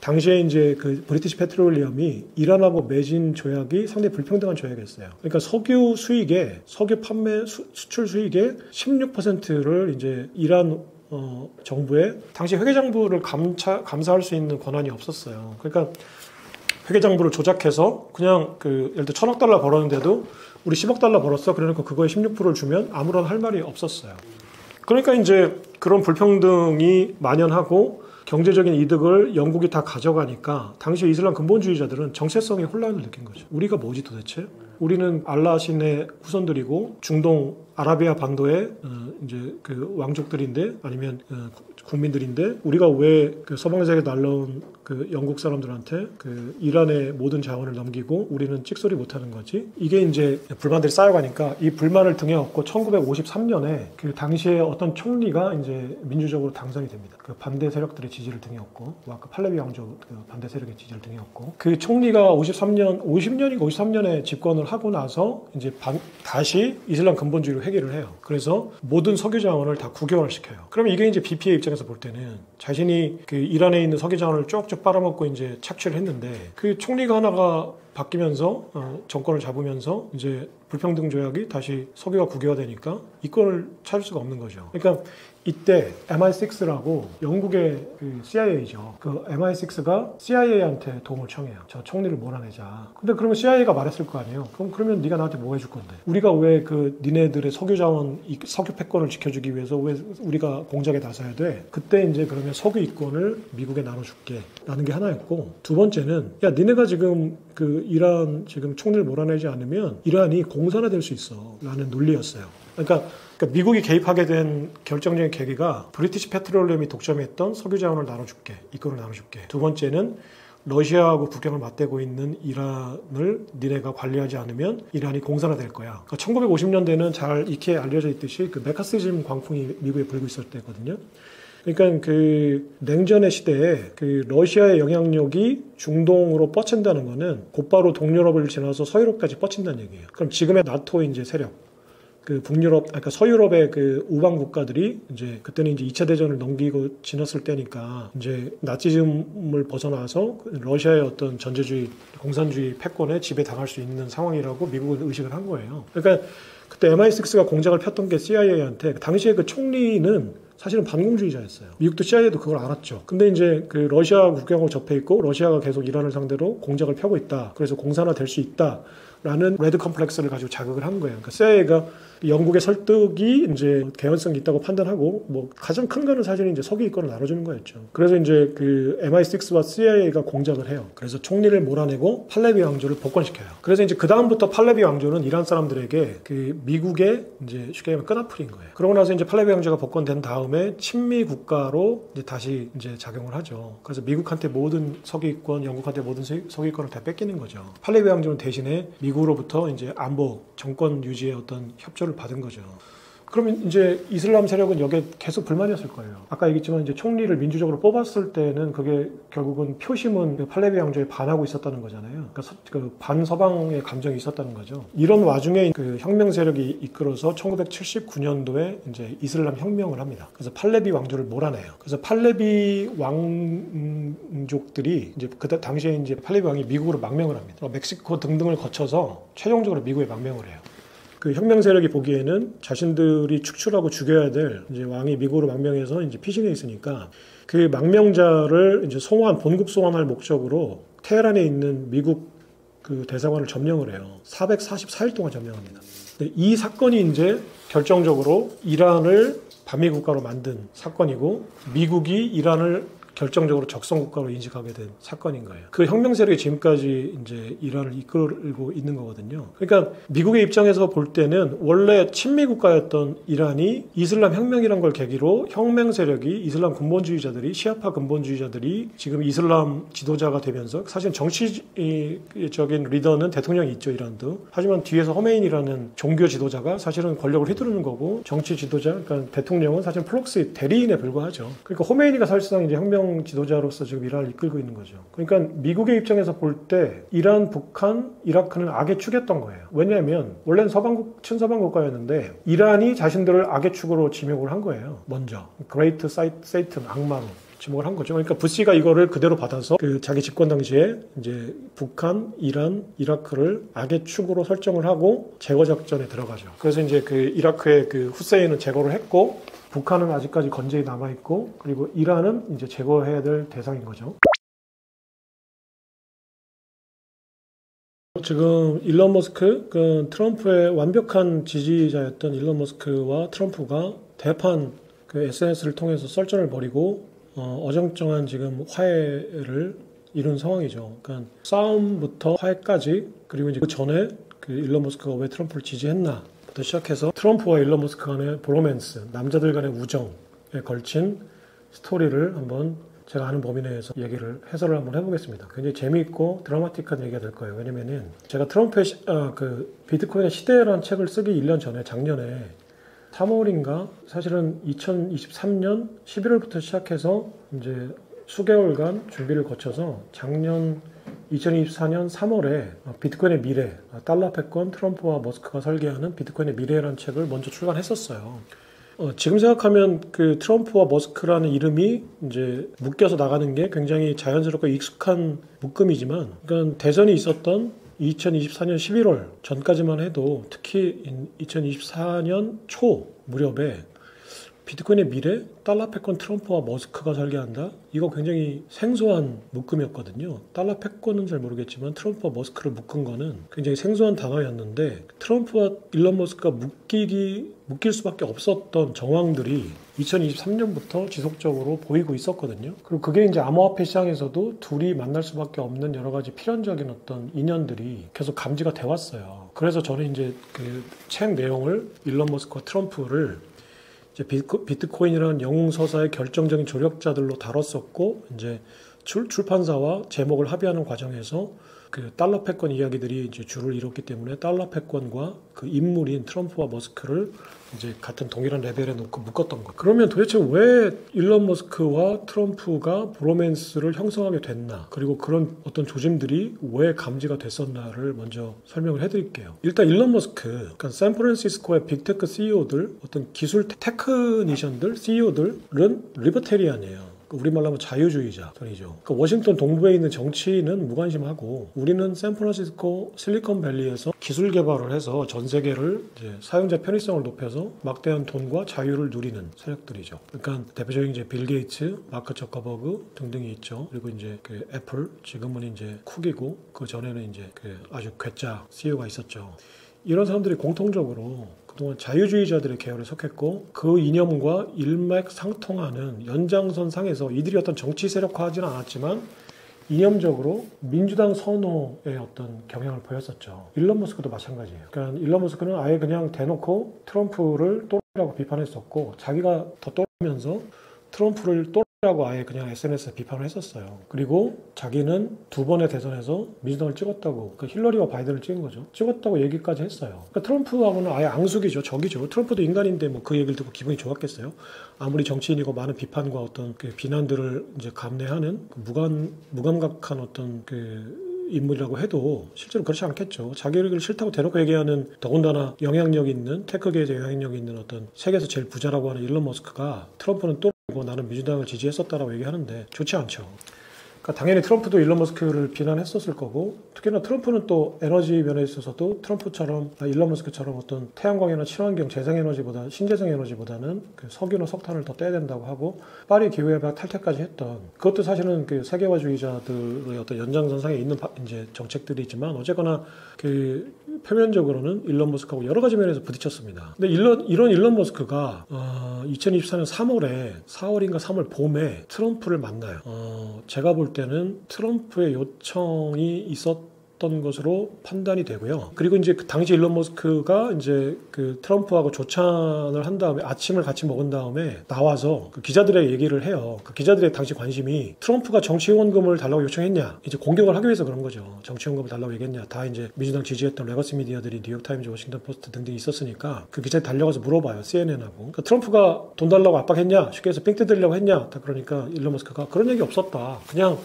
당시에 이제 그 브리티시 페트롤리엄이 이란하고 맺은 조약이 상당히 불평등한 조약이었어요. 그러니까 석유 수익에 석유 판매 수출 수익의 16%를 이제 이란 정부에 당시 회계장부를 감사할 수 있는 권한이 없었어요. 그러니까 회계장부를 조작해서 그냥 그 예를 들어 1,000억 달러 벌었는데도 우리 10억 달러 벌었어. 그러니까 그거에 16%를 주면 아무런 할 말이 없었어요. 그러니까 이제 그런 불평등이 만연하고 경제적인 이득을 영국이 다 가져가니까 당시 이슬람 근본주의자들은 정체성의 혼란을 느낀 거죠. 우리가 뭐지 도대체? 우리는 알라 신의 후손들이고 중동 아라비아 반도의 이제 그 왕족들인데 아니면 국민들인데 우리가 왜 그 서방 세계 날라온 그 영국 사람들한테 그 이란의 모든 자원을 넘기고 우리는 찍소리 못하는 거지? 이게 이제 불만들이 쌓여가니까 이 불만을 등에 업고 1953년에 그 당시에 어떤 총리가 이제 민주적으로 당선이 됩니다. 그 반대 세력들의 지지를 등에 업고 아까 팔레비 왕조 그 반대 세력의 지지를 등에 업고 그 총리가 50년인가 53년에 집권을 하고 나서 이제 다시 이슬람 근본주의로 회귀를 해요. 그래서 모든 석유 자원을 다 국유화를 시켜요. 그러면 이게 이제 BP의 입장에서 볼 때는 자신이 그 이란에 있는 석유 자원을 쭉쭉 빨아먹고 이제 착취를 했는데 그 총리가 하나가 바뀌면서 정권을 잡으면서 이제 불평등 조약이 다시 석유가 국유화되니까 이권을 찾을 수가 없는 거죠. 그러니까 이때 MI6라고 영국의 그 CIA죠. 그 MI6가 CIA한테 도움을 청해요. 저 총리를 몰아내자. 근데 그러면 CIA가 말했을 거 아니에요. 그러면 네가 나한테 뭐 해줄 건데? 우리가 왜 그 니네들의 석유 자원, 석유 패권을 지켜주기 위해서 왜 우리가 공작에 나서야 돼? 그때 이제 그러면 석유 이권을 미국에 나눠줄게. 라는 게 하나였고, 두 번째는 야 니네가 지금 그 이란 지금 총리를 몰아내지 않으면 이란이 공산화될 수 있어. 라는 논리였어요. 그러니까 미국이 개입하게 된 결정적인 계기가 브리티시 페트롤리엄이 독점했던 석유 자원을 나눠줄게. 이권을 나눠줄게. 두 번째는 러시아하고 국경을 맞대고 있는 이란을 니네가 관리하지 않으면 이란이 공산화될 거야. 그러니까 1950년대는 잘 익히 알려져 있듯이 그 메카시즘 광풍이 미국에 불고 있을 때거든요. 그러니까 그 냉전의 시대에 그 러시아의 영향력이 중동으로 뻗친다는 거는 곧바로 동유럽을 지나서 서유럽까지 뻗친다는 얘기예요. 그럼 지금의 나토 이제 세력, 그 북유럽, 그러니까 서유럽의 그 우방 국가들이 이제 그때는 이제 2차 대전을 넘기고 지났을 때니까 이제 나치즘을 벗어나서 러시아의 어떤 전제주의, 공산주의 패권에 지배당할 수 있는 상황이라고 미국은 의식을 한 거예요. 그러니까 그때 MI6가 공작을 폈던 게 CIA한테 당시에 그 총리는 사실은 반공주의자였어요. 미국도 CIA도 그걸 알았죠. 근데 이제 그 러시아 국경하고 접해 있고 러시아가 계속 이란을 상대로 공작을 펴고 있다. 그래서 공산화 될 수 있다. 라는 레드 컴플렉스를 가지고 자극을 한 거예요. 그러니까 CIA가 영국의 설득이 이제 개연성이 있다고 판단하고 뭐 가장 큰 거는 사실 이제 석유 이권을 나눠주는 거였죠. 그래서 이제 그 MI6와 CIA가 공작을 해요. 그래서 총리를 몰아내고 팔레비 왕조를 복권시켜요. 그래서 이제 그 다음부터 팔레비 왕조는 이란 사람들에게 그 미국의 이제 쉽게 말하면 끈앞풀인 거예요. 그러고 나서 이제 팔레비 왕조가 복권된 다음에 친미 국가로 이제 다시 이제 작용을 하죠. 그래서 미국한테 모든 석유 이권, 영국한테 모든 석유 이권을 다 뺏기는 거죠. 팔레비 왕조는 대신에 미국으로부터 이제 안보 정권 유지의 어떤 협조를 받은 거죠. 그러면 이제 이슬람 세력은 여기에 계속 불만이었을 거예요. 아까 얘기했지만 이제 총리를 민주적으로 뽑았을 때는 그게 결국은 표심은 그 팔레비 왕조에 반하고 있었다는 거잖아요. 그러니까 그 반서방의 감정이 있었다는 거죠. 이런 와중에 그 혁명 세력이 이끌어서 1979년도에 이제 이슬람 혁명을 합니다. 그래서 팔레비 왕조를 몰아내요. 그래서 팔레비 왕족들이 이제 그 당시에 이제 팔레비 왕이 미국으로 망명을 합니다. 멕시코 등등을 거쳐서 최종적으로 미국에 망명을 해요. 그 혁명 세력이 보기에는 자신들이 축출하고 죽여야 될 이제 왕이 미국으로 망명해서 이제 피신해 있으니까 그 망명자를 이제 본국 송환할 목적으로 테헤란에 있는 미국 그 대사관을 점령을 해요. 444일 동안 점령합니다. 근데 이 사건이 이제 결정적으로 이란을 반미 국가로 만든 사건이고 미국이 이란을 결정적으로 적성 국가로 인식하게 된 사건인 거예요. 그 혁명 세력이 지금까지 이제 이란을 이끌고 있는 거거든요. 그러니까 미국의 입장에서 볼 때는 원래 친미 국가였던 이란이 이슬람 혁명이란 걸 계기로 혁명 세력이 이슬람 근본주의자들이 시아파 근본주의자들이 지금 이슬람 지도자가 되면서 사실 정치적인 리더는 대통령이 있죠, 이란도. 하지만 뒤에서 허메인이라는 종교 지도자가 사실은 권력을 휘두르는 거고 정치 지도자, 그러니까 대통령은 사실 플록스의 대리인에 불과하죠. 그러니까 허메인이가 사실상 이제 혁명 지도자로서 지금 이란을 이끌고 있는 거죠. 그러니까 미국의 입장에서 볼 때 이란, 북한, 이라크는 악의 축이었던 거예요. 왜냐하면 원래는 친서방 국가였는데 이란이 자신들을 악의 축으로 지목을 한 거예요. 먼저 그레이트 세이튼, 악마로. 지목을 한 거죠. 그러니까 부시가 이거를 그대로 받아서 그 자기 집권 당시에 이제 북한, 이란, 이라크를 악의 축으로 설정을 하고 제거 작전에 들어가죠. 그래서 이제 그 이라크의 그 후세인은 제거를 했고 북한은 아직까지 건재히 남아 있고 그리고 이란은 이제 제거해야 될 대상인 거죠. 지금 일론 머스크, 그 트럼프의 완벽한 지지자였던 일론 머스크와 트럼프가 대판 그 SNS를 통해서 썰전을 벌이고 어정쩡한 지금 화해를 이룬 상황이죠. 그러니까 싸움부터 화해까지 그리고 이제 그 전에 그 일론 머스크가 왜 트럼프를 지지했나부터 시작해서 트럼프와 일론 머스크 간의 브로맨스, 남자들 간의 우정에 걸친 스토리를 한번 제가 아는 범위 내에서 해설을 한번 해보겠습니다. 굉장히 재미있고 드라마틱한 얘기가 될 거예요. 왜냐면은 제가 트럼프의 그 비트코인의 시대라는 책을 쓰기 1년 전에 작년에 3월인가 사실은 2023년 11월부터 시작해서 이제 수개월간 준비를 거쳐서 작년 2024년 3월에 비트코인의 미래, 달러 패권 트럼프와 머스크가 설계하는 비트코인의 미래라는 책을 먼저 출간했었어요. 지금 생각하면 그 트럼프와 머스크라는 이름이 이제 묶여서 나가는 게 굉장히 자연스럽고 익숙한 묶음이지만, 그러니까 대선이 있었던 2024년 11월 전까지만 해도 특히 2024년 초 무렵에 비트코인의 미래, 달러 패권 트럼프와 머스크가 설계한다? 이거 굉장히 생소한 묶음이었거든요. 달러 패권은 잘 모르겠지만 트럼프와 머스크를 묶은 거는 굉장히 생소한 단어였는데 트럼프와 일론 머스크가 묶일 수밖에 없었던 정황들이 2023년부터 지속적으로 보이고 있었거든요. 그리고 그게 이제 암호화폐 시장에서도 둘이 만날 수밖에 없는 여러 가지 필연적인 어떤 인연들이 계속 감지가 돼 왔어요. 그래서 저는 이제 그 책 내용을 일론 머스크와 트럼프를 이제 비트코인이라는 영웅서사의 결정적인 조력자들로 다뤘었고, 이제 출판사와 제목을 합의하는 과정에서 그 달러 패권 이야기들이 이제 줄을 이뤘기 때문에 달러 패권과 그 인물인 트럼프와 머스크를 이제 같은 동일한 레벨에 놓고 묶었던 거. 그러면 도대체 왜 일론 머스크와 트럼프가 브로맨스를 형성하게 됐나? 그리고 그런 어떤 조짐들이 왜 감지가 됐었나를 먼저 설명을 해드릴게요. 일단 일론 머스크, 그러니까 샌프란시스코의 빅테크 CEO들, 어떤 기술 테크니션들, CEO들은 리버테리안이에요. 우리말로 하면 자유주의자들이죠. 그러니까 워싱턴 동부에 있는 정치는 무관심하고 우리는 샌프란시스코 실리콘밸리에서 기술 개발을 해서 전 세계를 이제 사용자 편의성을 높여서 막대한 돈과 자유를 누리는 세력들이죠. 그러니까 대표적인 이제 빌 게이츠, 마크 저커버그 등등이 있죠. 그리고 이제 그 애플, 지금은 이제 쿡이고 그 전에는 이제 그 아주 괴짜 CEO가 있었죠. 이런 사람들이 공통적으로 그동안 자유주의자들의 계열에 속했고 그 이념과 일맥상통하는 연장선상에서 이들이 어떤 정치 세력화하지는 않았지만 이념적으로 민주당 선호의 어떤 경향을 보였었죠. 일론 머스크도 마찬가지예요. 그러니까 일론 머스크는 아예 그냥 대놓고 트럼프를 또라이라고 비판했었고 자기가 더 또라이면서 트럼프를 또라이라고 아예 그냥 SNS에 비판을 했었어요. 그리고 자기는 두 번의 대선에서 민주당을 찍었다고, 그 힐러리와 바이든을 찍은 거죠. 찍었다고 얘기까지 했어요. 그러니까 트럼프하고는 아예 앙숙이죠. 적이죠. 트럼프도 인간인데 뭐 그 얘기를 듣고 기분이 좋았겠어요. 아무리 정치인이고 많은 비판과 어떤 그 비난들을 이제 감내하는 그 무감각한 어떤 그 인물이라고 해도 실제로 그렇지 않겠죠. 자기를 싫다고 대놓고 얘기하는, 더군다나 영향력 있는, 테크계에서 영향력 있는 어떤 세계에서 제일 부자라고 하는 일론 머스크가 트럼프는 또라이고 나는 민주당을 지지했었다라고 얘기하는데 좋지 않죠. 그러니까 당연히 트럼프도 일론 머스크를 비난했었을 거고, 특히나 트럼프는 또 에너지 면에 있어서도 트럼프처럼 일론 머스크처럼 어떤 태양광이나 친환경 재생에너지보다 신재생 에너지보다는 그 석유나 석탄을 더 떼야 된다고 하고 파리 기후협약 탈퇴까지 했던, 그것도 사실은 그 세계화주의자들의 어떤 연장선상에 있는 이제 정책들이지만 어쨌거나 그 표면적으로는 일론 머스크하고 여러 가지 면에서 부딪혔습니다. 근데 이런 일론 머스크가 2024년 4월인가 3월 봄에 트럼프를 만나요. 제가 볼 때는 트럼프의 요청이 있었던 것으로 판단이 되고요. 그리고 이제 그 당시 일론 머스크가 이제 그 트럼프하고 조찬을 한 다음에 아침을 같이 먹은 다음에 나와서 그 기자들의 얘기를 해요. 그 기자들의 당시 관심이 트럼프가 정치후원금을 달라고 요청했냐, 이제 공격을 하기 위해서 그런 거죠. 정치후원금을 달라고 얘기했냐. 다 이제 민주당 지지했던 레거시 미디어들이 뉴욕타임즈, 워싱턴 포스트 등등이 있었으니까 그 기자들이 달려가서 물어봐요. CNN하고. 그러니까 트럼프가 돈 달라고 압박했냐, 쉽게 해서 삥 뜯으려고 했냐. 다 그러니까 일론 머스크가 그런 얘기 없었다. 그냥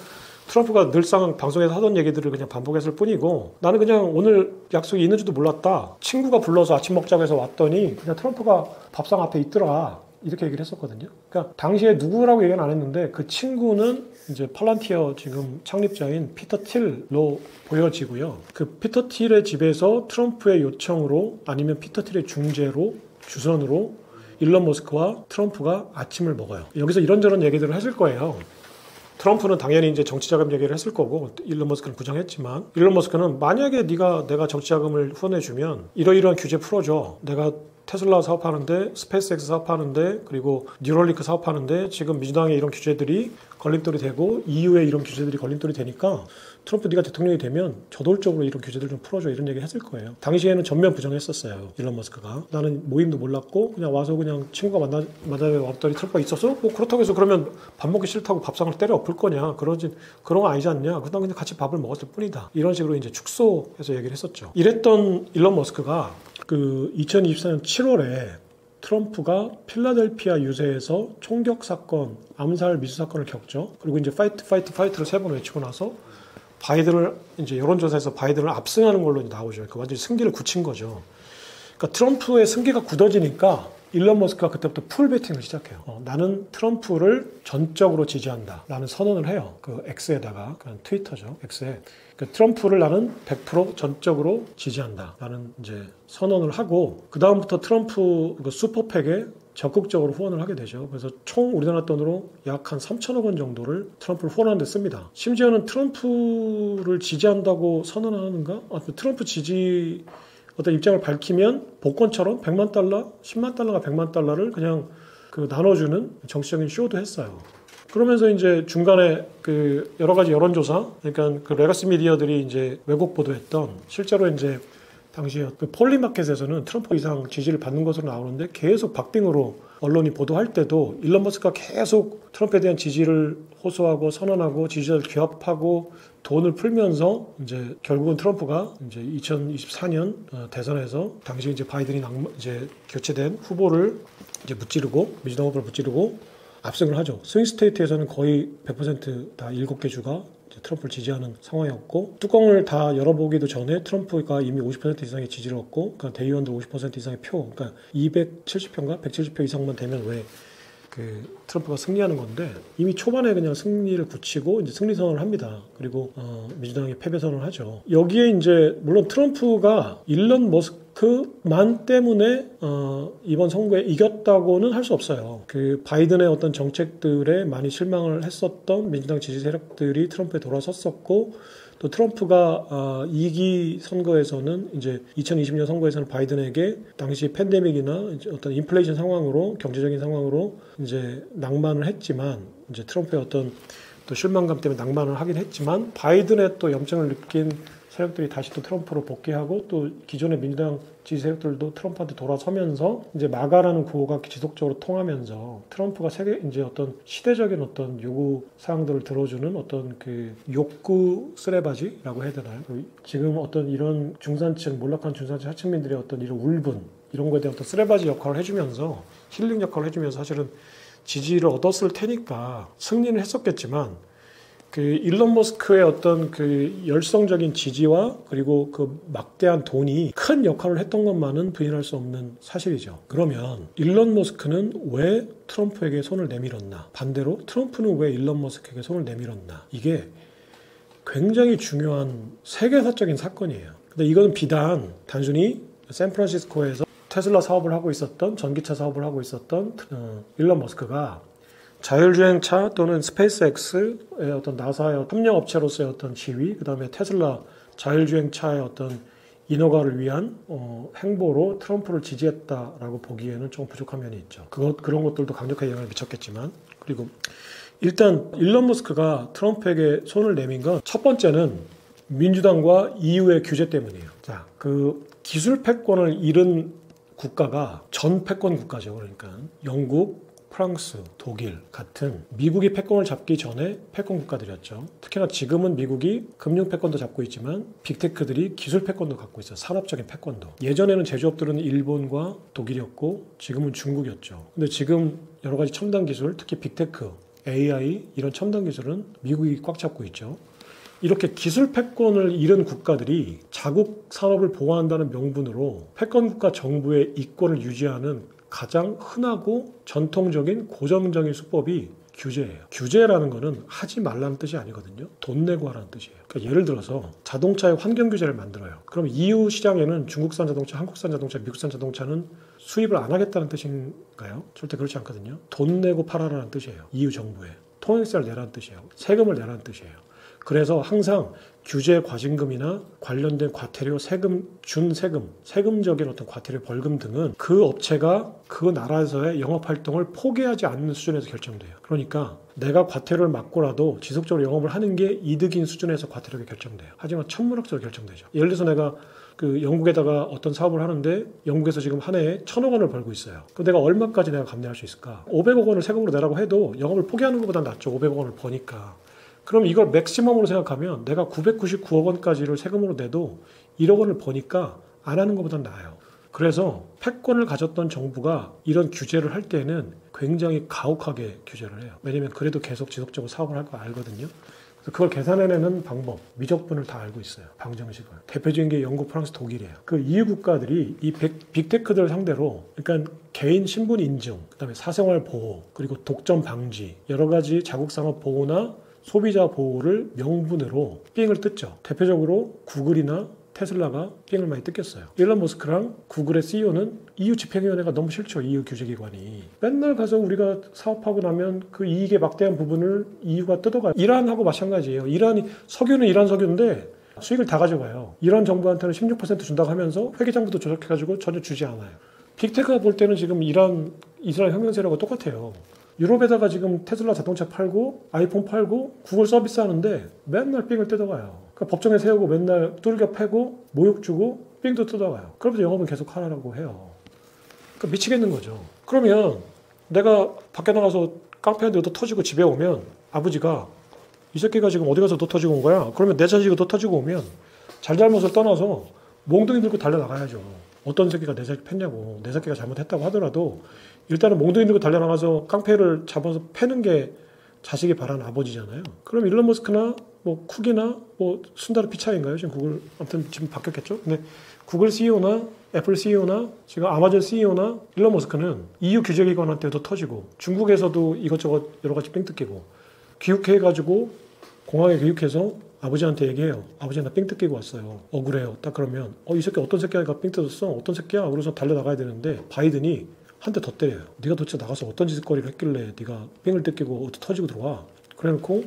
트럼프가 늘상 방송에서 하던 얘기들을 그냥 반복했을 뿐이고, 나는 그냥 오늘 약속이 있는지도 몰랐다. 친구가 불러서 아침 먹자고 해서 왔더니 그냥 트럼프가 밥상 앞에 있더라. 이렇게 얘기를 했었거든요. 그러니까 당시에 누구라고 얘기는 안 했는데 그 친구는 이제 팔란티어 지금 창립자인 피터 틸로 보여지고요. 그 피터 틸의 집에서 트럼프의 요청으로 아니면 피터 틸의 중재로 주선으로 일론 머스크와 트럼프가 아침을 먹어요. 여기서 이런저런 얘기들을 했을 거예요. 트럼프는 당연히 이제 정치 자금 얘기를 했을 거고 일론 머스크는 부정했지만 일론 머스크는 만약에 내가 정치 자금을 후원해주면 이러이러한 규제 풀어줘. 내가 테슬라 사업하는데 스페이스X 사업하는데 그리고 뉴럴링크 사업하는데 지금 민주당의 이런 규제들이 걸림돌이 되고 EU의 이런 규제들이 걸림돌이 되니까 트럼프 네가 대통령이 되면 저돌적으로 이런 규제들 좀 풀어줘 이런 얘기 했을 거예요. 당시에는 전면 부정했었어요. 일론 머스크가. 나는 모임도 몰랐고 그냥 와서 그냥 친구가 만나러 왔더니 트럼프가 있었어? 뭐 그렇다고 해서 그러면 밥 먹기 싫다고 밥상을 때려 엎을 거냐. 그런 거 아니지 않냐. 그냥 같이 밥을 먹었을 뿐이다. 이런 식으로 이제 축소해서 얘기를 했었죠. 이랬던 일론 머스크가 그 2024년 7월에 트럼프가 필라델피아 유세에서 총격 사건, 암살 미수 사건을 겪죠. 그리고 이제 파이트를 3번 외치고 나서 바이든을 이제 여론조사에서 바이든을 압승하는 걸로 나오죠. 그러니까 완전히 승기를 굳힌 거죠. 그러니까 트럼프의 승기가 굳어지니까 일론 머스크가 그때부터 풀 배팅을 시작해요. 나는 트럼프를 전적으로 지지한다. 라는 선언을 해요. 그 X에다가, 그냥 트위터죠. X에. 그 트럼프를 나는 100% 전적으로 지지한다. 라는 이제 선언을 하고, 그다음부터 트럼프 그 슈퍼팩에 적극적으로 후원을 하게 되죠. 그래서 총 우리나라 돈으로 약 한 3천억 원 정도를 트럼프를 후원하는 데 씁니다. 심지어는 트럼프를 지지한다고 선언하는가? 트럼프 지지 어떤 입장을 밝히면 복권처럼 100만 달러, 10만 달러가 100만 달러를 그냥 그 나눠주는 정치적인 쇼도 했어요. 그러면서 이제 중간에 그 여러 가지 여론조사, 그러니까 그 레거시 미디어들이 이제 왜곡 보도했던 실제로 이제 당시에 그 폴리마켓에서는 트럼프 이상 지지를 받는 것으로 나오는데 계속 박빙으로 언론이 보도할 때도 일론 머스크가 계속 트럼프에 대한 지지를 호소하고 선언하고 지지자를 규합하고 돈을 풀면서 이제 결국은 트럼프가 이제 2024년 대선에서 당시 이제 바이든이 이제 교체된 후보를 이제 무찌르고 민주당 후보를 무찌르고 압승을 하죠. 스윙 스테이트에서는 거의 100% 다 7개 주가 트럼프를 지지하는 상황이었고 뚜껑을 다 열어보기도 전에 트럼프가 이미 50% 이상의 지지를 얻고 그러니까 대의원들 50% 이상의 표, 그러니까 270표인가 170표 이상만 되면 왜 그 트럼프가 승리하는 건데 이미 초반에 그냥 승리를 굳히고 이제 승리 선언을 합니다. 그리고 민주당이 패배 선언을 하죠. 여기에 이제 물론 트럼프가 일론 머스크만 때문에 이번 선거에 이겼다고는 할 수 없어요. 그 바이든의 어떤 정책들에 많이 실망을 했었던 민주당 지지 세력들이 트럼프에 돌아섰었고 또 트럼프가 2기 선거에서는 이제 2020년 선거에서는 바이든에게 당시 팬데믹이나 어떤 인플레이션 상황으로 경제적인 상황으로 이제 낭만을 했지만 이제 트럼프의 어떤 또 실망감 때문에 낭만을 하긴 했지만 바이든의 또 염증을 느낀 세력들이 다시 또 트럼프로 복귀하고 또 기존의 민주당 지지 세력들도 트럼프한테 돌아서면서 이제 마가라는 구호가 지속적으로 통하면서 트럼프가 이제 어떤 시대적인 어떤 요구 사항들을 들어주는 어떤 그 욕구 쓰레바지라고 해야 되나요? 지금 어떤 이런 중산층, 몰락한 중산층 하층민들의 어떤 이런 울분 이런 거에 대한 어떤 쓰레바지 역할을 해주면서 힐링 역할을 해주면서 사실은 지지를 얻었을 테니까 승리는 했었겠지만 그 일론 머스크의 어떤 그 열성적인 지지와 그리고 그 막대한 돈이 큰 역할을 했던 것만은 부인할 수 없는 사실이죠. 그러면 일론 머스크는 왜 트럼프에게 손을 내밀었나? 반대로 트럼프는 왜 일론 머스크에게 손을 내밀었나? 이게 굉장히 중요한 세계사적인 사건이에요. 근데 이건 비단 단순히 샌프란시스코에서 테슬라 사업을 하고 있었던 전기차 사업을 하고 있었던 일론 머스크가 자율주행차 또는 스페이스X의 어떤 나사의 협력업체로서의 어떤 지위, 그 다음에 테슬라 자율주행차의 어떤 인허가를 위한 행보로 트럼프를 지지했다라고 보기에는 조금 부족한 면이 있죠. 그런 것들도 강력한 영향을 미쳤겠지만, 그리고 일단 일론 머스크가 트럼프에게 손을 내민 건 첫 번째는 민주당과 EU의 규제 때문이에요. 자, 그 기술 패권을 잃은 국가가 전 패권 국가죠. 그러니까 영국, 프랑스, 독일 같은 미국이 패권을 잡기 전에 패권 국가들이었죠. 특히나 지금은 미국이 금융 패권도 잡고 있지만 빅테크들이 기술 패권도 갖고 있어요. 산업적인 패권도. 예전에는 제조업들은 일본과 독일이었고 지금은 중국이었죠. 근데 지금 여러 가지 첨단 기술, 특히 빅테크, AI 이런 첨단 기술은 미국이 꽉 잡고 있죠. 이렇게 기술 패권을 잃은 국가들이 자국 산업을 보호한다는 명분으로 패권 국가 정부의 이권을 유지하는 가장 흔하고 전통적인 고정적인 수법이 규제예요. 규제라는 거는 하지 말라는 뜻이 아니거든요. 돈 내고 하라는 뜻이에요. 그러니까 예를 들어서 자동차의 환경 규제를 만들어요. 그럼 EU 시장에는 중국산 자동차, 한국산 자동차, 미국산 자동차는 수입을 안 하겠다는 뜻인가요? 절대 그렇지 않거든요. 돈 내고 팔아라는 뜻이에요. EU 정부에. 통행세를 내라는 뜻이에요. 세금을 내라는 뜻이에요. 그래서 항상 규제 과징금이나 관련된 과태료, 세금, 세금적인 어떤 과태료, 벌금 등은 그 업체가 그 나라에서의 영업활동을 포기하지 않는 수준에서 결정돼요. 그러니까 내가 과태료를 맞고라도 지속적으로 영업을 하는 게 이득인 수준에서 과태료가 결정돼요. 하지만 천문학적으로 결정되죠. 예를 들어서 내가 그 영국에다가 어떤 사업을 하는데 영국에서 지금 한 해에 1,000억 원을 벌고 있어요. 그럼 내가 얼마까지 내가 감내할 수 있을까? 500억 원을 세금으로 내라고 해도 영업을 포기하는 것보다 낫죠. 500억 원을 버니까. 그럼 이걸 맥시멈으로 생각하면 내가 999억 원까지를 세금으로 내도 1억 원을 버니까 안 하는 것보다 나아요. 그래서 패권을 가졌던 정부가 이런 규제를 할 때는 굉장히 가혹하게 규제를 해요. 왜냐면 그래도 계속 지속적으로 사업을 할 거 알거든요. 그래서 그걸 계산해내는 방법, 미적분을 다 알고 있어요. 방정식을. 대표적인 게 영국, 프랑스, 독일이에요. 그 EU 국가들이 이 빅테크들 상대로 그러니까 개인 신분 인증, 그다음에 사생활 보호, 그리고 독점 방지, 여러 가지 자국 산업 보호나 소비자 보호를 명분으로 삥을 뜯죠. 대표적으로 구글이나 테슬라가 삥을 많이 뜯겼어요. 일론 머스크랑 구글의 CEO는 EU 집행위원회가 너무 싫죠. EU 규제기관이. 맨날 가서 우리가 사업하고 나면 그 이익의 막대한 부분을 EU가 뜯어가요. 이란하고 마찬가지예요. 석유는 이란 석유인데 수익을 다 가져가요. 이란 정부한테는 16% 준다고 하면서 회계장부도 조작해가지고 전혀 주지 않아요. 빅테크가 볼 때는 지금 이스라엘 혁명 세력과 똑같아요. 유럽에다가 지금 테슬라 자동차 팔고 아이폰 팔고 구글 서비스 하는데 맨날 삥을 뜯어가요. 그러니까 법정에 세우고 맨날 뚫겨 패고 모욕 주고 삥도 뜯어가요. 그러면서 영업은 계속 하라고 해요. 그러니까 미치겠는 거죠. 그러면 내가 밖에 나가서 깡패한테 얻어 터지고 집에 오면 아버지가 이 새끼가 지금 어디 가서 얻어 터지고 온 거야? 그러면 내 자식이 얻어 터지고 오면 잘잘못을 떠나서 몽둥이 들고 달려나가야죠. 어떤 새끼가 내 새끼 팼냐고. 내 새끼가 잘못했다고 하더라도 일단은 몽둥이 들고 달려나가서 깡패를 잡아서 패는 게 자식이 바라는 아버지잖아요. 그럼 일론 머스크나 뭐 쿡이나 뭐 순다르 피차인가요? 지금 구글 아무튼 지금 바뀌었겠죠. 근데 구글 CEO나 애플 CEO나 지금 아마존 CEO나 일론 머스크는 EU 규제기관한테도 터지고 중국에서도 이것저것 여러 가지 삥 뜯기고 귀국해가지고 공항에 귀국해서 아버지한테 얘기해요. 아버지 나 삥 뜯기고 왔어요. 억울해요. 딱 그러면 이 새끼 어떤 새끼가 삥 뜯었어? 어떤 새끼야? 그래서 달려나가야 되는데 바이든이 한 대 더 때려요. 네가 도대체 나가서 어떤 짓거리를 했길래 네가 삥을 뜯기고 어디 터지고 들어와. 그래놓고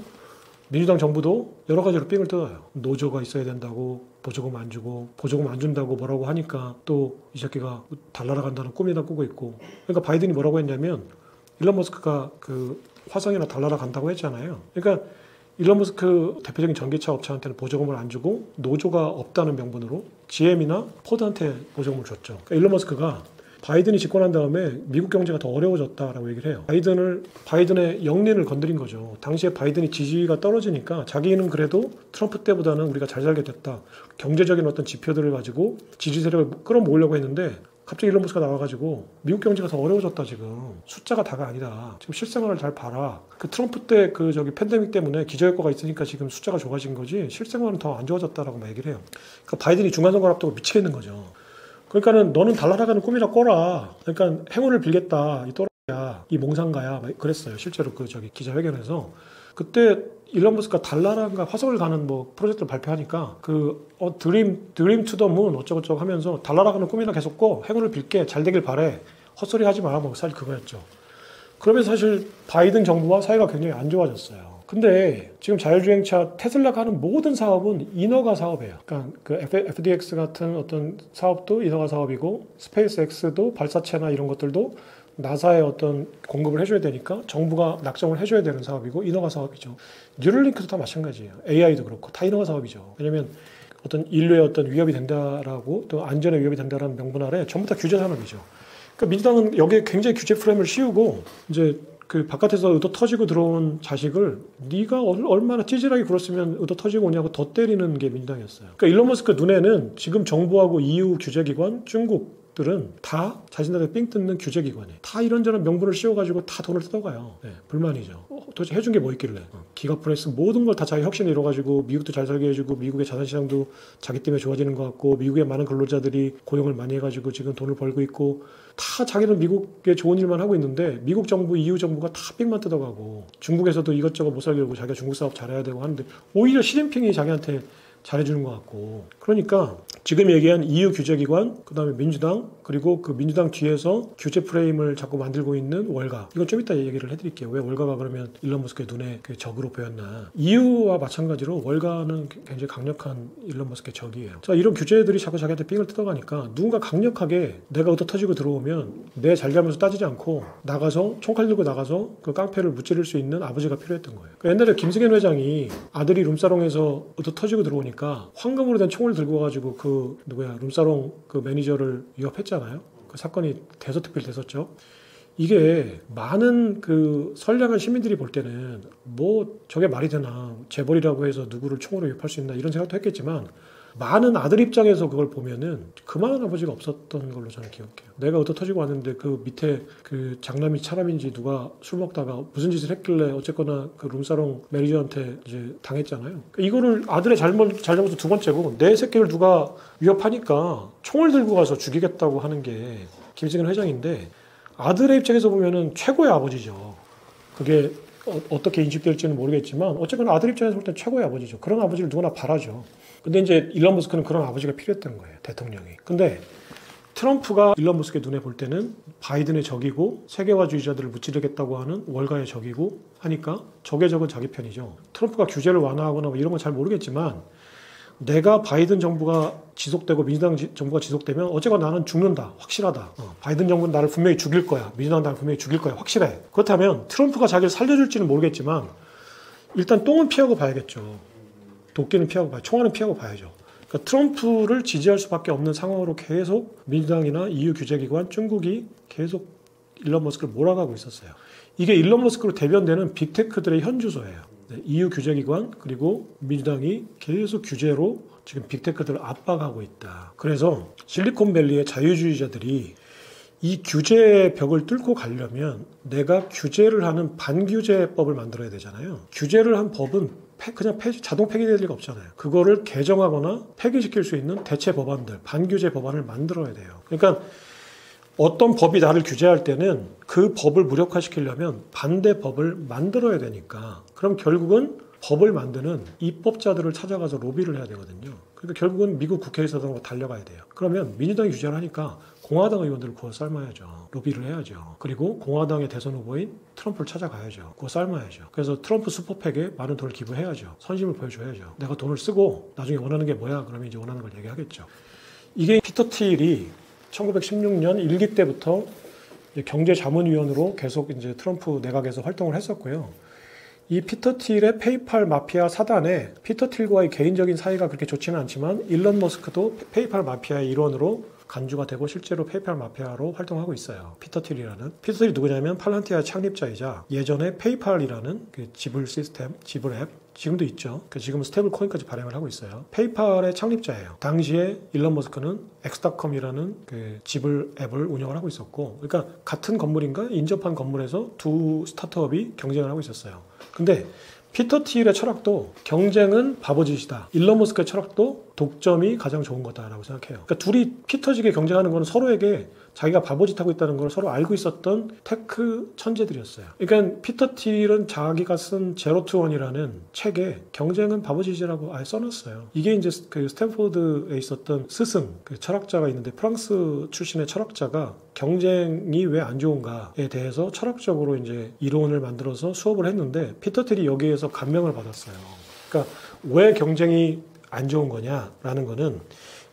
민주당 정부도 여러 가지로 삥을 뜯어요. 노조가 있어야 된다고 보조금 안 주고 보조금 안 준다고 뭐라고 하니까 또 이 새끼가 달나라 간다는 꿈이나 꾸고 있고. 그러니까 바이든이 뭐라고 했냐면 일론 머스크가 그 화성이나 달나라 간다고 했잖아요. 그러니까 일론 머스크 대표적인 전기차 업체한테는 보조금을 안 주고 노조가 없다는 명분으로 GM이나 포드한테 보조금을 줬죠. 그러니까 일론 머스크가 바이든이 집권한 다음에 미국 경제가 더 어려워졌다라고 얘기를 해요. 바이든의 영린을 건드린 거죠. 당시에 바이든이 지지가 떨어지니까 자기는 그래도 트럼프 때보다는 우리가 잘 살게 됐다. 경제적인 어떤 지표들을 가지고 지지 세력을 끌어모으려고 했는데 갑자기 일론 머스크가 나와가지고 미국 경제가 더 어려워졌다 지금. 숫자가 다가 아니다. 지금 실생활을 잘 봐라. 그 트럼프 때 그 팬데믹 때문에 기저효과가 있으니까 지금 숫자가 좋아진 거지 실생활은 더 안 좋아졌다라고 막 얘기를 해요. 그러니까 바이든이 중간선거를 앞두고 미치겠는 거죠. 그러니까는 너는 달나라가는 꿈이나 꿔라. 그러니까 행운을 빌겠다. 이 또라이야. 이 몽상가야. 그랬어요. 실제로 기자회견에서. 그때 일론 머스크가 달나라인가 화성을 가는 뭐 프로젝트를 발표하니까 드림 투 더 문 어쩌고저쩌고 하면서 달나라 가는 꿈이나 계속 꿔. 행운을 빌게. 잘 되길 바래. 헛소리 하지 마라. 뭐 사실 그거였죠. 그러면서 사실 바이든 정부와 사이가 굉장히 안 좋아졌어요. 근데 지금 자율주행차 테슬라가 하는 모든 사업은 인허가 사업이에요. 그러니까 그 FDX 같은 어떤 사업도 인허가 사업이고 스페이스X도 발사체나 이런 것들도 나사에 어떤 공급을 해줘야 되니까 정부가 낙점을 해줘야 되는 사업이고 인허가 사업이죠. 뉴럴링크도 다 마찬가지예요. AI도 그렇고 다 인허가 사업이죠. 왜냐하면 어떤 인류의 어떤 위협이 된다라고 또 안전에 위협이 된다라는 명분 아래 전부 다 규제 산업이죠. 그러니까 민주당은 여기에 굉장히 규제 프레임을 씌우고 이제 그 바깥에서 의도 터지고 들어온 자식을 네가 얼마나 찌질하게 굴었으면 의도 터지고 오냐고 더 때리는 게 민주당이었어요. 그러니까 일론 머스크 눈에는 지금 정부하고 EU 규제기관, 중국들은 다 자신들한테 삥 뜯는 규제기관에 다 이런저런 명분을 씌워가지고 다 돈을 뜯어가요. 네, 불만이죠. 도대체 해준 게 뭐 있길래. 기가프레스 모든 걸 다 자기 혁신을 이뤄가지고 미국도 잘 살게 해주고 미국의 자산시장도 자기 때문에 좋아지는 것 같고 미국의 많은 근로자들이 고용을 많이 해가지고 지금 돈을 벌고 있고 다 자기는 미국에 좋은 일만 하고 있는데 미국 정부, EU 정부가 다 삑만 뜯어가고 중국에서도 이것저것 못 살게 하고 자기가 중국 사업 잘해야 되고 하는데 오히려 시진핑이 자기한테 잘해주는 것 같고 그러니까 지금 얘기한 EU 규제기관 그다음에 민주당 그리고 그 민주당 뒤에서 규제 프레임을 자꾸 만들고 있는 월가 이건 좀 이따 얘기를 해드릴게요. 왜 월가가 그러면 일론 머스크의 눈에 그 적으로 보였나. EU와 마찬가지로 월가는 굉장히 강력한 일론 머스크의 적이에요. 자 이런 규제들이 자꾸 자기한테 삥을 뜯어가니까 누군가 강력하게 내가 얻어 터지고 들어오면 내 잘잘못을 따지지 않고 나가서 총칼 들고 나가서 그 깡패를 무찌를 수 있는 아버지가 필요했던 거예요. 그러니까 옛날에 김승현 회장이 아들이 룸사롱에서 얻어 터지고 들어오니까 황금으로 된 총을 들고 와가지고 그 룸사롱 그 매니저를 위협했잖아요. 그 사건이 대서특필 됐었죠. 이게 많은 그 선량한 시민들이 볼 때는 뭐 저게 말이 되나 재벌이라고 해서 누구를 총으로 위협할 수 있나 이런 생각도 했겠지만 많은 아들 입장에서 그걸 보면은 그만한 아버지가 없었던 걸로 저는 기억해요. 내가 얻어 터지고 왔는데 그 밑에 그 장남이 차남인지 누가 술 먹다가 무슨 짓을 했길래 어쨌거나 그 룸사롱 매니저한테 이제 당했잖아요. 이거를 아들의 잘못은 두 번째고 내 새끼를 누가 위협하니까 총을 들고 가서 죽이겠다고 하는 게 김승현 회장인데 아들의 입장에서 보면은 최고의 아버지죠. 그게 어떻게 인식될지는 모르겠지만 어쨌거나 아들 입장에서 볼 때 최고의 아버지죠. 그런 아버지를 누구나 바라죠. 근데 이제 일론 머스크는 그런 아버지가 필요했던 거예요. 대통령이. 근데 트럼프가 일론 머스크의 눈에 볼 때는 바이든의 적이고 세계화주의자들을 무찌르겠다고 하는 월가의 적이고 하니까 적의 적은 자기 편이죠. 트럼프가 규제를 완화하거나 뭐 이런 건 잘 모르겠지만 내가 바이든 정부가 지속되고 민주당 정부가 지속되면 어쨌거나 나는 죽는다. 확실하다. 바이든 정부는 나를 분명히 죽일 거야. 민주당은 나를 분명히 죽일 거야. 확실해. 그렇다면 트럼프가 자기를 살려줄지는 모르겠지만 일단 똥은 피하고 봐야겠죠. 도끼는 피하고 봐야죠. 총알은 피하고 봐야죠. 그러니까 트럼프를 지지할 수밖에 없는 상황으로 계속 민주당이나 EU 규제기관, 중국이 계속 일론 머스크를 몰아가고 있었어요. 이게 일론 머스크로 대변되는 빅테크들의 현주소예요. EU 규제기관 그리고 민주당이 계속 규제로 지금 빅테크들을 압박하고 있다. 그래서 실리콘밸리의 자유주의자들이 이 규제의 벽을 뚫고 가려면 내가 규제를 하는 반규제법을 만들어야 되잖아요. 규제를 한 법은 그냥 자동 폐기될 리가 없잖아요. 그거를 개정하거나 폐기시킬 수 있는 대체 법안들, 반규제 법안을 만들어야 돼요. 그러니까 어떤 법이 나를 규제할 때는 그 법을 무력화시키려면 반대 법을 만들어야 되니까 그럼 결국은 법을 만드는 입법자들을 찾아가서 로비를 해야 되거든요. 그러니까 결국은 미국 국회에서도 달려가야 돼요. 그러면 민주당이 규제를 하니까 공화당 의원들을 구워 삶아야죠. 로비를 해야죠. 그리고 공화당의 대선 후보인 트럼프를 찾아가야죠. 구워 삶아야죠. 그래서 트럼프 슈퍼팩에 많은 돈을 기부해야죠. 선심을 보여줘야죠. 내가 돈을 쓰고 나중에 원하는 게 뭐야? 그러면 이제 원하는 걸 얘기하겠죠. 이게 피터 틸이 1916년 1기 때부터 경제자문위원으로 계속 이제 트럼프 내각에서 활동을 했었고요. 이 피터 틸의 페이팔 마피아 사단에 피터 틸과의 개인적인 사이가 그렇게 좋지는 않지만 일론 머스크도 페이팔 마피아의 일원으로 간주가 되고 실제로 페이팔 마피아로 활동하고 있어요. 피터 틸이라는. 피터 틸이 누구냐면 팔란티아 창립자이자 예전에 페이팔이라는 그 지불 시스템, 지불 앱 지금도 있죠. 지금은 스테이블 코인까지 발행을 하고 있어요. 페이팔의 창립자예요. 당시에 일론 머스크는 엑스닷컴이라는 그 지불 앱을 운영을 하고 있었고 그러니까 같은 건물인가 인접한 건물에서 두 스타트업이 경쟁을 하고 있었어요. 근데 피터 틸의 철학도 경쟁은 바보짓이다. 일론 머스크의 철학도 독점이 가장 좋은 거다라고 생각해요. 그러니까 둘이 피터지게 경쟁하는 건 서로에게 자기가 바보짓하고 있다는 걸 서로 알고 있었던 테크 천재들이었어요. 그러니까 피터 틸은 자기가 쓴 제로 투 원이라는 책에 경쟁은 바보짓이라고 아예 써놨어요. 이게 이제 그 스탠포드에 있었던 스승, 그 철학자가 있는데 프랑스 출신의 철학자가 경쟁이 왜 안 좋은가에 대해서 철학적으로 이제 이론을 만들어서 수업을 했는데 피터 틸이 여기에서 감명을 받았어요. 그러니까 왜 경쟁이 안 좋은 거냐라는 거는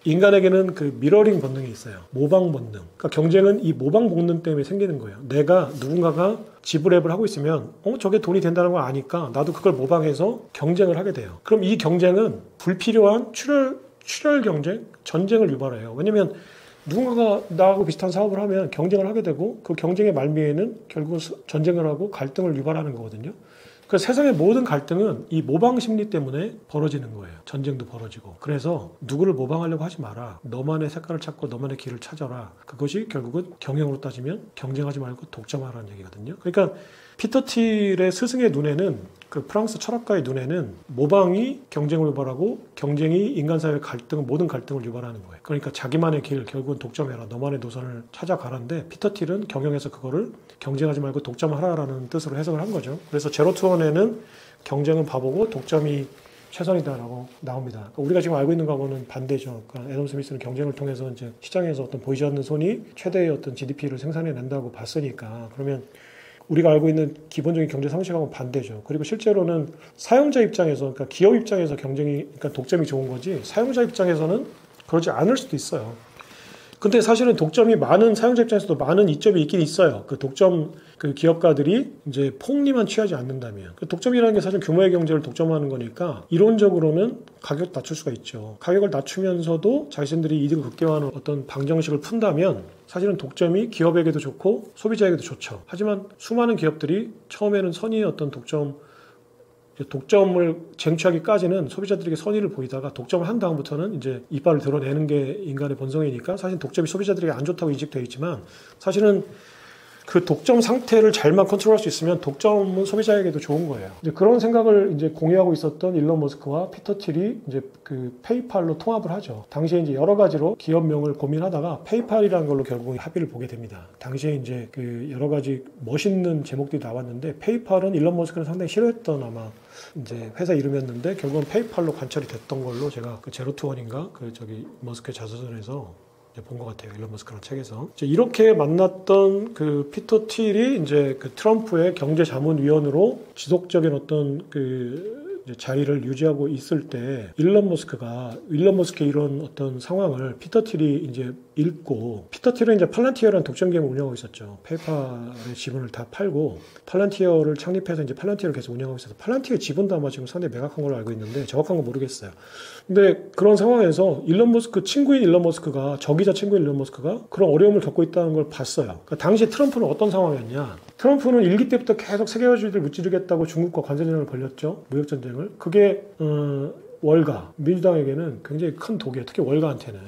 인간에게는 그 미러링 본능이 있어요. 모방 본능. 그러니까 경쟁은 이 모방 본능 때문에 생기는 거예요. 내가 누군가가 지불앱을 하고 있으면 저게 돈이 된다는 걸 아니까 나도 그걸 모방해서 경쟁을 하게 돼요. 그럼 이 경쟁은 불필요한 출혈 경쟁, 전쟁을 유발해요. 왜냐면 누군가가 나하고 비슷한 사업을 하면 경쟁을 하게 되고 그 경쟁의 말미에는 결국 전쟁을 하고 갈등을 유발하는 거거든요. 그 세상의 모든 갈등은 이 모방 심리 때문에 벌어지는 거예요. 전쟁도 벌어지고. 그래서 누구를 모방하려고 하지 마라. 너만의 색깔을 찾고 너만의 길을 찾아라. 그것이 결국은 경영으로 따지면 경쟁하지 말고 독점하라는 얘기거든요. 그러니까 피터 틸의 스승의 눈에는, 그 프랑스 철학가의 눈에는 모방이 경쟁을 유발하고 경쟁이 인간사회의 갈등, 모든 갈등을 유발하는 거예요. 그러니까 자기만의 길, 결국은 독점해라. 너만의 노선을 찾아가라는데 피터 틸은 경영에서 그거를 경쟁하지 말고 독점하라라는 뜻으로 해석을 한 거죠. 그래서 제로 투 원에는 경쟁은 바보고 독점이 최선이다라고 나옵니다. 그러니까 우리가 지금 알고 있는 거하고는 반대죠. 그러니까 애덤 스미스는 경쟁을 통해서 이제 시장에서 어떤 보이지 않는 손이 최대의 어떤 GDP를 생산해낸다고 봤으니까, 그러면 우리가 알고 있는 기본적인 경제 상식하고는 반대죠. 그리고 실제로는 사용자 입장에서, 그러니까 기업 입장에서 경쟁이, 그러니까 독점이 좋은 거지, 사용자 입장에서는 그러지 않을 수도 있어요. 근데 사실은 독점이 많은 사용자 입장에서도 많은 이점이 있긴 있어요. 그 독점, 그 기업가들이 이제 폭리만 취하지 않는다면. 그 독점이라는 게 사실 규모의 경제를 독점하는 거니까 이론적으로는 가격 낮출 수가 있죠. 가격을 낮추면서도 자신들이 이득을 극대화하는 어떤 방정식을 푼다면 사실은 독점이 기업에게도 좋고 소비자에게도 좋죠. 하지만 수많은 기업들이 처음에는 선의의 어떤 독점을 쟁취하기까지는 소비자들에게 선의를 보이다가 독점을 한 다음부터는 이제 이빨을 드러내는 게 인간의 본성이니까 사실 독점이 소비자들에게 안 좋다고 인식되어 있지만, 사실은 그 독점 상태를 잘만 컨트롤할 수 있으면 독점은 소비자에게도 좋은 거예요. 이제 그런 생각을 이제 공유하고 있었던 일론 머스크와 피터 틸이 이제 그 페이팔로 통합을 하죠. 당시에 이제 여러 가지로 기업명을 고민하다가 페이팔이라는 걸로 결국 합의를 보게 됩니다. 당시에 이제 그 여러 가지 멋있는 제목들이 나왔는데, 페이팔은 일론 머스크는 상당히 싫어했던 아마 이제 회사 이름이었는데 결국은 페이팔로 관철이 됐던 걸로 제가 그 제로 투 원인가 그 저기 머스크의 자서전에서 본 것 같아요. 일론 머스크라는 책에서. 이렇게 만났던 그 피터 틸이 이제 그 트럼프의 경제자문위원으로 지속적인 어떤 그 자리를 유지하고 있을 때 일론 머스크의 이런 어떤 상황을 피터 틸이 이제 읽고, 피터 틸은 이제 팔란티어라는 독점 기업을 운영하고 있었죠. 페이팔의 지분을 다 팔고 팔란티어를 창립해서 이제 팔란티어를 계속 운영하고 있어서 팔란티어의 지분도 아마 지금 상당히 매각한 걸로 알고 있는데 정확한 건 모르겠어요. 근데 그런 상황에서 일론 머스크 친구인 일론 머스크가, 적이자 친구인 일론 머스크가 그런 어려움을 겪고 있다는 걸 봤어요. 그러니까 당시 트럼프는 어떤 상황이었냐? 트럼프는 일기 때부터 계속 세계화주의를 무찌르겠다고 중국과 관세전쟁을 벌였죠. 무역전쟁을. 그게 월가, 민주당에게는 굉장히 큰 독이에요. 특히 월가한테는.